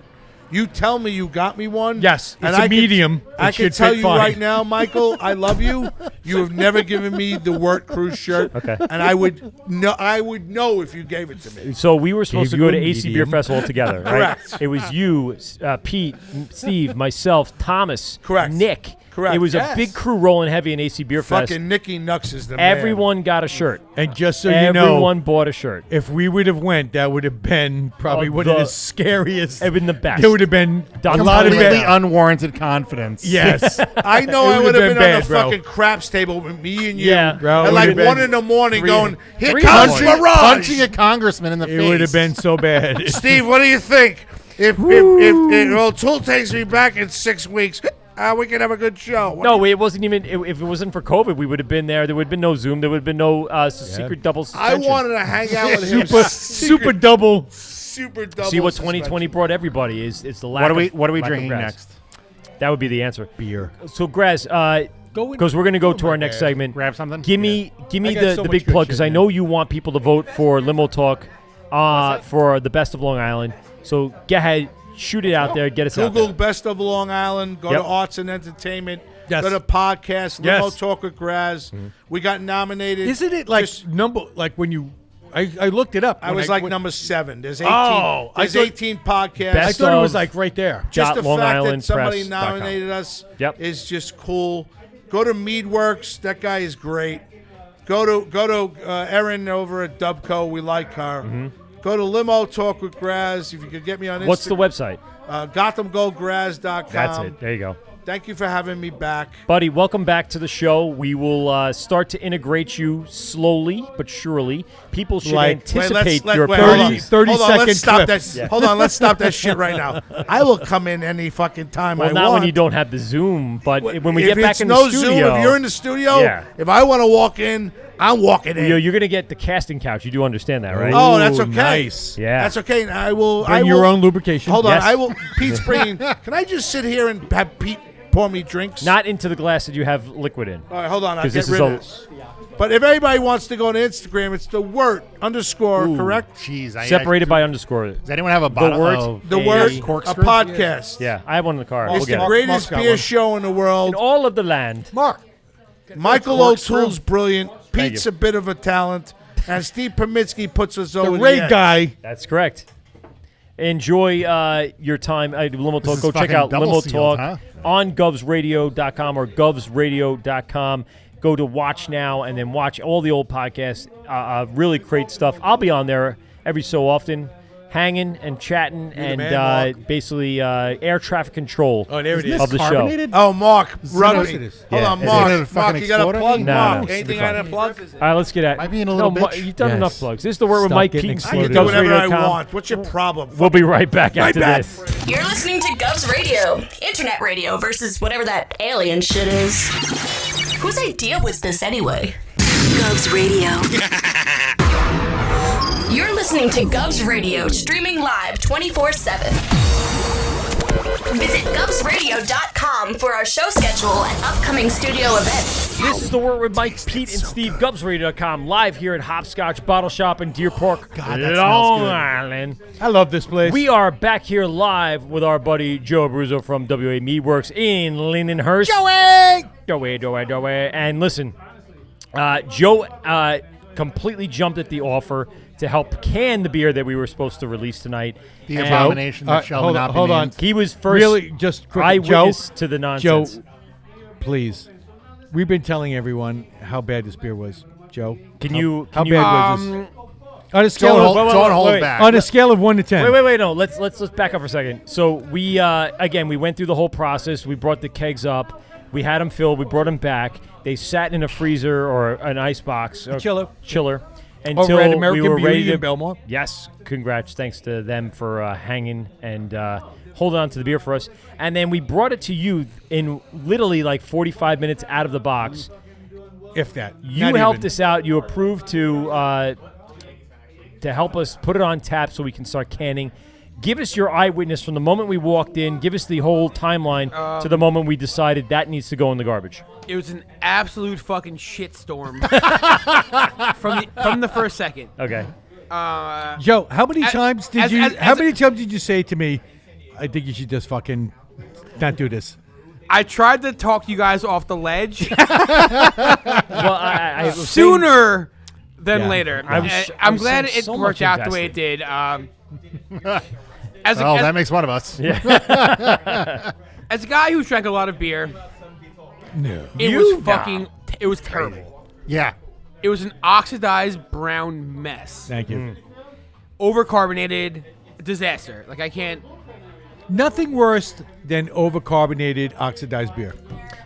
Speaker 13: You tell me you got me one.
Speaker 10: Yes,
Speaker 13: and
Speaker 10: it's a
Speaker 13: I can-
Speaker 10: medium.
Speaker 13: I
Speaker 10: It
Speaker 13: can
Speaker 10: should
Speaker 13: tell
Speaker 10: fit
Speaker 13: you
Speaker 10: fine.
Speaker 13: right now, Michael, I love you. You have never given me the work crew shirt.
Speaker 8: Okay.
Speaker 13: And I would know if you gave it to me.
Speaker 8: So we were supposed to
Speaker 10: Gave
Speaker 8: go
Speaker 10: you
Speaker 8: to
Speaker 10: a
Speaker 8: AC Beer
Speaker 10: medium.
Speaker 8: Festival together, right?
Speaker 13: Correct.
Speaker 8: It was you, Pete, Steve, myself, Thomas,
Speaker 13: Correct.
Speaker 8: Nick.
Speaker 13: Correct.
Speaker 8: It was
Speaker 13: Yes.
Speaker 8: a big crew rolling heavy in AC Beer Fest.
Speaker 13: Fucking Nicky Nux is the man.
Speaker 8: Everyone got a shirt.
Speaker 10: And just so you know,
Speaker 8: Everyone bought a shirt.
Speaker 10: if we would have went, that would have been probably one of
Speaker 8: the-
Speaker 10: the scariest.
Speaker 8: It would have been the best.
Speaker 10: There would have been
Speaker 8: Done
Speaker 10: a lot of
Speaker 9: Completely
Speaker 10: bad.
Speaker 9: unwarranted confidence.
Speaker 10: Yes.
Speaker 13: I know I
Speaker 10: It
Speaker 13: would
Speaker 10: would've
Speaker 13: have been
Speaker 10: been
Speaker 13: on
Speaker 10: bad,
Speaker 13: the
Speaker 10: bro.
Speaker 13: fucking craps table with me and you.
Speaker 8: Yeah.
Speaker 10: Bro, it
Speaker 13: At like
Speaker 10: would've been
Speaker 13: 1 in the morning going, here
Speaker 8: three
Speaker 13: comes
Speaker 8: in the morning.
Speaker 13: Mirage.
Speaker 9: Punching a congressman in the
Speaker 10: It
Speaker 9: face.
Speaker 10: would have been so bad.
Speaker 13: Steve, what do you think? If O'Toole takes me back in 6 weeks, we can have a good show. What
Speaker 8: No, it wasn't even. If it wasn't for COVID, we would have been there. There would have been no Zoom. There would have been no secret double
Speaker 13: I
Speaker 8: suspension.
Speaker 13: wanted to hang out with him.
Speaker 10: Super double.
Speaker 13: Super double.
Speaker 8: See what
Speaker 13: suspension.
Speaker 8: 2020 brought everybody is the lack.
Speaker 9: What are we
Speaker 8: lack of
Speaker 9: drinking
Speaker 8: grass.
Speaker 9: next?
Speaker 8: That would be the answer.
Speaker 10: Beer.
Speaker 8: So Graz, because we're gonna go to our next segment.
Speaker 9: Grab something.
Speaker 8: Give me
Speaker 10: I got
Speaker 8: the
Speaker 10: so much
Speaker 8: big
Speaker 10: good
Speaker 8: plug
Speaker 10: shit,
Speaker 8: because I
Speaker 10: man.
Speaker 8: know you want people to vote for Limo Talk for the best of Long Island. So go ahead, shoot it out there, get us out
Speaker 13: Google
Speaker 8: there.
Speaker 13: Best of Long Island. Go
Speaker 8: Yep.
Speaker 13: to Arts and Entertainment.
Speaker 10: Yes.
Speaker 13: Go to podcast. Limo
Speaker 10: Yes.
Speaker 13: Talk with Graz. We got nominated.
Speaker 10: Isn't it like
Speaker 13: Just-
Speaker 10: when you? I looked it up.
Speaker 13: I
Speaker 10: when
Speaker 13: was like
Speaker 10: when-
Speaker 13: number 7. There's 18.
Speaker 10: Oh, I
Speaker 13: there's
Speaker 10: thought-
Speaker 13: 18 podcasts.
Speaker 10: I
Speaker 8: Best
Speaker 10: thought it was
Speaker 8: of
Speaker 10: like right there.
Speaker 13: Just
Speaker 8: Dot
Speaker 13: the
Speaker 8: Long
Speaker 13: fact
Speaker 8: Island
Speaker 13: that somebody
Speaker 8: Press.com.
Speaker 13: nominated us
Speaker 8: Yep.
Speaker 13: is just cool. Go to Meadwerks. That guy is great. Go to Erin over at Dubco. We like her. Go to Limo Talk with Graz. If you could get me on Instagram.
Speaker 8: What's the website?
Speaker 13: GothamGoGraz.com.
Speaker 8: That's it. There you go.
Speaker 13: Thank you for having me back.
Speaker 8: Buddy, welcome back to the show. We will start to integrate you slowly but surely. People should anticipate your
Speaker 13: hold on.
Speaker 10: 30
Speaker 13: Hold on,
Speaker 10: second
Speaker 13: let's stop
Speaker 10: clip.
Speaker 13: that.
Speaker 8: Yeah.
Speaker 13: Hold on, let's stop that shit right now. I will come in any fucking time
Speaker 8: Well,
Speaker 13: I
Speaker 8: not
Speaker 13: want.
Speaker 8: when you don't have the Zoom, but when we
Speaker 13: If
Speaker 8: get back
Speaker 13: it's
Speaker 8: in
Speaker 13: no
Speaker 8: the studio.
Speaker 13: Zoom, if you're in the studio,
Speaker 8: Yeah.
Speaker 13: if I want to walk in, I'm walking in.
Speaker 8: You're going to get the casting couch. You do understand that, right?
Speaker 13: Oh, that's okay.
Speaker 10: Nice.
Speaker 8: Yeah.
Speaker 13: That's okay. I will.
Speaker 10: Bring
Speaker 13: I will,
Speaker 10: your own lubrication.
Speaker 13: Hold on.
Speaker 8: Yes.
Speaker 13: I will. Pete's bringing. Can I just sit here and have Pete pour me drinks?
Speaker 8: Not into the glass that you have liquid in.
Speaker 13: All right, hold on. I'll
Speaker 8: 'Cause
Speaker 13: get
Speaker 8: this
Speaker 13: rid
Speaker 8: is
Speaker 13: of this. But if anybody wants to go on Instagram, it's the Wort _ correct?
Speaker 9: Jeez.
Speaker 8: Separated by underscore.
Speaker 9: Does anyone have a bottle
Speaker 8: Wort.
Speaker 9: of
Speaker 13: The
Speaker 9: a
Speaker 13: Wort, a
Speaker 9: corkscrew?
Speaker 13: podcast.
Speaker 8: Yeah, I have one in the car.
Speaker 13: It's
Speaker 8: We'll get
Speaker 13: the
Speaker 8: it.
Speaker 13: greatest
Speaker 10: Mark's got
Speaker 13: beer
Speaker 10: one.
Speaker 13: show in the world.
Speaker 8: In all of the land.
Speaker 10: Mark.
Speaker 13: Michael
Speaker 8: corkscrew.
Speaker 13: O'Toole's brilliant.
Speaker 8: Thank
Speaker 13: Pete's
Speaker 8: you.
Speaker 13: a bit of a talent. And Steve Pominski puts us
Speaker 10: The
Speaker 13: over
Speaker 10: Ray
Speaker 13: edge.
Speaker 10: guy.
Speaker 8: That's correct. Enjoy your time at Limo Talk.
Speaker 9: is
Speaker 8: Go check
Speaker 9: fucking
Speaker 8: out
Speaker 9: double
Speaker 8: Limo
Speaker 9: sealed,
Speaker 8: Talk
Speaker 9: huh?
Speaker 8: on govsradio.com or govsradio.com. Go to Watch Now and then watch all the old podcasts. Really great stuff. I'll be on there every so often, hanging and chatting and
Speaker 10: man,
Speaker 8: basically air traffic control
Speaker 10: Oh, there it is.
Speaker 8: of the
Speaker 10: Carbonated?
Speaker 8: show.
Speaker 13: Oh, Mark, rugby.
Speaker 10: It is.
Speaker 13: Hold on,
Speaker 9: Is it
Speaker 13: Mark.
Speaker 9: a fucking
Speaker 13: Mark, you got a
Speaker 9: exploder?
Speaker 13: plug,
Speaker 8: No,
Speaker 13: Mark?
Speaker 8: no,
Speaker 13: Anything
Speaker 8: it's
Speaker 13: I got to plug?
Speaker 8: All right, let's get at it.
Speaker 9: Am I being a little bitch?
Speaker 8: You've done
Speaker 10: Yes.
Speaker 8: enough plugs. This is the Word with
Speaker 10: Stop
Speaker 8: Mike
Speaker 10: getting
Speaker 8: Keaton.
Speaker 13: I can do
Speaker 10: exploded.
Speaker 13: whatever I
Speaker 8: GovsRadio.com.
Speaker 13: want. What's your problem?
Speaker 8: We'll be right back after
Speaker 13: back.
Speaker 8: this.
Speaker 4: You're listening to Govs Radio, internet radio versus whatever that alien shit is. Whose idea was this anyway? Govs Radio. You're listening to Govs Radio, streaming live 24/7. Visit govsradio.com for our show schedule and upcoming studio events.
Speaker 8: This is the Word with Mike, Pete, and Steve. GovsRadio.com, live here at Hopscotch Bottle Shop in Deer Park,
Speaker 9: God, that
Speaker 8: Long
Speaker 9: smells good.
Speaker 8: Island.
Speaker 10: I love this place.
Speaker 8: We are back here live with our buddy Joe Abruzzo from WA Meadwerks in Lindenhurst. Joey! And listen, Joe completely jumped at the offer to help can the beer that we were supposed to release tonight.
Speaker 9: The
Speaker 8: And
Speaker 9: abomination that shall not be
Speaker 10: hold on.
Speaker 9: named.
Speaker 8: He was first
Speaker 10: Really, just quick,
Speaker 8: eyewitness
Speaker 10: Joe,
Speaker 8: to the nonsense.
Speaker 10: Joe, please. We've been telling everyone how bad this beer was. Joe,
Speaker 8: Can
Speaker 10: how,
Speaker 8: you-
Speaker 10: How
Speaker 8: can you-
Speaker 10: bad was this? On a scale
Speaker 9: Don't
Speaker 10: of
Speaker 9: hold back.
Speaker 10: on a scale of 1 to 10.
Speaker 8: Wait, no. Let's back up for a second. So we again we went through the whole process. We brought the kegs up. We had them filled. We brought them back. They sat in a freezer or an ice box, or chiller, until
Speaker 10: Over at
Speaker 8: we
Speaker 10: American
Speaker 8: were ready
Speaker 10: Beauty
Speaker 8: to
Speaker 10: in Belmore.
Speaker 8: Yes, congrats. Thanks to them for hanging and holding on to the beer for us. And then we brought it to you in literally like 45 minutes out of the box.
Speaker 10: If that.
Speaker 8: You helped us out. You approved to help us put it on tap so we can start canning. Give us your eyewitness from the moment we walked in. Give us the whole timeline to the moment we decided that needs to go in the garbage.
Speaker 16: It was an absolute fucking shitstorm from the first second.
Speaker 8: Okay.
Speaker 10: Joe, how many times did
Speaker 16: how
Speaker 10: many times did you say to me, I think you should just fucking not do this?
Speaker 16: I tried to talk you guys off the ledge.
Speaker 8: Well, I was
Speaker 16: sooner than
Speaker 8: Yeah.
Speaker 16: later.
Speaker 8: I
Speaker 16: I'm
Speaker 8: was
Speaker 16: glad
Speaker 8: saying
Speaker 16: it
Speaker 8: so
Speaker 16: worked
Speaker 8: much
Speaker 16: out the way it did.
Speaker 9: That makes one of us.
Speaker 8: Yeah.
Speaker 16: As a guy who drank a lot of beer,
Speaker 10: No.
Speaker 16: it was fucking. It was terrible.
Speaker 9: Yeah.
Speaker 16: It was an oxidized brown mess.
Speaker 10: Thank you.
Speaker 16: Overcarbonated, disaster. Like I can't.
Speaker 10: Nothing worse than overcarbonated oxidized beer.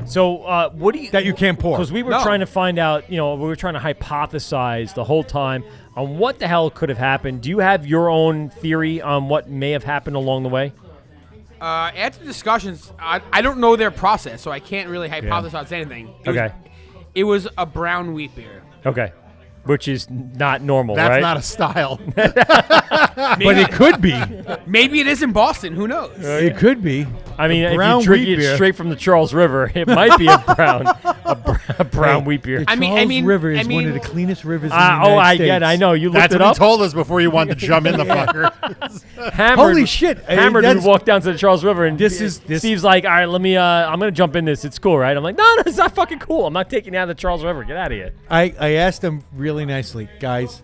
Speaker 8: So what do you
Speaker 10: that you can't pour?
Speaker 8: Because we were
Speaker 10: No.
Speaker 8: trying to find out, we were trying to hypothesize the whole time on what the hell could have happened. Do you have your own theory on what may have happened along the way?
Speaker 16: After discussions, I don't know their process, so I can't really hypothesize anything. It was a brown wheat beer.
Speaker 8: Okay. Which is not normal,
Speaker 9: That's
Speaker 8: right?
Speaker 9: not a style.
Speaker 10: But it could be.
Speaker 16: Maybe it is in Boston. Who knows?
Speaker 10: It could be.
Speaker 8: I mean,
Speaker 10: A
Speaker 8: if
Speaker 10: brown
Speaker 8: you drink
Speaker 10: wheat
Speaker 8: it
Speaker 10: beer.
Speaker 8: straight from the Charles River, it might be a brown wheat beer.
Speaker 10: The Charles River is one of the cleanest rivers in the United
Speaker 8: I
Speaker 10: States.
Speaker 8: get it. I know. You looked
Speaker 9: That's
Speaker 8: it
Speaker 9: what
Speaker 8: up?
Speaker 9: he told us before you wanted to jump in the fucker.
Speaker 8: Hammered,
Speaker 10: Holy shit.
Speaker 8: Hammered
Speaker 10: That's-
Speaker 8: would walk down to the Charles River, and
Speaker 10: This is-
Speaker 8: Steve's like, all right, let me, I'm going to jump in this. It's cool, right? I'm like, no, it's not fucking cool. I'm not taking you out of the Charles River. Get out of here.
Speaker 10: I asked them really nicely, guys,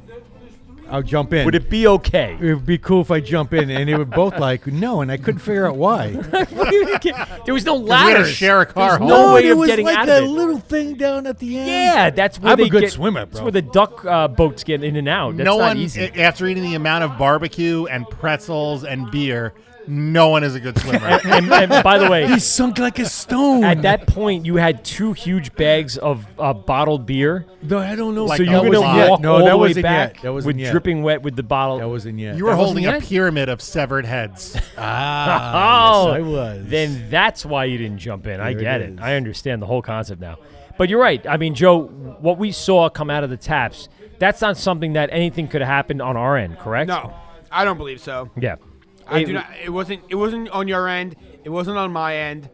Speaker 10: I'll jump in.
Speaker 8: Would it be okay?
Speaker 10: It would be cool if I jump in. And they were both like, no, and I couldn't figure out why.
Speaker 8: There was no
Speaker 9: we had to
Speaker 8: ladders.
Speaker 9: share a car
Speaker 8: There's
Speaker 9: home.
Speaker 8: no way
Speaker 10: there
Speaker 8: of
Speaker 10: was
Speaker 8: getting
Speaker 10: like
Speaker 8: out
Speaker 10: a
Speaker 8: of it.
Speaker 10: little thing down at the end.
Speaker 8: Yeah, that's where
Speaker 10: I'm
Speaker 8: they
Speaker 10: a good
Speaker 8: get,
Speaker 10: swimmer,
Speaker 8: That's
Speaker 10: bro.
Speaker 8: where the duck boats get in and out. That's
Speaker 9: No
Speaker 8: not
Speaker 9: one,
Speaker 8: easy.
Speaker 9: after eating the amount of barbecue and pretzels and beer, no one is a good swimmer.
Speaker 8: and by the way,
Speaker 10: He sunk like a stone.
Speaker 8: at that point, you had 2 huge bags of bottled beer.
Speaker 10: No, I don't know.
Speaker 9: Like
Speaker 8: So
Speaker 9: that
Speaker 8: you're going to
Speaker 9: wasn't yet.
Speaker 8: walk
Speaker 10: No,
Speaker 8: all
Speaker 10: that
Speaker 8: the way
Speaker 10: wasn't
Speaker 8: back
Speaker 10: yet. That wasn't
Speaker 8: with
Speaker 10: yet.
Speaker 8: dripping wet with the bottle.
Speaker 10: That wasn't yet.
Speaker 9: You were
Speaker 8: That
Speaker 9: holding a
Speaker 8: wasn't yet?
Speaker 9: pyramid of severed heads.
Speaker 10: Ah, yes, I was.
Speaker 8: Then that's why you didn't jump in. I
Speaker 10: There
Speaker 8: get
Speaker 10: it
Speaker 8: it.
Speaker 10: is.
Speaker 8: I understand the whole concept now. But you're right. I mean, Joe, what we saw come out of the taps, that's not something that anything could have happened on our end, correct?
Speaker 16: No, I don't believe so.
Speaker 8: Yeah.
Speaker 16: I do not. It wasn't on your end. It wasn't on my end.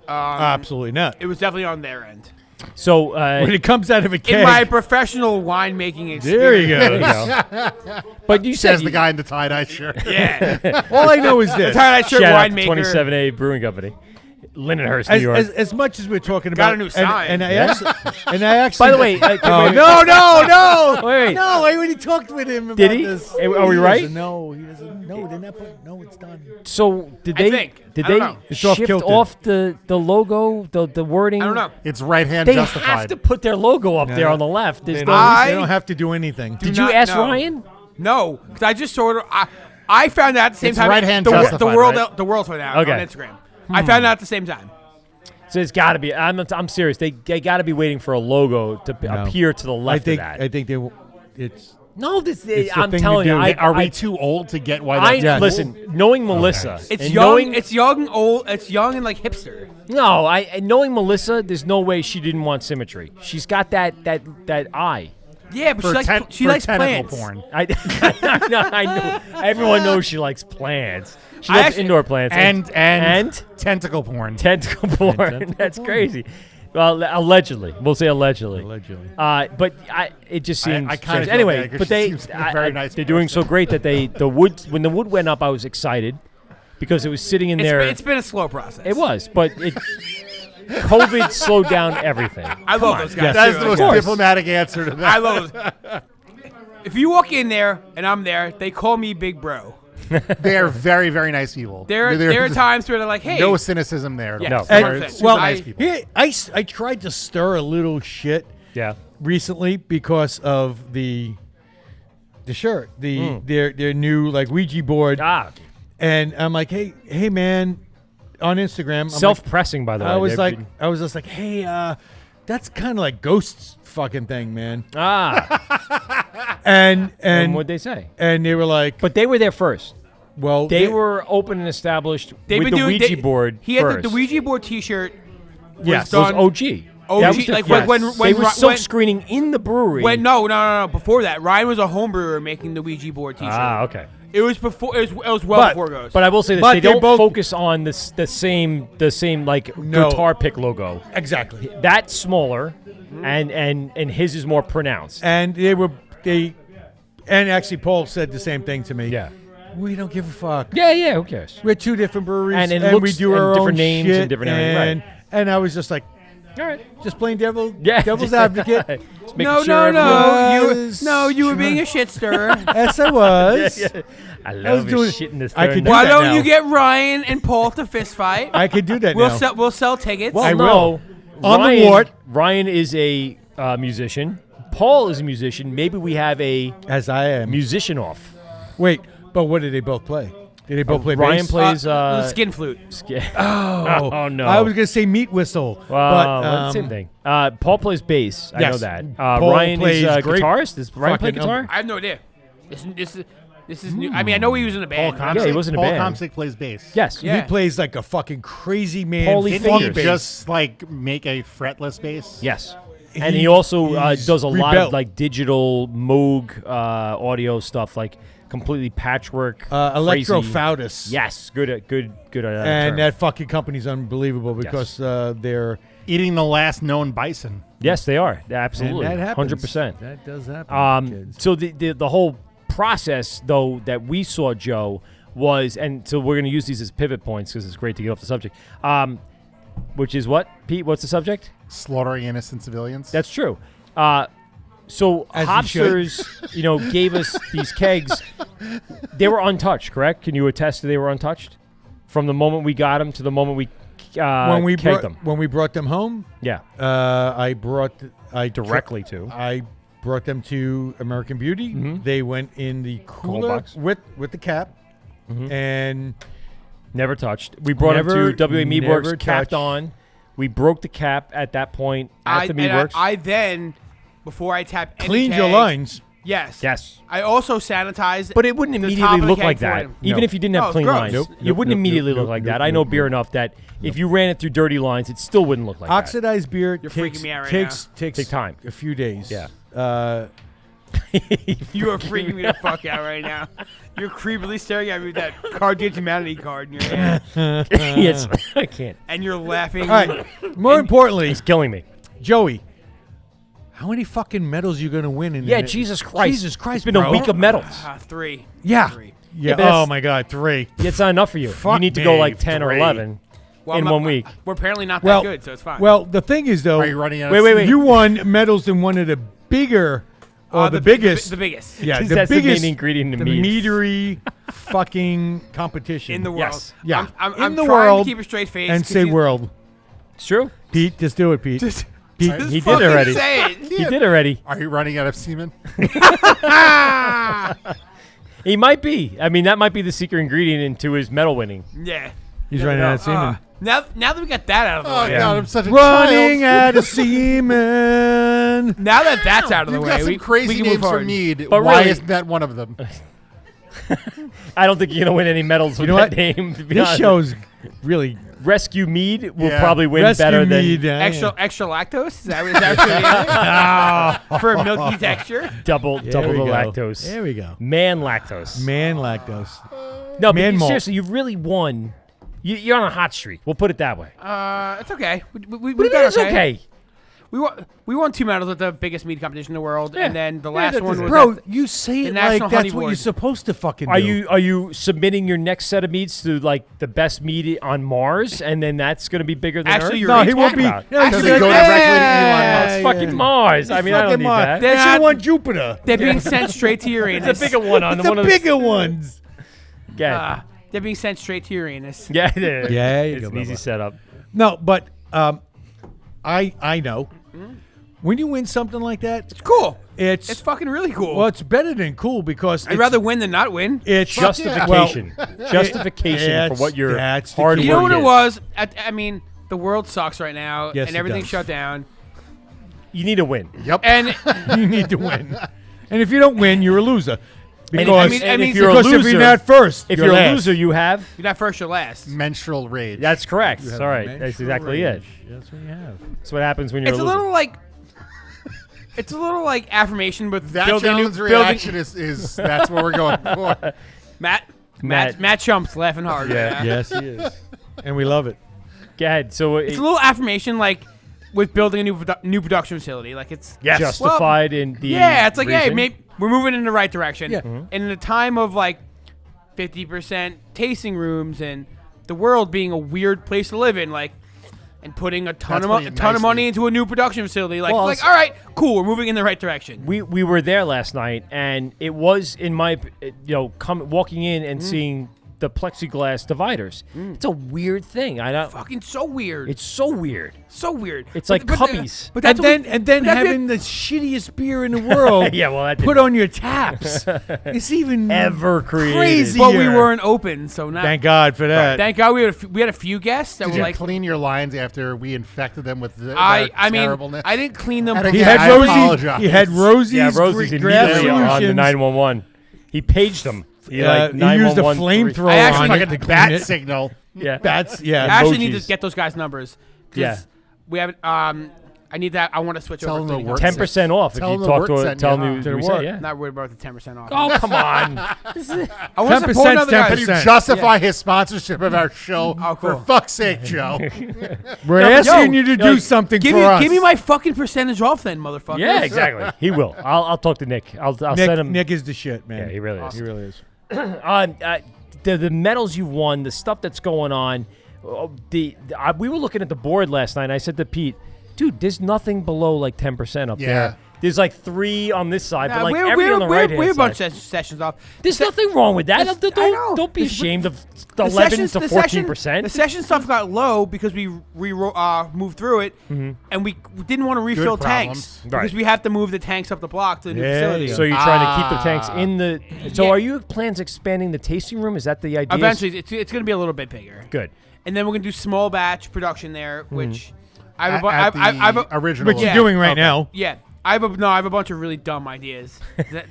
Speaker 10: Absolutely not.
Speaker 16: It was definitely on their end.
Speaker 8: So
Speaker 10: When it comes out of a keg.
Speaker 16: In my professional winemaking experience.
Speaker 10: There you go.
Speaker 8: There you go. But you said
Speaker 9: Says the guy in the tie-dye shirt.
Speaker 16: Yeah.
Speaker 10: All I know is this.
Speaker 16: Tie-dye shirt
Speaker 8: shout out to
Speaker 16: winemaker.
Speaker 8: 27A Brewing Company, Lindenhurst, New York.
Speaker 10: As much as we're talking
Speaker 16: Got
Speaker 10: about,
Speaker 16: a new sign.
Speaker 10: and I
Speaker 8: Yeah.
Speaker 10: actually,
Speaker 8: By the way,
Speaker 10: oh, no,
Speaker 8: Wait.
Speaker 10: no! I already talked with him about
Speaker 8: Did he?
Speaker 10: this.
Speaker 8: Are we
Speaker 10: He
Speaker 8: right?
Speaker 10: doesn't know. He doesn't know. They're not put, no, it's done.
Speaker 8: So did
Speaker 16: I
Speaker 8: they?
Speaker 16: think.
Speaker 8: Did
Speaker 16: I don't
Speaker 8: they
Speaker 16: know.
Speaker 10: It's off
Speaker 8: shift
Speaker 10: kilter.
Speaker 8: off the logo, the wording?
Speaker 16: I don't know.
Speaker 9: It's right-hand
Speaker 8: They
Speaker 9: justified.
Speaker 8: have to put their logo up there on the left.
Speaker 10: They
Speaker 8: There's
Speaker 10: don't,
Speaker 8: no-
Speaker 10: they don't have to do anything.
Speaker 8: Did
Speaker 16: do
Speaker 8: you
Speaker 16: not
Speaker 8: ask
Speaker 16: know.
Speaker 8: Ryan?
Speaker 16: No, because I just sort of I found out at the same
Speaker 9: It's
Speaker 16: time.
Speaker 9: right-hand
Speaker 16: the
Speaker 9: justified,
Speaker 16: world
Speaker 9: right?
Speaker 16: the world found out
Speaker 8: Okay.
Speaker 16: on Instagram. I found out at the same time.
Speaker 8: So it's got to be. I'm serious. They got to be waiting for a logo to appear to the left of that.
Speaker 10: I think it's.
Speaker 8: No, this.
Speaker 10: It's the
Speaker 8: I'm
Speaker 10: thing to
Speaker 8: telling you.
Speaker 10: do.
Speaker 9: Are we too old to get why that's
Speaker 8: Listen, knowing Melissa,
Speaker 16: It's
Speaker 8: and
Speaker 16: young.
Speaker 8: knowing-
Speaker 16: It's young, old. It's young and like hipster.
Speaker 8: No, knowing Melissa, there's no way she didn't want symmetry. She's got that eye.
Speaker 16: Yeah, but she likes plants.
Speaker 9: porn.
Speaker 8: I know. Everyone knows she likes plants. She loves indoor plants
Speaker 9: And tentacle porn.
Speaker 8: Tentacle porn. That's crazy. Well, allegedly, we'll say allegedly. But it just seems.
Speaker 9: I kinda
Speaker 8: strange.
Speaker 9: feel
Speaker 8: Anyway,
Speaker 9: bad 'cause
Speaker 8: but
Speaker 9: she
Speaker 8: they
Speaker 9: seems like a very nice
Speaker 8: they're doing so great that when the wood went up, I was excited because it was sitting in there.
Speaker 16: It's been a slow process.
Speaker 8: It was, but COVID slowed down everything.
Speaker 16: I love those guys.
Speaker 9: That's the most diplomatic answer to that.
Speaker 16: I love those. If you walk in there and I'm there, they call me Big Bro.
Speaker 9: They are very, very nice people.
Speaker 16: There are times where they're like, "Hey."
Speaker 9: No cynicism there.
Speaker 16: Yeah,
Speaker 8: No.
Speaker 9: They're super
Speaker 10: Well,
Speaker 9: nice people.
Speaker 10: I tried to stir a little shit.
Speaker 8: Yeah.
Speaker 10: Recently because of the shirt, their new like Ouija board. And I'm like, hey man, on Instagram. I'm
Speaker 8: Self-pressing, by the way.
Speaker 10: I was just like, hey, that's kind of like Ghost's fucking thing, man. And
Speaker 8: what'd they say?
Speaker 10: And they were like,
Speaker 8: but they were there first.
Speaker 10: Well,
Speaker 8: they were open and established with the Ouija board.
Speaker 16: He had
Speaker 8: first.
Speaker 16: the Ouija board T-shirt.
Speaker 8: Yes,
Speaker 16: was done.
Speaker 8: OG.
Speaker 16: OG, like when
Speaker 8: they were silk screening in the brewery.
Speaker 16: No. Before that, Ryan was a home brewer making the Ouija board T-shirt.
Speaker 8: Okay.
Speaker 16: It was before. It was well before Ghost.
Speaker 8: But I will say this: they don't focus on the same like guitar pick logo.
Speaker 10: Exactly.
Speaker 8: That's smaller, and his is more pronounced.
Speaker 10: And and actually Paul said the same thing to me.
Speaker 8: Yeah.
Speaker 10: We don't give a fuck.
Speaker 8: Yeah. Who cares?
Speaker 10: We're two different breweries,
Speaker 8: and it
Speaker 10: we
Speaker 8: looks
Speaker 10: do our
Speaker 8: different
Speaker 10: own
Speaker 8: names
Speaker 10: shit,
Speaker 8: and different everything. Right.
Speaker 10: And I was just like,
Speaker 8: all right,
Speaker 10: just playing devil's
Speaker 8: just
Speaker 10: advocate.
Speaker 16: No, you were being a shit stirrer.
Speaker 10: Yes, I was.
Speaker 8: Yeah. I love
Speaker 10: doing
Speaker 8: shit in this.
Speaker 10: I could do
Speaker 16: Why
Speaker 10: that
Speaker 16: don't
Speaker 10: now.
Speaker 16: you get Ryan and Paul to fist fight?
Speaker 10: I could do that now.
Speaker 16: We'll sell tickets.
Speaker 8: Well,
Speaker 10: I
Speaker 8: no.
Speaker 10: will. On the Wort.
Speaker 8: Ryan is a musician. Paul is a musician. Maybe we have a
Speaker 10: I am
Speaker 8: musician off.
Speaker 10: Wait, but what did they both play? Did they both play
Speaker 8: Ryan
Speaker 10: bass?
Speaker 8: plays
Speaker 16: the skin flute.
Speaker 8: Oh no!
Speaker 10: I was gonna say meat whistle, but
Speaker 8: same thing. Paul plays bass. I know
Speaker 10: Yes.
Speaker 8: that.
Speaker 10: Paul
Speaker 8: Ryan
Speaker 10: plays
Speaker 8: is a
Speaker 10: great
Speaker 8: guitarist. Does Ryan play
Speaker 10: fucking,
Speaker 8: guitar?
Speaker 16: I have no idea. This is new. I mean, I know he was in a band.
Speaker 8: Yeah, he was in a band.
Speaker 9: Paul Comsick plays bass.
Speaker 8: Yes.
Speaker 10: he plays like a fucking crazy man.
Speaker 8: Paulie
Speaker 9: Didn't he
Speaker 8: fingers.
Speaker 9: just like make a fretless bass?
Speaker 8: Yes. And he also does a lot of
Speaker 10: rebelled.
Speaker 8: like digital Moog audio stuff, like completely patchwork,
Speaker 10: Electro
Speaker 8: crazy.
Speaker 10: Foudus.
Speaker 8: Yes, good.
Speaker 10: And
Speaker 8: term.
Speaker 10: that fucking company's unbelievable because they're
Speaker 9: Eating the last known bison.
Speaker 8: Yes, they are. Absolutely,
Speaker 10: And that happens.
Speaker 8: 100%.
Speaker 10: That does happen. kids.
Speaker 8: So the whole process, though, that we saw, Joe, was, and so we're going to use these as pivot points because it's great to get off the subject. Which is what, Pete? What's the subject?
Speaker 9: Slaughtering innocent civilians.
Speaker 8: That's true. So
Speaker 10: As you
Speaker 8: Hopsters, gave us these kegs. They were untouched, correct? Can you attest that they were untouched from the moment we got them to the moment we kegged them?
Speaker 10: When we brought them home,
Speaker 8: Yeah,
Speaker 10: I brought them to American Beauty.
Speaker 8: Mhm.
Speaker 10: They went in the
Speaker 8: Cold
Speaker 10: cooler
Speaker 8: box.
Speaker 10: with the cap, and
Speaker 8: never touched. We brought them
Speaker 10: Never-
Speaker 8: to WA Meadwerks,
Speaker 10: never
Speaker 8: capped
Speaker 10: touched.
Speaker 8: on. We broke the cap at that point at the Meadwerks.
Speaker 16: I then, before I tap any
Speaker 10: cleaned your
Speaker 16: keg-
Speaker 10: lines.
Speaker 16: Yes.
Speaker 8: Yes.
Speaker 16: I also sanitized.
Speaker 8: But it wouldn't
Speaker 16: the top
Speaker 8: immediately
Speaker 16: of the
Speaker 8: look
Speaker 16: keg
Speaker 8: like
Speaker 16: for
Speaker 8: that.
Speaker 16: him.
Speaker 8: Even
Speaker 10: No.
Speaker 8: if you didn't have
Speaker 16: No,
Speaker 8: clean
Speaker 16: gross.
Speaker 8: lines,
Speaker 10: Nope,
Speaker 8: it
Speaker 10: nope,
Speaker 8: wouldn't
Speaker 10: nope,
Speaker 8: immediately
Speaker 10: nope,
Speaker 8: look like
Speaker 10: nope,
Speaker 8: that. I know
Speaker 10: nope,
Speaker 8: beer
Speaker 10: nope.
Speaker 8: enough that if you ran it through dirty lines, it still wouldn't look like
Speaker 10: Oxidized beer
Speaker 16: You're
Speaker 10: takes
Speaker 16: freaking me out right
Speaker 10: takes
Speaker 8: Take time.
Speaker 10: a few days.
Speaker 8: Yeah.
Speaker 16: You are freaking me the fuck out right now. You're creepily staring at me with that Card Humanity card in your hand.
Speaker 8: that. Yes, I can't.
Speaker 16: And you're laughing.
Speaker 10: All right. More importantly,
Speaker 8: It's killing me.
Speaker 10: Joey, how many fucking medals you gonna win in?
Speaker 8: Yeah,
Speaker 10: in-
Speaker 8: Jesus Christ.
Speaker 10: Jesus Christ,
Speaker 8: It's been
Speaker 10: bro.
Speaker 8: a week of medals.
Speaker 16: 3.
Speaker 10: Yeah.
Speaker 16: 3.
Speaker 10: Yeah.
Speaker 8: but that's-
Speaker 10: Oh my God, 3.
Speaker 8: It's not enough for you.
Speaker 10: Fuck
Speaker 8: You need to go
Speaker 10: me,
Speaker 8: like 10 or
Speaker 10: 3.
Speaker 8: 11
Speaker 16: Well,
Speaker 8: in
Speaker 16: I'm not-
Speaker 8: 1 week.
Speaker 16: We're apparently not that
Speaker 10: Well,
Speaker 16: good, so it's fine.
Speaker 10: Well, the thing is though,
Speaker 9: Are you running out?
Speaker 8: Wait.
Speaker 10: you won medals in one of the bigger, or the biggest,
Speaker 16: The biggest.
Speaker 10: yeah,
Speaker 8: 'Cause
Speaker 10: the
Speaker 8: that's the main
Speaker 10: biggest
Speaker 8: ingredient in
Speaker 10: the
Speaker 8: meats.
Speaker 10: meadery fucking competition
Speaker 16: In the world.
Speaker 8: Yes.
Speaker 10: Yeah.
Speaker 16: I'm
Speaker 10: in the
Speaker 16: trying
Speaker 10: world,
Speaker 16: to keep a straight face.
Speaker 10: and
Speaker 16: 'cause
Speaker 10: say
Speaker 16: you-
Speaker 10: world.
Speaker 8: It's true.
Speaker 10: Pete, just do it, Pete.
Speaker 8: He did already. He did already.
Speaker 9: Are you running out of semen?
Speaker 8: He might be. I mean, that might be the secret ingredient into his medal winning.
Speaker 16: Yeah.
Speaker 10: He's running out of semen.
Speaker 16: Now that we got that out of the way.
Speaker 9: Oh, God, I'm such a
Speaker 10: Running
Speaker 9: child.
Speaker 10: out of semen.
Speaker 16: Now that that's out of the
Speaker 9: You've
Speaker 16: way,
Speaker 9: got some
Speaker 16: we
Speaker 9: crazy
Speaker 16: can
Speaker 9: names
Speaker 16: move
Speaker 9: for
Speaker 16: forward.
Speaker 9: mead.
Speaker 8: But
Speaker 9: Why
Speaker 8: really-
Speaker 9: isn't that one of them?
Speaker 8: I don't think you're gonna win any medals with
Speaker 10: know
Speaker 8: that
Speaker 10: what?
Speaker 8: name. To be
Speaker 10: This
Speaker 8: honest.
Speaker 10: show's really
Speaker 8: Rescue Mead will
Speaker 9: Yeah.
Speaker 8: probably win
Speaker 10: Rescue
Speaker 8: better
Speaker 10: Mead,
Speaker 8: than
Speaker 16: Extra lactose? Is that what that's for a milky texture?
Speaker 8: double
Speaker 10: There
Speaker 8: the
Speaker 10: we go.
Speaker 8: lactose.
Speaker 10: There we go.
Speaker 8: Man lactose.
Speaker 10: Man lactose.
Speaker 8: No,
Speaker 10: Man
Speaker 8: but
Speaker 10: malt.
Speaker 8: seriously, you've really won. You're on a hot streak. We'll put it that way.
Speaker 16: It's okay.
Speaker 8: What do you mean it's okay?
Speaker 16: We won 2 medals at the biggest mead competition in the world,
Speaker 8: Yeah.
Speaker 16: and then the
Speaker 8: Yeah,
Speaker 16: last
Speaker 8: that
Speaker 16: one
Speaker 8: doesn't-
Speaker 16: was
Speaker 10: Bro,
Speaker 16: at
Speaker 10: you say
Speaker 16: the
Speaker 10: it
Speaker 16: National
Speaker 10: like
Speaker 16: Honey
Speaker 10: that's what you're
Speaker 16: Award.
Speaker 10: supposed to fucking do.
Speaker 8: Are you submitting your next set of meats to like the best meat on Mars, and then that's going to be bigger than
Speaker 16: Actually,
Speaker 8: Earth?
Speaker 16: you're
Speaker 10: No,
Speaker 16: right.
Speaker 10: he won't be.
Speaker 8: About?
Speaker 10: No,
Speaker 9: Does it go directly to Elon Musk?
Speaker 8: It's fucking Mars. I mean, I don't need that.
Speaker 10: They
Speaker 16: They're
Speaker 10: should
Speaker 16: not-
Speaker 10: want Jupiter.
Speaker 16: They're being sent straight to Uranus.
Speaker 8: It's a bigger one on
Speaker 10: It's
Speaker 8: the one
Speaker 10: the
Speaker 8: of the
Speaker 10: bigger ones.
Speaker 8: Yeah,
Speaker 16: They're being sent straight to Uranus.
Speaker 8: yeah,
Speaker 10: Yeah, you
Speaker 8: it's
Speaker 10: go,
Speaker 8: an easy
Speaker 10: Bubba.
Speaker 8: setup.
Speaker 10: No, but I know. When you win something like that,
Speaker 16: It's cool.
Speaker 10: it's
Speaker 16: fucking really cool.
Speaker 10: well, it's better than cool because
Speaker 16: I'd
Speaker 10: it's,
Speaker 16: rather win than not win.
Speaker 10: it's
Speaker 8: Justification, justification for
Speaker 10: That's-
Speaker 8: what your
Speaker 10: that's the
Speaker 8: hard
Speaker 10: key.
Speaker 16: You know
Speaker 8: work
Speaker 16: what it
Speaker 8: is.
Speaker 16: was? I mean, the world sucks right now,
Speaker 10: Yes,
Speaker 16: and
Speaker 10: it
Speaker 16: everything's
Speaker 10: does.
Speaker 16: shut down.
Speaker 8: You need a win.
Speaker 9: Yep.
Speaker 16: And
Speaker 10: you need to win. And if you don't win, you're a loser.
Speaker 8: And
Speaker 10: Because,
Speaker 8: if you're a
Speaker 10: because
Speaker 8: loser,
Speaker 10: if you're not first,
Speaker 8: if
Speaker 10: you're
Speaker 8: you're a
Speaker 10: last.
Speaker 8: loser, you have.
Speaker 16: you're not first, you're last.
Speaker 9: Menstrual rage.
Speaker 8: That's correct.
Speaker 10: You have
Speaker 8: All right,
Speaker 10: menstrual
Speaker 8: that's exactly
Speaker 10: rage.
Speaker 8: it.
Speaker 10: That's what you have.
Speaker 8: That's what happens when you're
Speaker 16: It's
Speaker 8: a
Speaker 16: a
Speaker 8: loser.
Speaker 16: little like. It's a little like affirmation, but
Speaker 9: That
Speaker 16: building
Speaker 9: gentleman's
Speaker 16: building-
Speaker 9: reaction is that's what we're going for.
Speaker 16: Matt
Speaker 8: Matt.
Speaker 16: Chump's laughing hard.
Speaker 8: Yeah.
Speaker 16: Right now.
Speaker 10: Yes, he is. And we love it.
Speaker 8: Go ahead. So
Speaker 16: It's a little affirmation, like with building a new production facility. Like it's
Speaker 8: justified in the
Speaker 16: yeah. It's like hey,
Speaker 8: reason.
Speaker 16: maybe we're moving in the right direction.
Speaker 10: Yeah.
Speaker 16: And in a time of like 50% tasting rooms and the world being a weird place to live in, like. And putting a ton
Speaker 9: That's
Speaker 16: of
Speaker 9: putting it
Speaker 16: money
Speaker 9: nicely.
Speaker 16: into a new production facility, like
Speaker 8: Well,
Speaker 16: like
Speaker 8: it's-
Speaker 16: all right, cool, we're moving in the right direction.
Speaker 8: We were there last night, and it was in my walking in and seeing the plexiglass dividers. It's a weird thing. I don't.
Speaker 16: Fucking so weird.
Speaker 8: It's so weird.
Speaker 16: So weird.
Speaker 8: It's like cubbies.
Speaker 16: But
Speaker 10: And
Speaker 16: that's what
Speaker 10: then
Speaker 16: but that's
Speaker 10: having the shittiest beer in the world
Speaker 8: Yeah, well, that
Speaker 10: put
Speaker 8: didn't-
Speaker 10: on your taps. It's even
Speaker 8: Ever created.
Speaker 10: crazy.
Speaker 16: But we weren't open, so not.
Speaker 10: Thank God for that.
Speaker 16: Thank God we had a few guests that
Speaker 9: Did
Speaker 16: were
Speaker 9: you
Speaker 16: like.
Speaker 9: clean your lines after we infected them with the
Speaker 16: I mean,
Speaker 9: terribleness?
Speaker 16: I didn't clean them.
Speaker 9: And
Speaker 10: He
Speaker 9: again,
Speaker 10: had
Speaker 9: I
Speaker 10: Rosie.
Speaker 9: apologize.
Speaker 10: He had Rosie's.
Speaker 8: Yeah, Rosie's
Speaker 10: Grab
Speaker 8: immediately on the
Speaker 10: Solutions.
Speaker 8: 911. He paged them. He
Speaker 10: He used a
Speaker 8: 911
Speaker 10: flamethrower
Speaker 16: I actually-
Speaker 10: on
Speaker 9: like
Speaker 10: it
Speaker 9: a
Speaker 10: to clean
Speaker 9: bat
Speaker 10: it.
Speaker 9: signal.
Speaker 8: Yeah,
Speaker 10: Bats. Yeah.
Speaker 16: I actually need
Speaker 8: emojis.
Speaker 16: to get those guys' numbers. 'Cause
Speaker 8: Yeah.
Speaker 16: We haven't. I need that. I want to switch
Speaker 9: Tell
Speaker 16: over.
Speaker 9: them
Speaker 16: to
Speaker 9: the
Speaker 16: the
Speaker 9: Wort
Speaker 8: 10% off if
Speaker 9: Tell
Speaker 8: you
Speaker 9: them the
Speaker 8: talk
Speaker 9: Wort
Speaker 8: to
Speaker 9: sent
Speaker 8: tell
Speaker 9: you.
Speaker 8: me.
Speaker 10: To the
Speaker 8: we
Speaker 10: Wort.
Speaker 8: say, yeah.
Speaker 16: Not worried about the 10% off.
Speaker 8: Oh come on.
Speaker 16: I want to
Speaker 10: 10%
Speaker 16: support another guy.
Speaker 9: Can you
Speaker 10: 10%.
Speaker 9: justify his sponsorship of our show?
Speaker 16: Oh, cool.
Speaker 9: For fuck's sake, Joe.
Speaker 10: We're
Speaker 16: No, but
Speaker 10: asking
Speaker 16: yo,
Speaker 10: you to
Speaker 8: yo,
Speaker 10: do something
Speaker 16: Give
Speaker 10: for us.
Speaker 16: me my fucking percentage off, then, motherfucker.
Speaker 8: Yeah, exactly. He will. I'll talk to Nick. I'll send him.
Speaker 10: Nick is the shit, man.
Speaker 8: Yeah, he really is.
Speaker 10: He really is.
Speaker 8: The medals you've won, the stuff that's going on. We were looking at the board last night. And I said to Pete, "Dude, there's nothing below like 10% up
Speaker 9: Yeah.
Speaker 8: there. There's like 3 on this side, but
Speaker 16: Nah,
Speaker 8: like
Speaker 16: we're
Speaker 8: everything on the right
Speaker 16: we're a
Speaker 8: hand
Speaker 16: bunch
Speaker 8: side.
Speaker 16: of sessions off.
Speaker 8: There's nothing wrong with that.
Speaker 16: I know.
Speaker 8: Don't be
Speaker 16: But-
Speaker 8: ashamed of the
Speaker 16: The
Speaker 8: 11
Speaker 16: sessions-
Speaker 8: to
Speaker 16: the
Speaker 8: 14%.
Speaker 16: session- The session stuff got low because we moved through it, and we didn't want to refill tanks
Speaker 9: problems.
Speaker 16: because
Speaker 8: Right.
Speaker 16: we have to move the tanks up the block to the new
Speaker 10: Yeah,
Speaker 16: facility.
Speaker 10: yeah.
Speaker 8: So you're trying to keep the tanks in the. So
Speaker 16: Yeah.
Speaker 8: are you plans expanding the tasting room? Is that the idea?
Speaker 16: Eventually, it's going to be a little bit bigger.
Speaker 8: Good.
Speaker 16: And then we're going to do small batch production there, which I have
Speaker 9: At
Speaker 16: I've
Speaker 9: the original.
Speaker 10: What you're
Speaker 16: Yeah.
Speaker 10: doing right now.
Speaker 16: Yeah, I have a bunch of really dumb ideas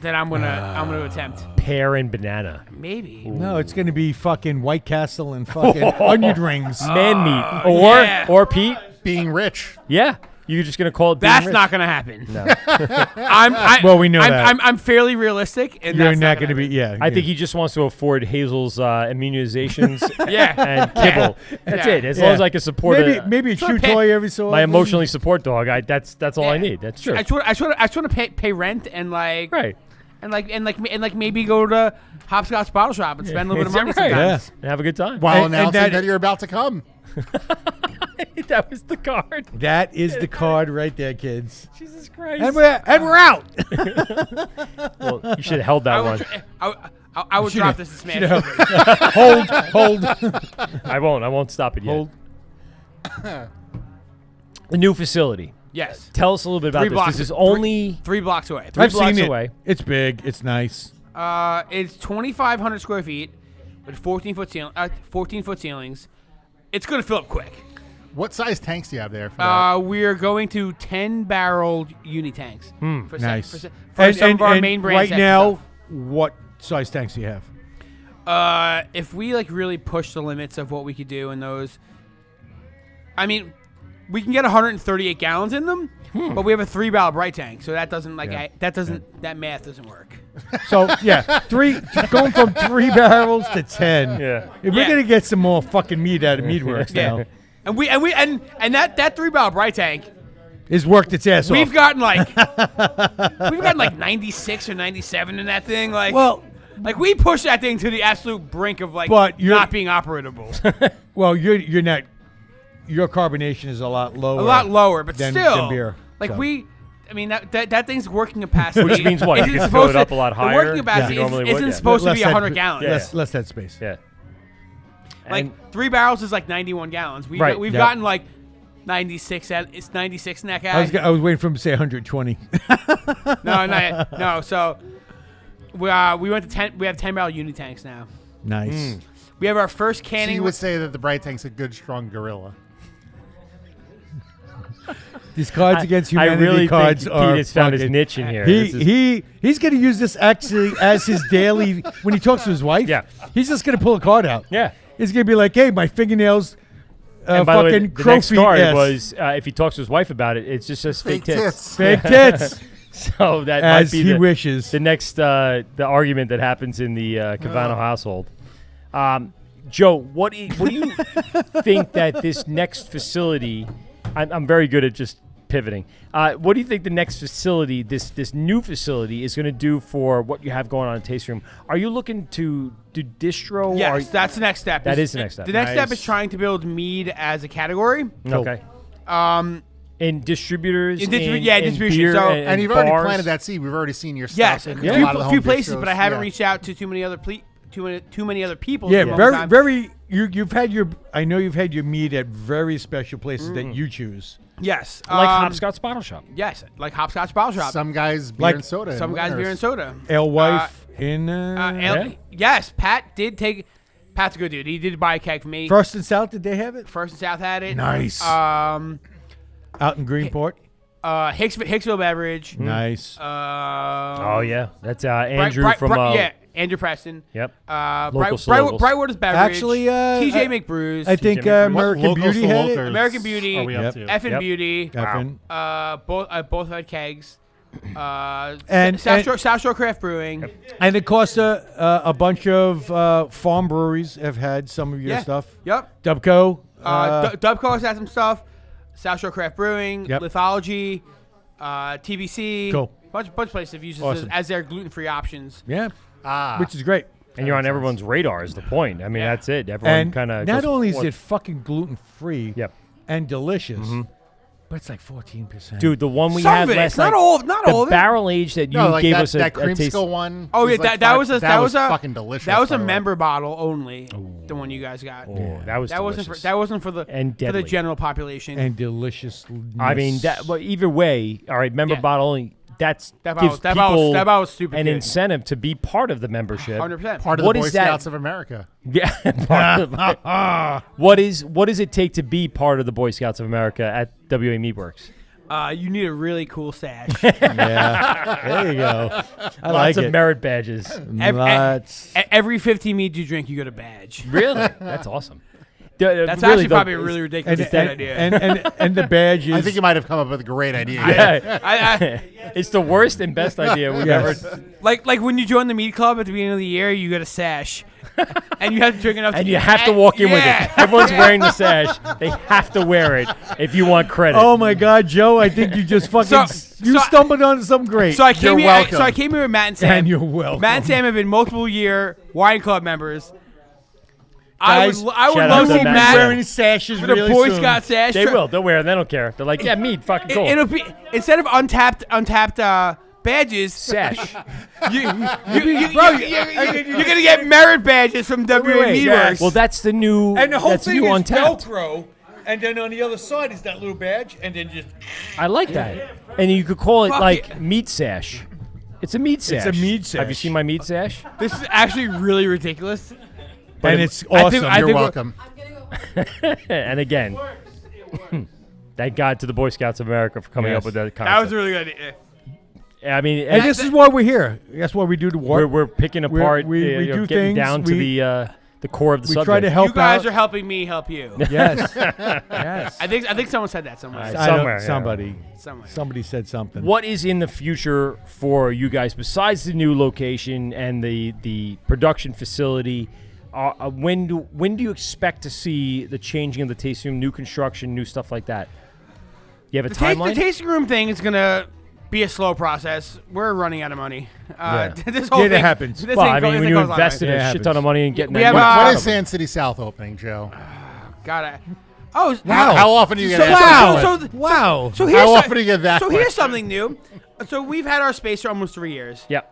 Speaker 16: that I'm gonna attempt.
Speaker 8: Pear and banana.
Speaker 16: Maybe.
Speaker 10: No, it's going to be fucking White Castle and fucking onion rings.
Speaker 8: Man meat.
Speaker 16: yeah.
Speaker 8: Or Pete.
Speaker 9: Being rich.
Speaker 8: Yeah. You're just going to call it being
Speaker 16: That's
Speaker 8: rich?
Speaker 16: not gonna happen.
Speaker 8: No.
Speaker 10: Well, we know that.
Speaker 16: I'm fairly realistic, and
Speaker 10: You're
Speaker 16: that's
Speaker 10: not
Speaker 16: gonna
Speaker 10: going to be, yeah.
Speaker 8: I think he just wants to afford Hazel's immunizations
Speaker 16: Yeah.
Speaker 8: and kibble. That's
Speaker 16: Yeah.
Speaker 8: it. As long as I can support
Speaker 10: maybe a
Speaker 16: So
Speaker 10: chew
Speaker 16: pay-
Speaker 10: toy every so often.
Speaker 8: my emotionally support dog, that's all I
Speaker 16: Yeah.
Speaker 8: need. That's true.
Speaker 16: I just want to pay rent and like
Speaker 8: Right.
Speaker 16: and maybe go to Hopscotch Bottle Shop and spend a little bit of money
Speaker 8: Is that right?
Speaker 16: sometimes.
Speaker 8: And have a good time.
Speaker 9: While
Speaker 10: And
Speaker 9: announcing
Speaker 10: that-
Speaker 9: that you're about to come.
Speaker 8: That was the card.
Speaker 10: That is the card right there, kids.
Speaker 8: Jesus Christ.
Speaker 10: And we're out.
Speaker 8: Well, you should have held that one.
Speaker 16: I would drop this and smash
Speaker 10: Should've-
Speaker 16: it.
Speaker 10: Hold.
Speaker 8: I won't stop it yet.
Speaker 10: Hold.
Speaker 8: The new facility.
Speaker 16: Yes.
Speaker 8: Tell us a little bit about this. This is only
Speaker 16: 3 blocks away.
Speaker 10: I've seen it. It's big. It's nice.
Speaker 16: It's 2,500 square feet with 14-foot ceilings. It's going to fill up quick.
Speaker 9: What size tanks do you have there? For that?
Speaker 16: We're going to 10-barrel uni tanks. For
Speaker 10: Nice.
Speaker 16: for some of our main brands.
Speaker 10: Right now, what size tanks do you have?
Speaker 16: If we like really push the limits of what we could do in those, I mean, we can get 138 gallons in them, but we have a 3-barrel bright tank, so that doesn't that math doesn't work.
Speaker 10: So yeah, going from 3 barrels to 10.
Speaker 8: Yeah.
Speaker 10: If we're gonna get some more fucking meat out of Meadwerks now.
Speaker 16: And that 3-barrel bright tank
Speaker 10: It's worked its ass off.
Speaker 16: We've gotten like 96 or 97 in that thing. Like, like we pushed that thing to the absolute brink of like not being operable.
Speaker 10: Well, you're not. Your carbonation is a lot lower.
Speaker 16: A lot lower, but
Speaker 10: than,
Speaker 16: still,
Speaker 10: than beer.
Speaker 16: like
Speaker 10: so.
Speaker 16: I mean that thing's working capacity.
Speaker 8: Which means what? You can fill it up a lot higher.
Speaker 16: The working capacity isn't supposed to be 100 gallons.
Speaker 10: Less head space.
Speaker 8: Yeah.
Speaker 16: Like 3 barrels is like 91 gallons. We've gotten like 96. It's 96 in that guy.
Speaker 10: I was waiting for him to say 120.
Speaker 16: No. So we went to 10. We have 10-barrel uni tanks now.
Speaker 10: Nice.
Speaker 16: We have our first canning.
Speaker 9: So you would say that the bright tank's a good, strong gorilla.
Speaker 10: These Cards Against Humanity
Speaker 8: I really
Speaker 10: cards
Speaker 8: think
Speaker 10: are
Speaker 8: Pete has found his niche in here.
Speaker 10: He's going to use this actually as his daily when he talks to his wife.
Speaker 8: Yeah,
Speaker 10: he's just going to pull a card out.
Speaker 8: Yeah,
Speaker 10: he's going to be like, "Hey, my fingernails."
Speaker 8: And by the way, the next card
Speaker 10: yes.
Speaker 8: was if he talks to his wife about it, it's just says fake tits.
Speaker 10: Fake tits.
Speaker 8: So that
Speaker 10: as
Speaker 8: might be
Speaker 10: he wishes.
Speaker 8: The next the argument that happens in the Cavano household. Joe, what do you think that this next facility? I'm very good at just pivoting. What do you think the next facility, this new facility, is going to do for what you have going on in Taste Room? Are you looking to do distro?
Speaker 16: Yes, that's the next step.
Speaker 8: That is the next step.
Speaker 16: The next step is trying to build mead as a category.
Speaker 8: Okay. In distributors,
Speaker 16: distribution.
Speaker 8: Beer
Speaker 16: So,
Speaker 9: and you've already planted that seed. We've already seen your stuff.
Speaker 16: Yes,
Speaker 9: in
Speaker 16: a
Speaker 9: a lot of the
Speaker 16: few
Speaker 9: home beer
Speaker 16: places,
Speaker 9: shows.
Speaker 16: but I haven't reached out to too many other people.
Speaker 10: Yeah, very. You've had your. I know you've had your mead at very special places that you choose.
Speaker 16: Yes,
Speaker 8: like Hopsscotch Bottle Shop.
Speaker 16: Yes, like Hopsscotch Bottle Shop.
Speaker 9: Some guys beer and soda.
Speaker 16: Some guys beer and soda.
Speaker 10: Alewife in.
Speaker 16: Yes, Pat did take. Pat's a good dude. He did buy a keg for me.
Speaker 10: First and South, did they have it?
Speaker 16: First and South had it.
Speaker 10: Nice.
Speaker 16: Out
Speaker 10: in Greenport.
Speaker 16: Hicksville Beverage.
Speaker 10: Nice.
Speaker 8: Oh yeah, that's Andrew from.
Speaker 16: Andrew Preston.
Speaker 8: Yep.
Speaker 16: Brightwater's Beverage.
Speaker 10: Actually,
Speaker 16: TJ McBrews.
Speaker 10: I think American Beauty had it.
Speaker 16: American Beauty. Effin' Beauty.
Speaker 10: Effin'.
Speaker 16: Both had kegs.
Speaker 10: And
Speaker 16: South Shore Craft Brewing.
Speaker 10: Yep. And of course, a bunch of farm breweries have had some of your stuff.
Speaker 16: Yep.
Speaker 10: Dubco.
Speaker 16: Dubco has had some stuff. South Shore Craft Brewing.
Speaker 10: Yep.
Speaker 16: Lithology. TBC.
Speaker 10: Cool.
Speaker 16: Bunch of places have used this as their gluten-free options.
Speaker 10: Yeah. Which is great.
Speaker 8: And you're on everyone's radar is the point. I mean, that's it. Everyone kind of.
Speaker 10: Not only is it fucking gluten-free and delicious, but it's like 14%.
Speaker 8: Dude, the one we had last night.
Speaker 16: Not all of it.
Speaker 8: Barrel aged that you gave us
Speaker 9: that
Speaker 8: a taste.
Speaker 9: creamsicle one.
Speaker 16: Oh yeah, that was
Speaker 9: fucking delicious.
Speaker 16: That was a member bottle only. The one you guys got.
Speaker 8: Oh, that was delicious.
Speaker 16: That wasn't for the general population.
Speaker 10: And delicious.
Speaker 8: I mean, either way, all right, member bottle only. That gives
Speaker 16: bottle was stupid
Speaker 8: an
Speaker 16: good.
Speaker 8: incentive to be part of the membership.
Speaker 16: 100%.
Speaker 9: Part of the Boy Scouts of America.
Speaker 8: Yeah. What does it take to be part of the Boy Scouts of America at WA Meadwerks?
Speaker 16: You need a really cool sash.
Speaker 10: Yeah. There you go. I
Speaker 8: Lots
Speaker 10: like
Speaker 8: of merit badges.
Speaker 16: Every 15 mead you drink, you get a badge.
Speaker 8: Really? That's awesome.
Speaker 16: That's really, actually probably a really ridiculous idea.
Speaker 10: And the badges.
Speaker 9: I think you might have come up with a great idea.
Speaker 8: It's the worst and best idea we've ever.
Speaker 16: Like when you join the mead club at the beginning of the year, you get a sash, and you have to drink enough.
Speaker 8: And you have to walk in with it. Everyone's wearing the sash. They have to wear it if you want credit.
Speaker 10: Oh my God, Joe! I think you just fucking stumbled on something great.
Speaker 16: So I came here with Matt and Sam.
Speaker 10: And you're welcome.
Speaker 16: Matt and Sam have been multiple year wine club members.
Speaker 10: Guys,
Speaker 16: I would love to see Matt
Speaker 10: wearing sashes
Speaker 16: with
Speaker 10: really
Speaker 16: a Boy
Speaker 10: soon.
Speaker 16: Scout sash.
Speaker 8: They will. They'll wear it. They don't care. They're like, yeah, mead, fucking cool.
Speaker 16: It'll be instead of untapped badges.
Speaker 8: Sash.
Speaker 16: You're gonna get merit badges from WA Meadwerks.
Speaker 8: Well, that's the new.
Speaker 16: And the whole
Speaker 8: that's
Speaker 16: thing
Speaker 8: new
Speaker 16: is
Speaker 8: Untapped.
Speaker 16: Velcro.
Speaker 10: And then on the other side is that little badge, and then just.
Speaker 8: I like that. And you could call it
Speaker 16: Fuck
Speaker 8: like
Speaker 16: it.
Speaker 8: meat sash. It's a meat sash.
Speaker 10: It's a meat sash.
Speaker 8: Have you seen my meat sash?
Speaker 16: This is actually really ridiculous.
Speaker 8: But
Speaker 10: And it's awesome.
Speaker 9: You're welcome.
Speaker 8: And again, thank God to the Boy Scouts of America for coming up with that concept.
Speaker 16: That was a really good idea.
Speaker 8: I mean,
Speaker 10: And this is why we're here. That's why we do the work.
Speaker 8: we're picking apart.
Speaker 10: We
Speaker 8: getting
Speaker 10: do things.
Speaker 8: down to the core of the
Speaker 10: we
Speaker 8: subject.
Speaker 10: try to help
Speaker 16: You guys
Speaker 10: out.
Speaker 16: are helping me help you.
Speaker 10: Yes. Yes.
Speaker 16: I think someone said that somewhere.
Speaker 8: Right.
Speaker 10: I don't-
Speaker 8: Somewhere, yeah.
Speaker 10: Somebody said something.
Speaker 8: What is in the future for you guys besides the new location and the production facility? When do you expect to see the changing of the tasting room, new construction, new stuff like that? You have a timeline?
Speaker 16: The tasting room thing is gonna be a slow process. We're running out of money. This whole
Speaker 10: that
Speaker 16: thing
Speaker 10: happens.
Speaker 16: this
Speaker 8: Well,
Speaker 16: thing
Speaker 8: I mean,
Speaker 16: this
Speaker 8: when
Speaker 16: thing
Speaker 8: you
Speaker 16: goes on,
Speaker 8: invested
Speaker 16: right?
Speaker 8: a shit ton of money in getting
Speaker 16: We
Speaker 8: that
Speaker 16: have,
Speaker 8: money
Speaker 9: What
Speaker 8: out
Speaker 9: is
Speaker 8: of it.
Speaker 9: Sand City South opening, Joe?
Speaker 16: Got Oh,
Speaker 9: Wow. How often do you get
Speaker 16: so,
Speaker 9: asked
Speaker 16: so,
Speaker 9: that?
Speaker 16: so,
Speaker 10: Wow.
Speaker 16: So here's
Speaker 9: How often do you get that
Speaker 16: So here's
Speaker 9: question?
Speaker 16: something new. So we've had our space for almost 3 years.
Speaker 8: Yep.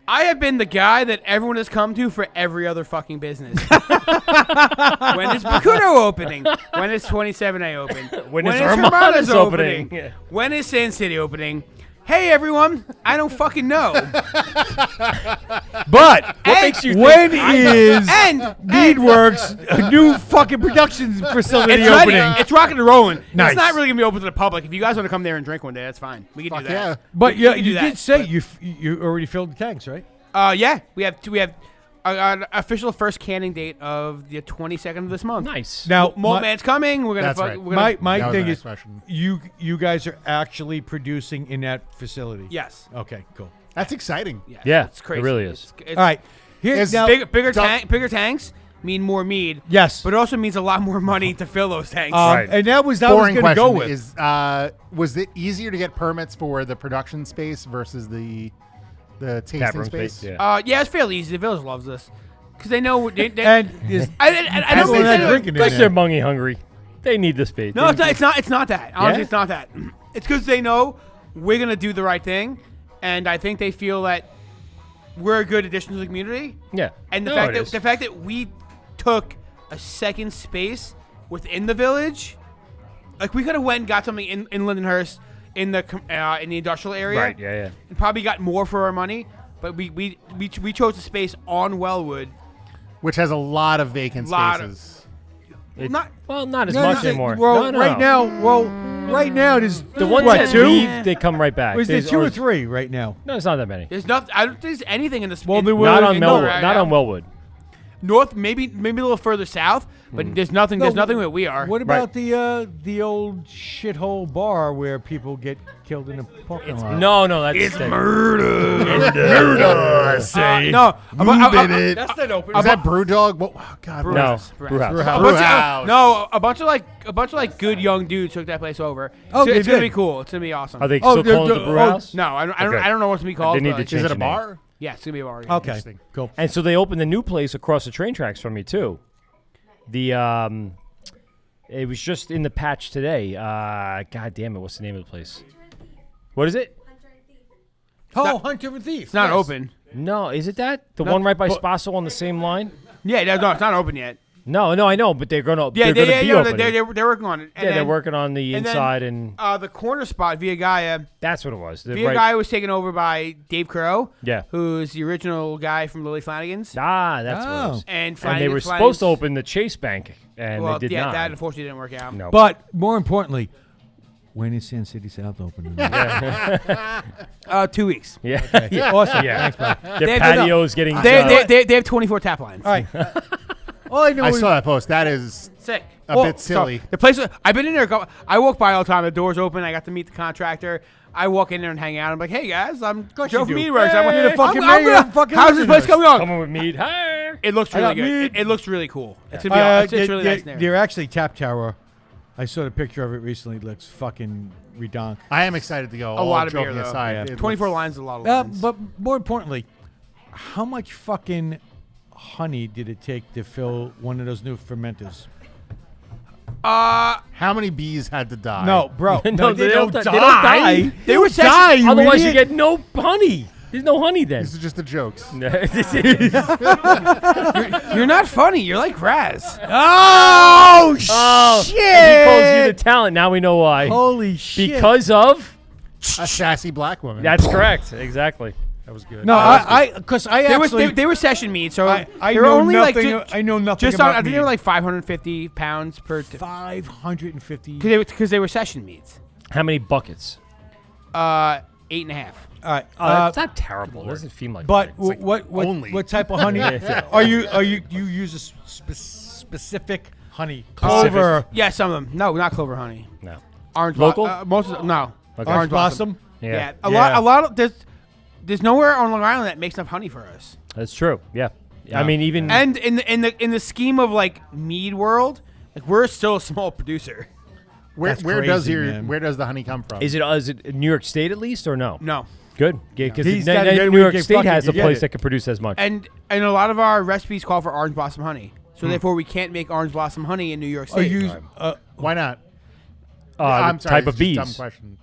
Speaker 16: I have been the guy that everyone has come to for every other fucking business. When is Bakudo opening? When is 27A open?
Speaker 8: When
Speaker 16: is
Speaker 8: is Hermana's
Speaker 16: opening?
Speaker 8: opening?
Speaker 16: When is Sand City opening? Hey everyone, I don't fucking know.
Speaker 10: But
Speaker 8: makes you
Speaker 10: when
Speaker 8: think I know?
Speaker 10: is
Speaker 16: And
Speaker 10: Meadwerks a new fucking production facility
Speaker 16: it's ready.
Speaker 10: opening?
Speaker 16: It's rocking and rolling.
Speaker 10: Nice.
Speaker 16: It's not really gonna be open to the public. If you guys want to come there and drink one day, that's fine. We can do that.
Speaker 9: Yeah.
Speaker 10: But
Speaker 16: We
Speaker 10: yeah,
Speaker 16: can do
Speaker 10: you
Speaker 16: that,
Speaker 10: did say
Speaker 16: but-
Speaker 10: you already filled the tanks, right?
Speaker 16: Yeah, we have an official first canning date of the 22nd of this month.
Speaker 8: Nice.
Speaker 10: Now,
Speaker 16: Mold Man's coming. We're gonna.
Speaker 9: That's right.
Speaker 16: We're gonna
Speaker 10: my
Speaker 9: That was
Speaker 10: thing
Speaker 9: the
Speaker 10: is
Speaker 9: next question.
Speaker 10: you guys are actually producing in that facility.
Speaker 16: yes.
Speaker 10: Okay. Cool.
Speaker 9: That's exciting.
Speaker 16: Yes.
Speaker 8: Yeah,
Speaker 16: it's crazy.
Speaker 8: it really is.
Speaker 16: It's
Speaker 10: All right. Here's
Speaker 9: Is
Speaker 10: now.
Speaker 16: bigger
Speaker 9: Dump-
Speaker 16: tanks mean more mead.
Speaker 10: Yes.
Speaker 16: But it also means a lot more money to fill those tanks.
Speaker 8: Right.
Speaker 10: And that was
Speaker 9: Boring
Speaker 10: going to
Speaker 9: question
Speaker 10: go with.
Speaker 9: is: was it easier to get permits for the production space versus the tasting
Speaker 8: Tap room
Speaker 9: space?
Speaker 8: space, yeah.
Speaker 16: Yeah, it's fairly easy. The village loves this because they know. They,
Speaker 10: and is
Speaker 16: I
Speaker 10: people
Speaker 16: don't think
Speaker 10: not
Speaker 16: they
Speaker 10: drinking in
Speaker 8: Because
Speaker 10: there.
Speaker 8: they're money hungry. They need the space.
Speaker 16: No, it's not. It's not that. Honestly,
Speaker 8: Yeah?
Speaker 16: it's not that. It's because they know we're gonna do the right thing, and I think they feel that we're a good addition to the community.
Speaker 8: Yeah.
Speaker 16: And the
Speaker 8: No,
Speaker 16: fact
Speaker 8: it
Speaker 16: that
Speaker 8: is.
Speaker 16: the fact that we took a second space within the village, like we could have went and got something in Lindenhurst in the industrial area,
Speaker 8: Right, yeah.
Speaker 16: and probably got more for our money. But we chose a space on Wellwood.
Speaker 9: Which has a lot of vacant
Speaker 16: Lot
Speaker 9: spaces.
Speaker 16: Not
Speaker 8: Not as
Speaker 10: No,
Speaker 8: much
Speaker 10: no,
Speaker 8: anymore.
Speaker 10: Well,
Speaker 8: No.
Speaker 10: right now, there's
Speaker 8: The ones
Speaker 10: what,
Speaker 8: that
Speaker 10: two?
Speaker 8: leave, they come right back.
Speaker 10: Was there
Speaker 8: There's
Speaker 10: 2 or
Speaker 8: always-
Speaker 10: 3 right now?
Speaker 8: No, it's not that many.
Speaker 16: there's nothing. I don't think there's anything in this.
Speaker 10: Well,
Speaker 16: in-
Speaker 10: there were-
Speaker 8: Not on
Speaker 10: in
Speaker 8: Melwood.
Speaker 16: right
Speaker 8: Not
Speaker 16: now.
Speaker 8: on Wellwood.
Speaker 16: North, maybe a little further south, but there's nothing. There's
Speaker 10: No,
Speaker 16: nothing where we are.
Speaker 10: What about the old shithole bar where people get killed in a parking lot?
Speaker 8: No, that's
Speaker 16: It's
Speaker 8: murder, I say.
Speaker 16: No,
Speaker 10: That's not open.
Speaker 9: Is that Brewdog? What? Oh, God.
Speaker 8: No,
Speaker 16: Brewhouse.
Speaker 8: Brewhouse.
Speaker 16: A bunch of like good young dudes took that place over.
Speaker 10: Oh,
Speaker 16: So
Speaker 10: they
Speaker 16: it's gonna
Speaker 10: did.
Speaker 16: be cool. It's gonna be awesome.
Speaker 8: Are they
Speaker 10: Oh,
Speaker 8: still
Speaker 10: they're-
Speaker 8: calling it the
Speaker 10: they're-
Speaker 8: brew
Speaker 10: oh,
Speaker 8: house?
Speaker 16: No, I don't.
Speaker 8: Okay.
Speaker 16: I don't know what to be called.
Speaker 8: They need
Speaker 16: but
Speaker 8: to
Speaker 16: it's-
Speaker 8: change
Speaker 9: Is it a
Speaker 8: the name.
Speaker 9: bar?
Speaker 16: Yeah, it's gonna be a bar.
Speaker 10: Okay,
Speaker 9: Interesting.
Speaker 10: cool.
Speaker 8: And so they opened the new place across the train tracks from me too. The it was just in the patch today. God damn it, what's the name of the place? What is it?
Speaker 10: Oh, Hunter and Thief.
Speaker 16: It's not open.
Speaker 8: No, is it that? The
Speaker 16: No,
Speaker 8: one right by
Speaker 16: but-
Speaker 8: Spasso on the same line?
Speaker 16: Yeah, no, it's not open yet.
Speaker 8: No, I know, but they're gonna
Speaker 16: Yeah,
Speaker 8: be open.
Speaker 16: they're working on it. And
Speaker 8: Yeah, they're
Speaker 16: then-
Speaker 8: working on the
Speaker 16: and then,
Speaker 8: inside and
Speaker 16: the corner spot via Gaia.
Speaker 8: that's what it was. The
Speaker 16: Via
Speaker 8: right-
Speaker 16: Gaia was taken over by Dave Crow.
Speaker 8: Yeah.
Speaker 16: Who's the original guy from Lily Flanagan's.
Speaker 8: That's what it was.
Speaker 16: And
Speaker 8: they were supposed to open the Chase Bank, and
Speaker 16: well,
Speaker 8: they did
Speaker 16: yeah,
Speaker 8: not.
Speaker 16: that unfortunately didn't work out.
Speaker 8: No.
Speaker 10: But more importantly, when is Sand City South opening?
Speaker 16: 2 weeks.
Speaker 8: Yeah.
Speaker 10: Okay.
Speaker 8: Yeah.
Speaker 10: Awesome.
Speaker 8: Yeah.
Speaker 10: Thanks, pal.
Speaker 8: Their
Speaker 16: They have-
Speaker 8: patio's getting
Speaker 16: They have 24 tap lines.
Speaker 10: All right. All I know
Speaker 9: I
Speaker 10: is
Speaker 9: saw that post. That is
Speaker 16: Sick.
Speaker 9: a bit silly.
Speaker 16: So the place. I've been in there. I walk by all the time. The door's open. I got to meet the contractor. I walk in there and hang out. I'm like, hey guys, I'm Joe
Speaker 10: you
Speaker 16: from
Speaker 10: do.
Speaker 16: Meadwerks.
Speaker 10: Hey,
Speaker 16: I'm
Speaker 10: you're the fucking mayor of fucking
Speaker 16: How's this place
Speaker 10: Lindenhurst.
Speaker 16: coming on?
Speaker 8: Coming with mead. Hey.
Speaker 16: It looks
Speaker 10: I
Speaker 16: really
Speaker 10: got
Speaker 16: good.
Speaker 10: mead.
Speaker 16: It looks really cool. It's gonna be. It's really nice in there.
Speaker 10: They're actually Tap Tower. I saw the picture of it recently. It looks fucking redonk.
Speaker 9: I am excited to go.
Speaker 16: A
Speaker 9: all
Speaker 16: lot of beer
Speaker 9: joking
Speaker 16: though.
Speaker 9: aside. It
Speaker 16: 24
Speaker 9: looks-
Speaker 16: lines is a lot of lines.
Speaker 10: But more importantly, how much fucking honey did it take to fill one of those new fermenters?
Speaker 9: How many bees had to die?
Speaker 10: No, bro.
Speaker 8: No,
Speaker 10: they don't die.
Speaker 8: They don't die.
Speaker 16: They were
Speaker 10: die. You
Speaker 8: Otherwise, you
Speaker 10: idiot.
Speaker 8: get no honey. There's no honey then.
Speaker 9: These are just the jokes.
Speaker 16: You're not funny. You're like Graz.
Speaker 8: Oh, shit! He calls you the talent. Now we know why.
Speaker 10: Holy shit!
Speaker 8: Because of
Speaker 9: a sassy black woman.
Speaker 8: That's correct. Exactly.
Speaker 9: That was good.
Speaker 10: No, because I actually
Speaker 16: they were session meat, so
Speaker 10: I
Speaker 16: they were
Speaker 10: know
Speaker 16: only
Speaker 10: nothing.
Speaker 16: like
Speaker 10: I know nothing
Speaker 16: just
Speaker 10: about
Speaker 16: I think they
Speaker 10: meat.
Speaker 16: were like 550 pounds per.
Speaker 10: 550.
Speaker 16: Because they were session meats.
Speaker 8: How many buckets?
Speaker 16: 8.5.
Speaker 10: All right.
Speaker 8: It's not terrible. It doesn't seem like.
Speaker 10: But
Speaker 8: that. It's like
Speaker 10: what type of honey are you use a specific honey?
Speaker 8: Clover.
Speaker 10: Clover.
Speaker 16: Yeah, some of them. No, not clover honey.
Speaker 8: No.
Speaker 16: Orange
Speaker 8: Local?
Speaker 16: Most of them, no.
Speaker 8: Okay.
Speaker 10: Orange blossom.
Speaker 16: Yeah. A lot of there's nowhere on Long Island that makes enough honey for us.
Speaker 8: That's true. Yeah. I mean, even
Speaker 16: and in the scheme of like mead world, like we're still a small producer.
Speaker 9: Where does the honey come from?
Speaker 8: Is it New York State at least or no?
Speaker 16: No.
Speaker 8: Good. Because
Speaker 10: He's gotta get
Speaker 8: New
Speaker 10: it,
Speaker 8: York
Speaker 10: get
Speaker 8: State
Speaker 10: fucking-
Speaker 8: has a
Speaker 10: you get
Speaker 8: place
Speaker 10: it.
Speaker 8: that can produce as much.
Speaker 16: And a lot of our recipes call for orange blossom honey. So therefore, we can't make orange blossom honey in New York State.
Speaker 9: Why not?
Speaker 8: I'm sorry, type of
Speaker 9: it's just a
Speaker 8: bees.
Speaker 9: dumb question.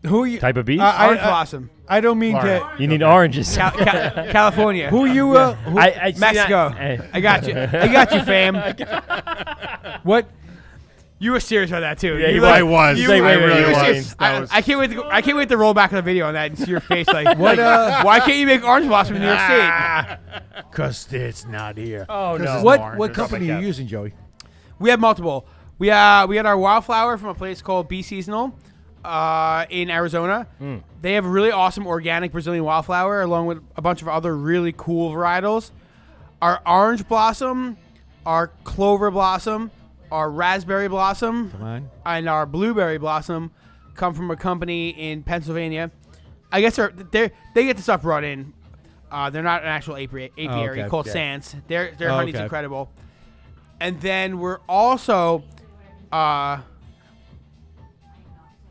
Speaker 10: Who you?
Speaker 8: Type of bees?
Speaker 16: Orange blossom.
Speaker 10: I don't mean
Speaker 9: Florida.
Speaker 10: to.
Speaker 8: You need oranges.
Speaker 16: California.
Speaker 10: Who you?
Speaker 8: I see
Speaker 16: Mexico.
Speaker 8: that-
Speaker 16: I got you. I got you, fam.
Speaker 10: What?
Speaker 16: You were serious about that too.
Speaker 8: Yeah,
Speaker 16: You
Speaker 8: I
Speaker 16: like-
Speaker 8: was.
Speaker 16: you-
Speaker 8: I
Speaker 16: you
Speaker 8: really
Speaker 16: were
Speaker 8: was.
Speaker 16: serious. I can't wait. I can't wait to roll back to the video on that and see your face. Like,
Speaker 10: What,
Speaker 16: why can't you make orange blossom in New York State?
Speaker 10: Because it's not here.
Speaker 8: Oh no.
Speaker 10: What company are you using, Joey?
Speaker 16: We have multiple. We had our wildflower from a place called Bee Seasonal in Arizona. They have really awesome organic Brazilian wildflower along with a bunch of other really cool varietals. Our orange blossom, our clover blossom, our raspberry blossom, and our blueberry blossom come from a company in Pennsylvania. I guess they get the stuff brought in. They're not an actual apiary called Sans. Their honey's incredible. And then we're also, I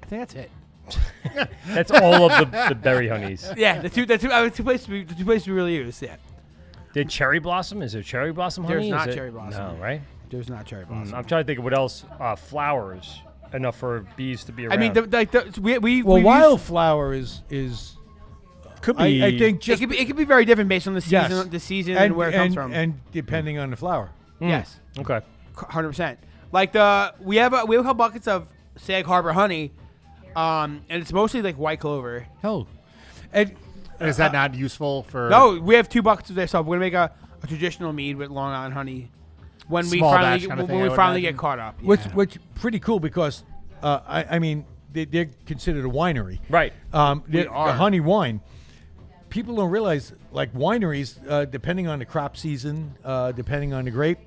Speaker 16: think that's it.
Speaker 8: That's all of the berry honeys.
Speaker 16: Yeah, the two places we really use. Yeah.
Speaker 8: Did cherry blossom? Is there cherry blossom honey?
Speaker 16: There's
Speaker 8: Is
Speaker 16: not
Speaker 8: it-
Speaker 16: cherry blossom.
Speaker 8: No, right?
Speaker 16: There's not cherry blossom.
Speaker 8: I'm trying to think of what else flowers enough for bees to be around.
Speaker 16: I mean, we
Speaker 10: wildflower is
Speaker 8: could be.
Speaker 10: I think just
Speaker 16: it could be very different based on the season, and where it comes from,
Speaker 10: and depending on the flower.
Speaker 16: Yes.
Speaker 8: Okay.
Speaker 16: 100%. Like we have a couple buckets of Sag Harbor honey, and it's mostly like white clover.
Speaker 10: Hell, and
Speaker 9: Is that not useful for?
Speaker 16: No, we have 2 buckets of this stuff. We're gonna make a traditional mead with Long Island honey when we
Speaker 9: Small
Speaker 16: finally
Speaker 9: batch kind of thing, I would
Speaker 16: finally
Speaker 9: imagine.
Speaker 16: get caught up.
Speaker 10: Which pretty cool because I mean they're considered a winery,
Speaker 8: Right.
Speaker 10: The honey wine. People don't realize like wineries, depending on the crop season, depending on the grape,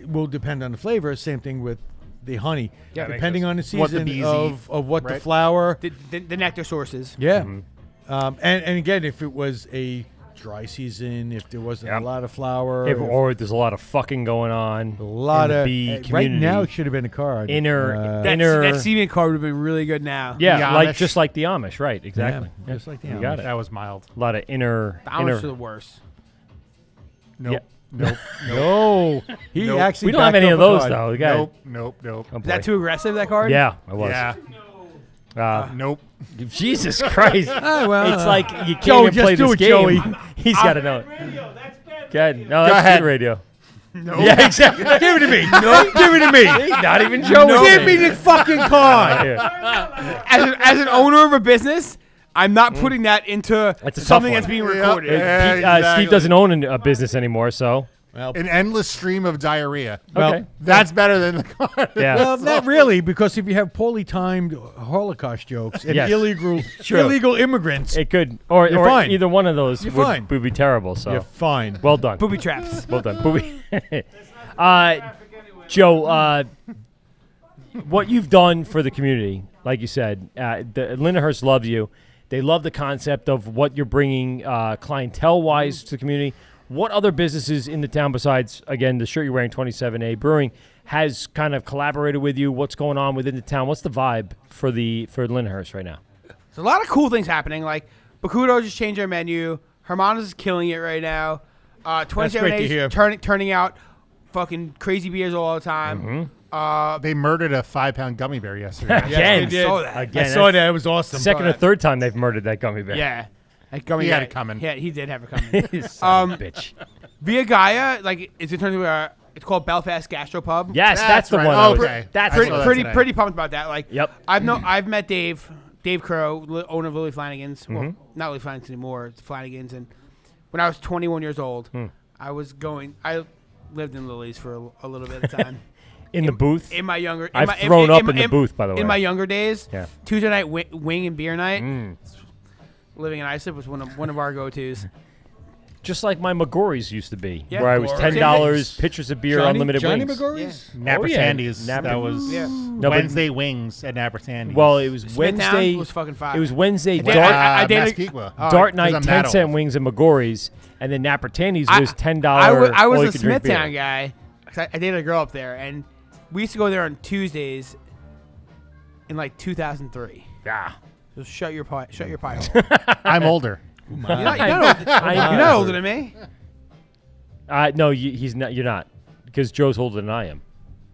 Speaker 10: will depend on the flavor. Same thing with the honey,
Speaker 8: Yeah, that
Speaker 10: depending on the season
Speaker 9: What the bees
Speaker 10: of what the
Speaker 9: right?
Speaker 10: flower.
Speaker 16: The nectar sources.
Speaker 10: Yeah. And again, if it was a dry season, if there wasn't a lot of flower,
Speaker 8: Or there's a lot of fucking going on.
Speaker 10: a lot
Speaker 8: in the
Speaker 10: of
Speaker 8: bee
Speaker 10: right
Speaker 8: community.
Speaker 10: now, it should have been a card.
Speaker 16: That semen card would have been really good now.
Speaker 8: Yeah,
Speaker 9: The
Speaker 8: like
Speaker 9: Amish.
Speaker 8: just like the Amish, right? Exactly.
Speaker 10: Yeah, just like the
Speaker 8: You
Speaker 10: Amish.
Speaker 8: got it.
Speaker 9: That was mild.
Speaker 8: A lot of inner.
Speaker 16: The Amish are the worst.
Speaker 9: Nope.
Speaker 8: Yeah.
Speaker 9: Nope.
Speaker 10: No, he
Speaker 9: Nope.
Speaker 10: actually.
Speaker 8: We don't have
Speaker 10: backed
Speaker 8: any
Speaker 10: up
Speaker 8: of
Speaker 10: a
Speaker 8: those
Speaker 10: card.
Speaker 8: though. The guy.
Speaker 9: Nope.
Speaker 8: Oh,
Speaker 16: Is that
Speaker 8: boy.
Speaker 16: too aggressive? That card?
Speaker 8: Yeah, it was.
Speaker 9: Yeah. Nope.
Speaker 8: Jesus Christ!
Speaker 10: well,
Speaker 8: it's like you can't
Speaker 10: Joe,
Speaker 8: even play
Speaker 10: just do
Speaker 8: this
Speaker 10: it,
Speaker 8: game.
Speaker 10: Joey.
Speaker 8: He's got to know it. Good. No, that's
Speaker 9: ahead.
Speaker 8: good radio.
Speaker 16: No.
Speaker 8: Yeah, exactly.
Speaker 10: Give it to me. No, give it to me.
Speaker 8: Not even Joe.
Speaker 10: Give me the fucking card.
Speaker 16: As an owner of a business, I'm not putting that into
Speaker 8: That's a tough
Speaker 16: something
Speaker 8: one.
Speaker 16: that's being
Speaker 9: Yep.
Speaker 16: recorded.
Speaker 9: Yeah,
Speaker 8: Steve
Speaker 9: exactly.
Speaker 8: doesn't own a business anymore, so
Speaker 10: Well,
Speaker 9: An endless stream of diarrhea.
Speaker 8: okay.
Speaker 9: That's better than the card.
Speaker 8: Yeah.
Speaker 10: well, not really, because if you have poorly timed Holocaust jokes and
Speaker 8: Yes.
Speaker 10: illegal immigrants,
Speaker 8: It could, or
Speaker 10: You're fine.
Speaker 8: either one of those
Speaker 10: You're fine.
Speaker 8: would be terrible. So
Speaker 10: you're fine.
Speaker 8: well done.
Speaker 16: Booby traps.
Speaker 8: Well done. Booby. Joe, what you've done for the community, like you said, Lindenhurst loves you. They love the concept of what you're bringing clientele-wise to the community. What other businesses in the town besides, again, the shirt you're wearing, 27A Brewing, has kind of collaborated with you? What's going on within the town? What's the vibe for Lindenhurst right now?
Speaker 16: There's a lot of cool things happening. Like Bakudo just changed their menu. Hermana's is killing it right now. 27A is turning out fucking crazy beers all the time.
Speaker 9: They murdered a 5-pound gummy bear yesterday.
Speaker 8: Again,
Speaker 10: they did.
Speaker 16: saw that.
Speaker 8: Again,
Speaker 10: I saw that. It was awesome.
Speaker 8: second or third time they've murdered that gummy bear.
Speaker 16: Yeah.
Speaker 9: He had it coming.
Speaker 16: Yeah, he did have it coming.
Speaker 8: Son of a bitch.
Speaker 16: Via Gaia, like it's turned into it's called Belfast Gastropub.
Speaker 8: Yes, that's the
Speaker 9: right.
Speaker 8: one.
Speaker 9: Oh, okay.
Speaker 8: That's
Speaker 16: pretty pumped about that. Like,
Speaker 8: Yep.
Speaker 16: I've met Dave Crow, owner of Lily Flanagan's. Well, not Lily Flanagan's anymore. It's Flanagan's. And when I was 21 years old, I lived in Lily's for a little bit of time.
Speaker 8: In the booth?
Speaker 16: In my younger...
Speaker 8: I've thrown up in the booth, by the way.
Speaker 16: In my younger days.
Speaker 8: Yeah.
Speaker 16: Tuesday night wing and beer night. Living in Islip was one of our go-tos.
Speaker 8: Just like my McGorry's used to be,
Speaker 16: Yeah.
Speaker 8: where I was $10, pitchers of beer, unlimited
Speaker 10: Johnny
Speaker 8: wings.
Speaker 10: McGorry's?
Speaker 9: Napper Sandy's.
Speaker 8: Napper-
Speaker 9: That was Wednesday wings at Napper Sandy's.
Speaker 8: Well, it was
Speaker 16: Smithtown
Speaker 8: Wednesday.
Speaker 16: was fucking fire.
Speaker 8: It was Wednesday.
Speaker 16: I dated-
Speaker 9: Massapequa.
Speaker 8: Dart night,
Speaker 9: 'Cause I'm that
Speaker 8: 10-cent
Speaker 9: old.
Speaker 8: wings at McGorry's, and then Nappertandy's was $10.
Speaker 16: I was a
Speaker 8: all-you-can-drink beer.
Speaker 16: Smithtown guy. 'Cause I dated a girl up there, and we used to go there on Tuesdays in like 2003.
Speaker 8: Yeah.
Speaker 16: So shut your pie hole.
Speaker 9: I'm older.
Speaker 16: You're not older than me.
Speaker 8: No, he's not. You're not, because Joe's older than I am.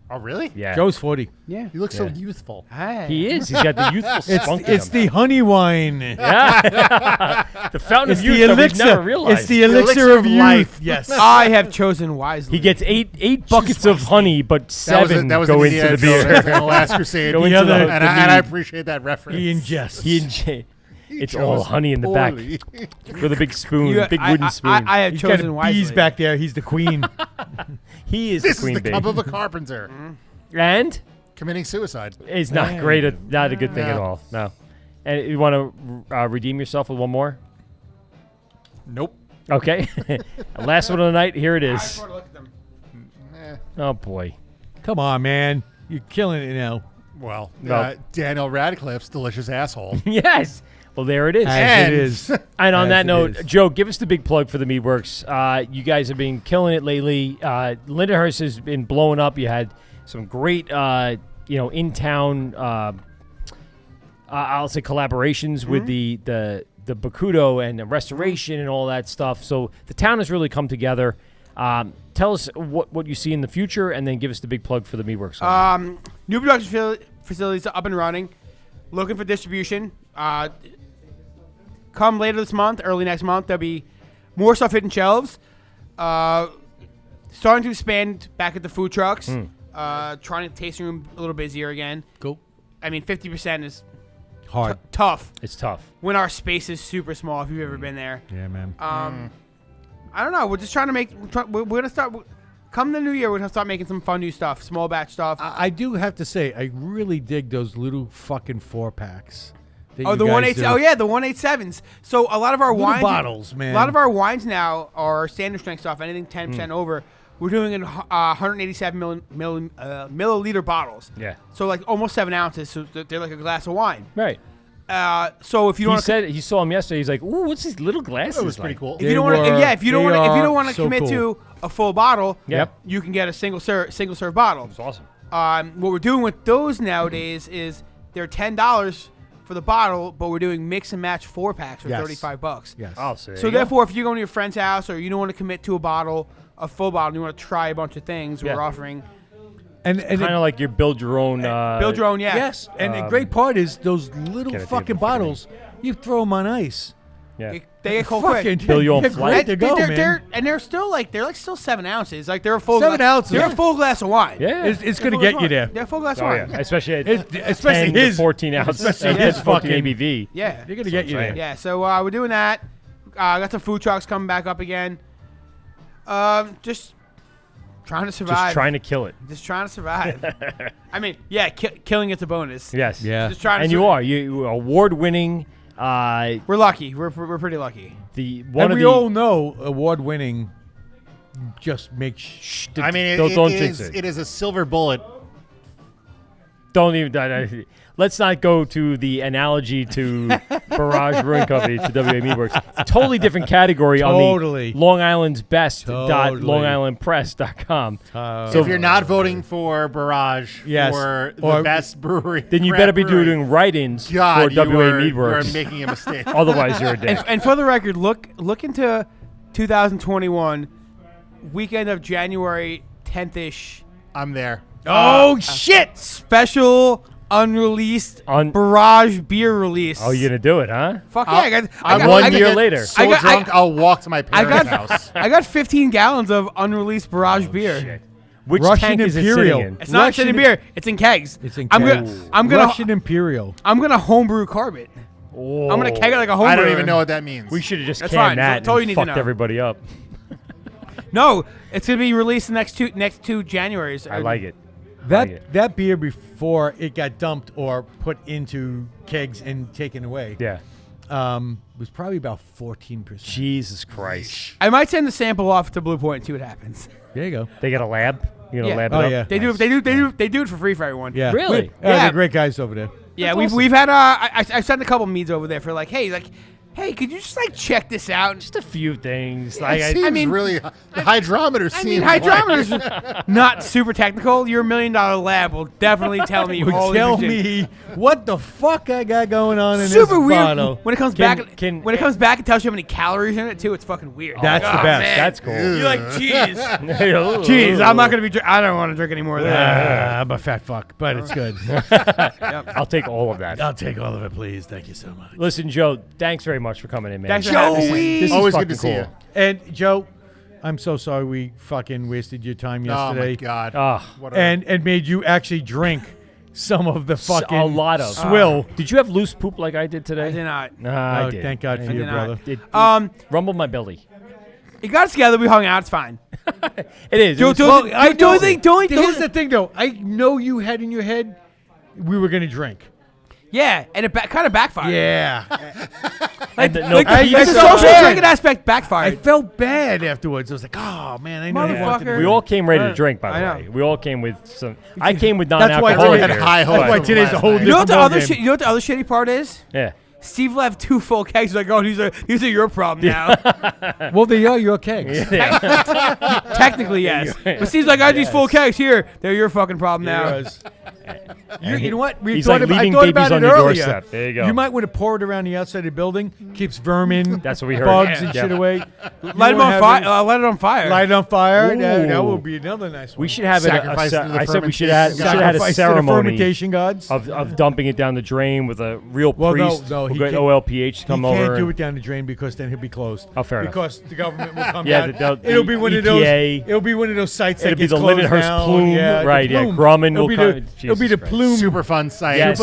Speaker 9: Oh, really?
Speaker 8: Yeah.
Speaker 10: Joe's 40.
Speaker 16: Yeah.
Speaker 9: You look so youthful.
Speaker 16: Hey.
Speaker 8: He is. He's got the youthful spunk.
Speaker 10: It's the honey wine.
Speaker 8: Yeah. The fountain
Speaker 10: It's
Speaker 8: of youth
Speaker 10: the
Speaker 8: that we've
Speaker 10: elixir.
Speaker 8: never realized.
Speaker 10: It's the elixir of youth.
Speaker 9: life.
Speaker 10: Yes.
Speaker 16: I have chosen wisely.
Speaker 8: He gets eight buckets of honey, but seven
Speaker 9: that was
Speaker 8: go
Speaker 9: the
Speaker 8: into the
Speaker 9: Indiana
Speaker 8: beer.
Speaker 9: Jones and the Last Crusade.
Speaker 8: Go into the
Speaker 9: and I appreciate that reference.
Speaker 10: He ingests.
Speaker 8: It's all honey in the back with a big spoon, big wooden spoon.
Speaker 16: I have
Speaker 10: He's
Speaker 16: chosen
Speaker 10: got
Speaker 16: wisely.
Speaker 10: bees back there. He's the queen.
Speaker 8: He is
Speaker 9: This
Speaker 8: the queen
Speaker 9: is the
Speaker 8: bee.
Speaker 9: cup of a carpenter.
Speaker 8: And
Speaker 9: Committing suicide.
Speaker 8: it's not great. Not a good thing at all. No. And you want to redeem yourself with one more?
Speaker 9: Nope.
Speaker 8: Okay. Last one of the night. Here it is. Oh boy.
Speaker 10: Come on, man. You're killing it now.
Speaker 9: Well,
Speaker 8: No.
Speaker 9: Daniel Radcliffe's delicious asshole.
Speaker 8: Yes. Well, there it is.
Speaker 10: As it is.
Speaker 8: And on
Speaker 10: As
Speaker 8: that
Speaker 10: it
Speaker 8: note,
Speaker 10: is.
Speaker 8: Joe, give us the big plug for the Meadwerks. You guys have been killing it lately. Lindenhurst has been blowing up. You had some great, in town. I'll say collaborations with the Bakudo and the restoration and all that stuff. So the town has really come together. Tell us what you see in the future, and then give us the big plug for the Meadwerks.
Speaker 16: New production facilities are up and running. Looking for distribution. Come later this month, early next month, there'll be more stuff hitting shelves. Starting to expand back at the food trucks. Trying to tasting room a little busier again.
Speaker 10: Cool.
Speaker 16: I mean, 50% is
Speaker 10: Hard.
Speaker 16: tough.
Speaker 8: It's tough.
Speaker 16: When our space is super small, if you've ever been there.
Speaker 10: Yeah, man.
Speaker 16: I don't know. We're just trying to we're going to start. Come the new year, we're going to start making some fun new stuff. Small batch stuff.
Speaker 10: I do have to say, I really dig those little fucking 4-packs.
Speaker 16: The 1.8. Oh yeah, the 1.87s. So a lot of our
Speaker 10: Little
Speaker 16: wines,
Speaker 10: bottles, man.
Speaker 16: A lot of our wines now are standard strength stuff. Anything 10% over, we're doing in 187 milliliter bottles.
Speaker 8: Yeah.
Speaker 16: So like almost 7 ounces. So they're like a glass of wine.
Speaker 8: Right.
Speaker 16: So if you
Speaker 8: He said he saw him yesterday. He's like, "Ooh, what's these little glasses?"
Speaker 9: That was pretty cool.
Speaker 16: if you don't want to, if you don't want to
Speaker 10: so
Speaker 16: commit
Speaker 10: cool.
Speaker 16: to a full bottle,
Speaker 8: Yep.
Speaker 16: you can get a single serve bottle.
Speaker 8: It's awesome.
Speaker 16: What we're doing with those nowadays is they're $10 for the bottle, but we're doing mix and match 4-packs for
Speaker 10: Yes.
Speaker 16: $35.
Speaker 10: Yes.
Speaker 8: Oh, so
Speaker 16: So therefore, if you're going to your friend's house or you don't want to commit to a full bottle, you want to try a bunch of things,
Speaker 8: Yeah.
Speaker 16: we're offering.
Speaker 10: And
Speaker 8: kind of like you build your own.
Speaker 16: Build your own, yeah.
Speaker 10: Yes, and the great part is those little
Speaker 8: Get a
Speaker 10: fucking
Speaker 8: table for me.
Speaker 10: bottles. You throw them on ice.
Speaker 8: Yeah.
Speaker 16: They get cold
Speaker 10: Fucking
Speaker 16: quick.
Speaker 8: Build your own
Speaker 10: they're
Speaker 8: flight.
Speaker 10: great to go, man.
Speaker 16: They're still 7 ounces. Like they're a full
Speaker 10: 7 ounces.
Speaker 16: They're a full glass of wine.
Speaker 8: Yeah.
Speaker 10: It's going to get you there.
Speaker 16: They're a full glass of
Speaker 8: Oh
Speaker 16: wine.
Speaker 8: yeah. Especially at
Speaker 10: Especially
Speaker 8: 10 to
Speaker 10: his
Speaker 8: 14 ounce.
Speaker 10: especially
Speaker 8: and
Speaker 10: his
Speaker 8: that's fucking
Speaker 10: fucking-
Speaker 8: ABV.
Speaker 16: Yeah.
Speaker 10: They're going to get you there.
Speaker 16: Yeah, so we're doing that. Got some food trucks coming back up again. Just trying to survive.
Speaker 8: Just trying to kill it.
Speaker 16: Just trying to survive. I mean, yeah, killing it's a bonus.
Speaker 8: Yes.
Speaker 10: Yeah.
Speaker 16: Just trying to
Speaker 8: And you are award-winning.
Speaker 16: We're lucky. We're pretty lucky.
Speaker 10: And we all know award-winning just makes...
Speaker 9: I mean,
Speaker 8: don't jinx it.
Speaker 9: It is a silver bullet.
Speaker 8: Don't even. Let's not go to the analogy to Barrage Brewing Company to WA Meadwerks. Totally different category
Speaker 10: Totally.
Speaker 8: on the Long Island's Best
Speaker 10: Totally.
Speaker 8: longislandpress.com.
Speaker 9: So if you're not voting for Barrage
Speaker 10: Yes.
Speaker 9: for the
Speaker 10: Or-
Speaker 9: best brewery,
Speaker 8: then you
Speaker 9: craft
Speaker 8: better be
Speaker 9: brewery,
Speaker 8: doing write-ins
Speaker 9: God,
Speaker 8: for WA
Speaker 9: you
Speaker 8: Meadwerks.
Speaker 9: are making a mistake.
Speaker 8: Otherwise, you're a dick.
Speaker 16: And for the record, look into 2021, weekend of January 10th-ish.
Speaker 9: I'm there.
Speaker 16: Oh shit! Special unreleased Barrage beer release.
Speaker 8: Oh, you're gonna do it, huh?
Speaker 16: Fuck yeah! I got
Speaker 8: 1 year later.
Speaker 9: So drunk, I'll walk to my parents' house.
Speaker 16: I got 15 gallons of unreleased Barrage beer.
Speaker 8: Shit. Which
Speaker 10: Russian
Speaker 8: tank is
Speaker 10: Imperial.
Speaker 8: it sitting in?
Speaker 16: It's not sitting in beer. It's in kegs.
Speaker 10: It's in
Speaker 16: I'm
Speaker 10: kegs.
Speaker 16: gonna
Speaker 10: Russian Imperial.
Speaker 16: I'm gonna homebrew carb.
Speaker 8: Oh.
Speaker 16: I'm gonna keg it like a homebrew.
Speaker 9: I don't even know what that means.
Speaker 8: We should have just
Speaker 16: That's
Speaker 8: canned
Speaker 16: fine.
Speaker 8: that
Speaker 16: That's all you
Speaker 8: and
Speaker 16: need to
Speaker 8: fucked
Speaker 16: know.
Speaker 8: everybody up.
Speaker 16: No, it's gonna be released the next two Januarys.
Speaker 8: I like it.
Speaker 10: That beer before it got dumped or put into kegs and taken away.
Speaker 8: Yeah.
Speaker 10: Was probably about 14%.
Speaker 8: Jesus Christ.
Speaker 16: I might send the sample off to Blue Point and see what happens.
Speaker 10: There you go.
Speaker 8: They got a lab. You know,
Speaker 16: Yeah.
Speaker 8: lab it
Speaker 10: Oh,
Speaker 8: up.
Speaker 10: yeah.
Speaker 16: They do it for free for everyone.
Speaker 10: Yeah.
Speaker 8: Really?
Speaker 10: They're great guys over there.
Speaker 16: Yeah,
Speaker 8: That's
Speaker 16: we've
Speaker 8: awesome.
Speaker 16: we've had I sent a couple meads over there for like, hey, could you just like check this out?
Speaker 8: Just a few things.
Speaker 9: It seems really the hydrometer
Speaker 16: I
Speaker 9: seems
Speaker 16: mean, hydrometer's not super technical. Your $1 million lab will definitely tell me all
Speaker 10: Tell
Speaker 16: the shit.
Speaker 10: me what the fuck I got going on in
Speaker 16: Super
Speaker 10: this
Speaker 16: weird.
Speaker 10: bottle.
Speaker 16: When it comes back, when it comes back, it tells you how many calories in it too. It's fucking weird.
Speaker 10: That's
Speaker 16: Like,
Speaker 10: the
Speaker 16: oh,
Speaker 10: best.
Speaker 16: man.
Speaker 8: That's cool.
Speaker 16: You're like, jeez, I'm not gonna be. I don't want to drink any more of that.
Speaker 10: I'm a fat fuck, but it's good.
Speaker 8: I'll take all of that.
Speaker 10: I'll take all of it, please. Thank you so much.
Speaker 8: Listen, Joe, thanks very much for coming in, man.
Speaker 16: Thanks for having me.
Speaker 8: This is
Speaker 9: Always
Speaker 8: fucking
Speaker 9: good to see
Speaker 8: cool.
Speaker 9: you.
Speaker 10: And Joe, I'm so sorry we fucking wasted your time yesterday.
Speaker 9: Oh my god.
Speaker 8: Ah.
Speaker 10: And made you actually drink some of the fucking
Speaker 8: a lot of
Speaker 10: swill.
Speaker 8: Did you have loose poop like I did today?
Speaker 16: I did not.
Speaker 8: Nah,
Speaker 10: Oh,
Speaker 8: I did.
Speaker 10: thank God for
Speaker 8: I
Speaker 10: you,
Speaker 8: did
Speaker 10: brother.
Speaker 8: not. It rumbled my belly.
Speaker 16: It got us together. We hung out. It's fine.
Speaker 8: It is.
Speaker 16: Here's
Speaker 10: the thing, though. I know you had in your head we were gonna drink.
Speaker 16: Yeah, and it kind of backfired.
Speaker 10: Yeah.
Speaker 8: And the
Speaker 16: social drinking aspect backfired.
Speaker 10: I felt bad afterwards. I was like, oh man, I know you wanted to
Speaker 8: We
Speaker 10: drink.
Speaker 8: all came ready to drink, by the
Speaker 16: I
Speaker 8: way.
Speaker 16: know.
Speaker 8: We all came with some. I came with
Speaker 10: That's why
Speaker 8: non-alcoholic
Speaker 10: today-
Speaker 8: beer.
Speaker 10: That's why today's a whole
Speaker 16: You know what
Speaker 10: different
Speaker 16: the other
Speaker 10: ballgame.
Speaker 16: you know what the other shitty part is?
Speaker 8: Yeah.
Speaker 16: Steve left 2 full kegs. Like, oh, these are your problem now.
Speaker 10: Well, they are your kegs.
Speaker 16: Technically, yes. But Steve's like, I had these full kegs here. They're your fucking problem now.
Speaker 10: You know what?
Speaker 8: He's like leaving
Speaker 10: I thought
Speaker 8: babies
Speaker 10: about
Speaker 8: on
Speaker 10: it
Speaker 8: your
Speaker 10: earlier.
Speaker 8: doorstep. There you go.
Speaker 10: You might want to pour it around the outside of the building. Keeps vermin,
Speaker 8: That's what we heard.
Speaker 10: bugs
Speaker 8: Yeah.
Speaker 10: and shit away.
Speaker 16: Light it on fire. Light it on fire.
Speaker 10: Light it on fire. That
Speaker 8: Ooh.
Speaker 10: will be another nice one.
Speaker 8: We should have
Speaker 9: Sacrifice to the
Speaker 8: I said we should have had a
Speaker 10: Sacrifice to the
Speaker 8: ceremony
Speaker 10: fermentation gods.
Speaker 8: of dumping it down the drain with a real
Speaker 10: Well,
Speaker 8: priest.
Speaker 10: no,
Speaker 8: who
Speaker 10: he
Speaker 8: got
Speaker 10: can't-
Speaker 8: OLPH to come
Speaker 10: he
Speaker 8: over.
Speaker 10: can't do
Speaker 8: and-
Speaker 10: it down the drain because then he'll be closed.
Speaker 8: Oh, fair enough.
Speaker 10: Because the government will come
Speaker 8: Yeah,
Speaker 10: down.
Speaker 8: the
Speaker 10: It'll be one of those.
Speaker 8: EPA.
Speaker 10: It'll be one of those sites that
Speaker 8: It'll be
Speaker 10: gets
Speaker 8: the
Speaker 10: closed
Speaker 8: Lindenhurst
Speaker 10: down.
Speaker 8: plume,
Speaker 10: Yeah, the
Speaker 8: right, yeah,
Speaker 10: plume.
Speaker 8: Grumman
Speaker 10: It'll
Speaker 8: will
Speaker 10: be
Speaker 8: come-
Speaker 10: the- It'll be the
Speaker 8: Jesus
Speaker 10: plume.
Speaker 9: Super fun site.
Speaker 8: Yes.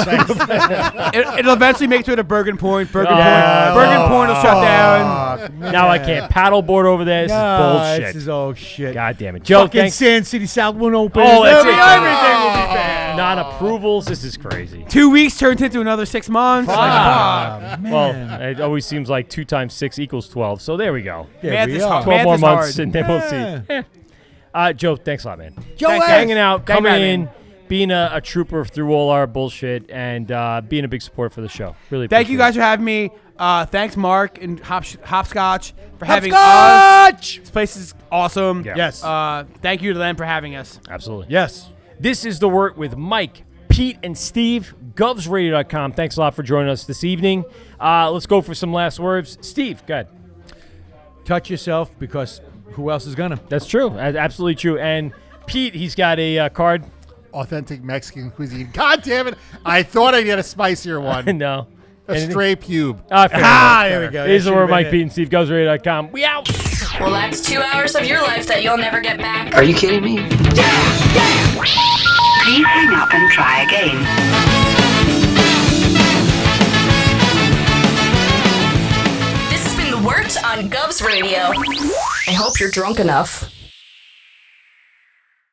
Speaker 16: It'll eventually make it to the Bergen Point. Bergen Point will shut down.
Speaker 8: Now I can't paddleboard over there. This is bullshit.
Speaker 10: This is all shit.
Speaker 8: God damn it, Joe.
Speaker 10: Fucking
Speaker 8: Thanks.
Speaker 10: Sand City South won't open.
Speaker 8: Oh, that's
Speaker 10: Everything
Speaker 8: it.
Speaker 10: will be bad.
Speaker 8: Non-approvals. This is crazy.
Speaker 16: 2 weeks turned into another 6 months. Like, fuck.
Speaker 8: Well, it always seems like 2 times 6 equals 12. So there we go.
Speaker 16: Math
Speaker 10: we
Speaker 16: is
Speaker 10: are.
Speaker 16: hard.
Speaker 8: 12
Speaker 16: Math
Speaker 8: more
Speaker 16: is
Speaker 8: months,
Speaker 16: hard.
Speaker 8: and then we'll see. Joe, thanks a lot, man.
Speaker 10: Joe,
Speaker 16: Thanks,
Speaker 8: Hanging out,
Speaker 16: Thanks for
Speaker 8: coming
Speaker 16: having
Speaker 8: in,
Speaker 16: me.
Speaker 8: being a trooper through all our bullshit, and being a big support for the show. Really
Speaker 16: Thank you
Speaker 8: appreciate
Speaker 16: guys for having me. Thanks, Mark and Hopscotch for having
Speaker 10: Hopscotch!
Speaker 16: us. This place is awesome.
Speaker 8: Yeah.
Speaker 10: Yes.
Speaker 16: Thank you to them for having us.
Speaker 8: it. Absolutely.
Speaker 10: Yes.
Speaker 8: This is The Wort with Mike, Pete, and Steve. GovsRadio.com. Thanks a lot for joining us this evening. Let's go for some last words. Steve, go ahead.
Speaker 10: Touch yourself because who else is gonna?
Speaker 8: That's true. Absolutely true. And Pete, he's got a card.
Speaker 9: Authentic Mexican cuisine. God damn it. I thought I'd get a spicier one.
Speaker 8: No.
Speaker 9: A stray pube.
Speaker 10: There we go.
Speaker 8: Here's The Wort, Mike, Pete, and Steve. GovsRadio.com. We out.
Speaker 4: Well, that's 2 hours of your life that you'll never get back.
Speaker 17: Are you kidding me? Please hang up and try again.
Speaker 4: This has been The Wort on Govs Radio. I hope you're drunk enough.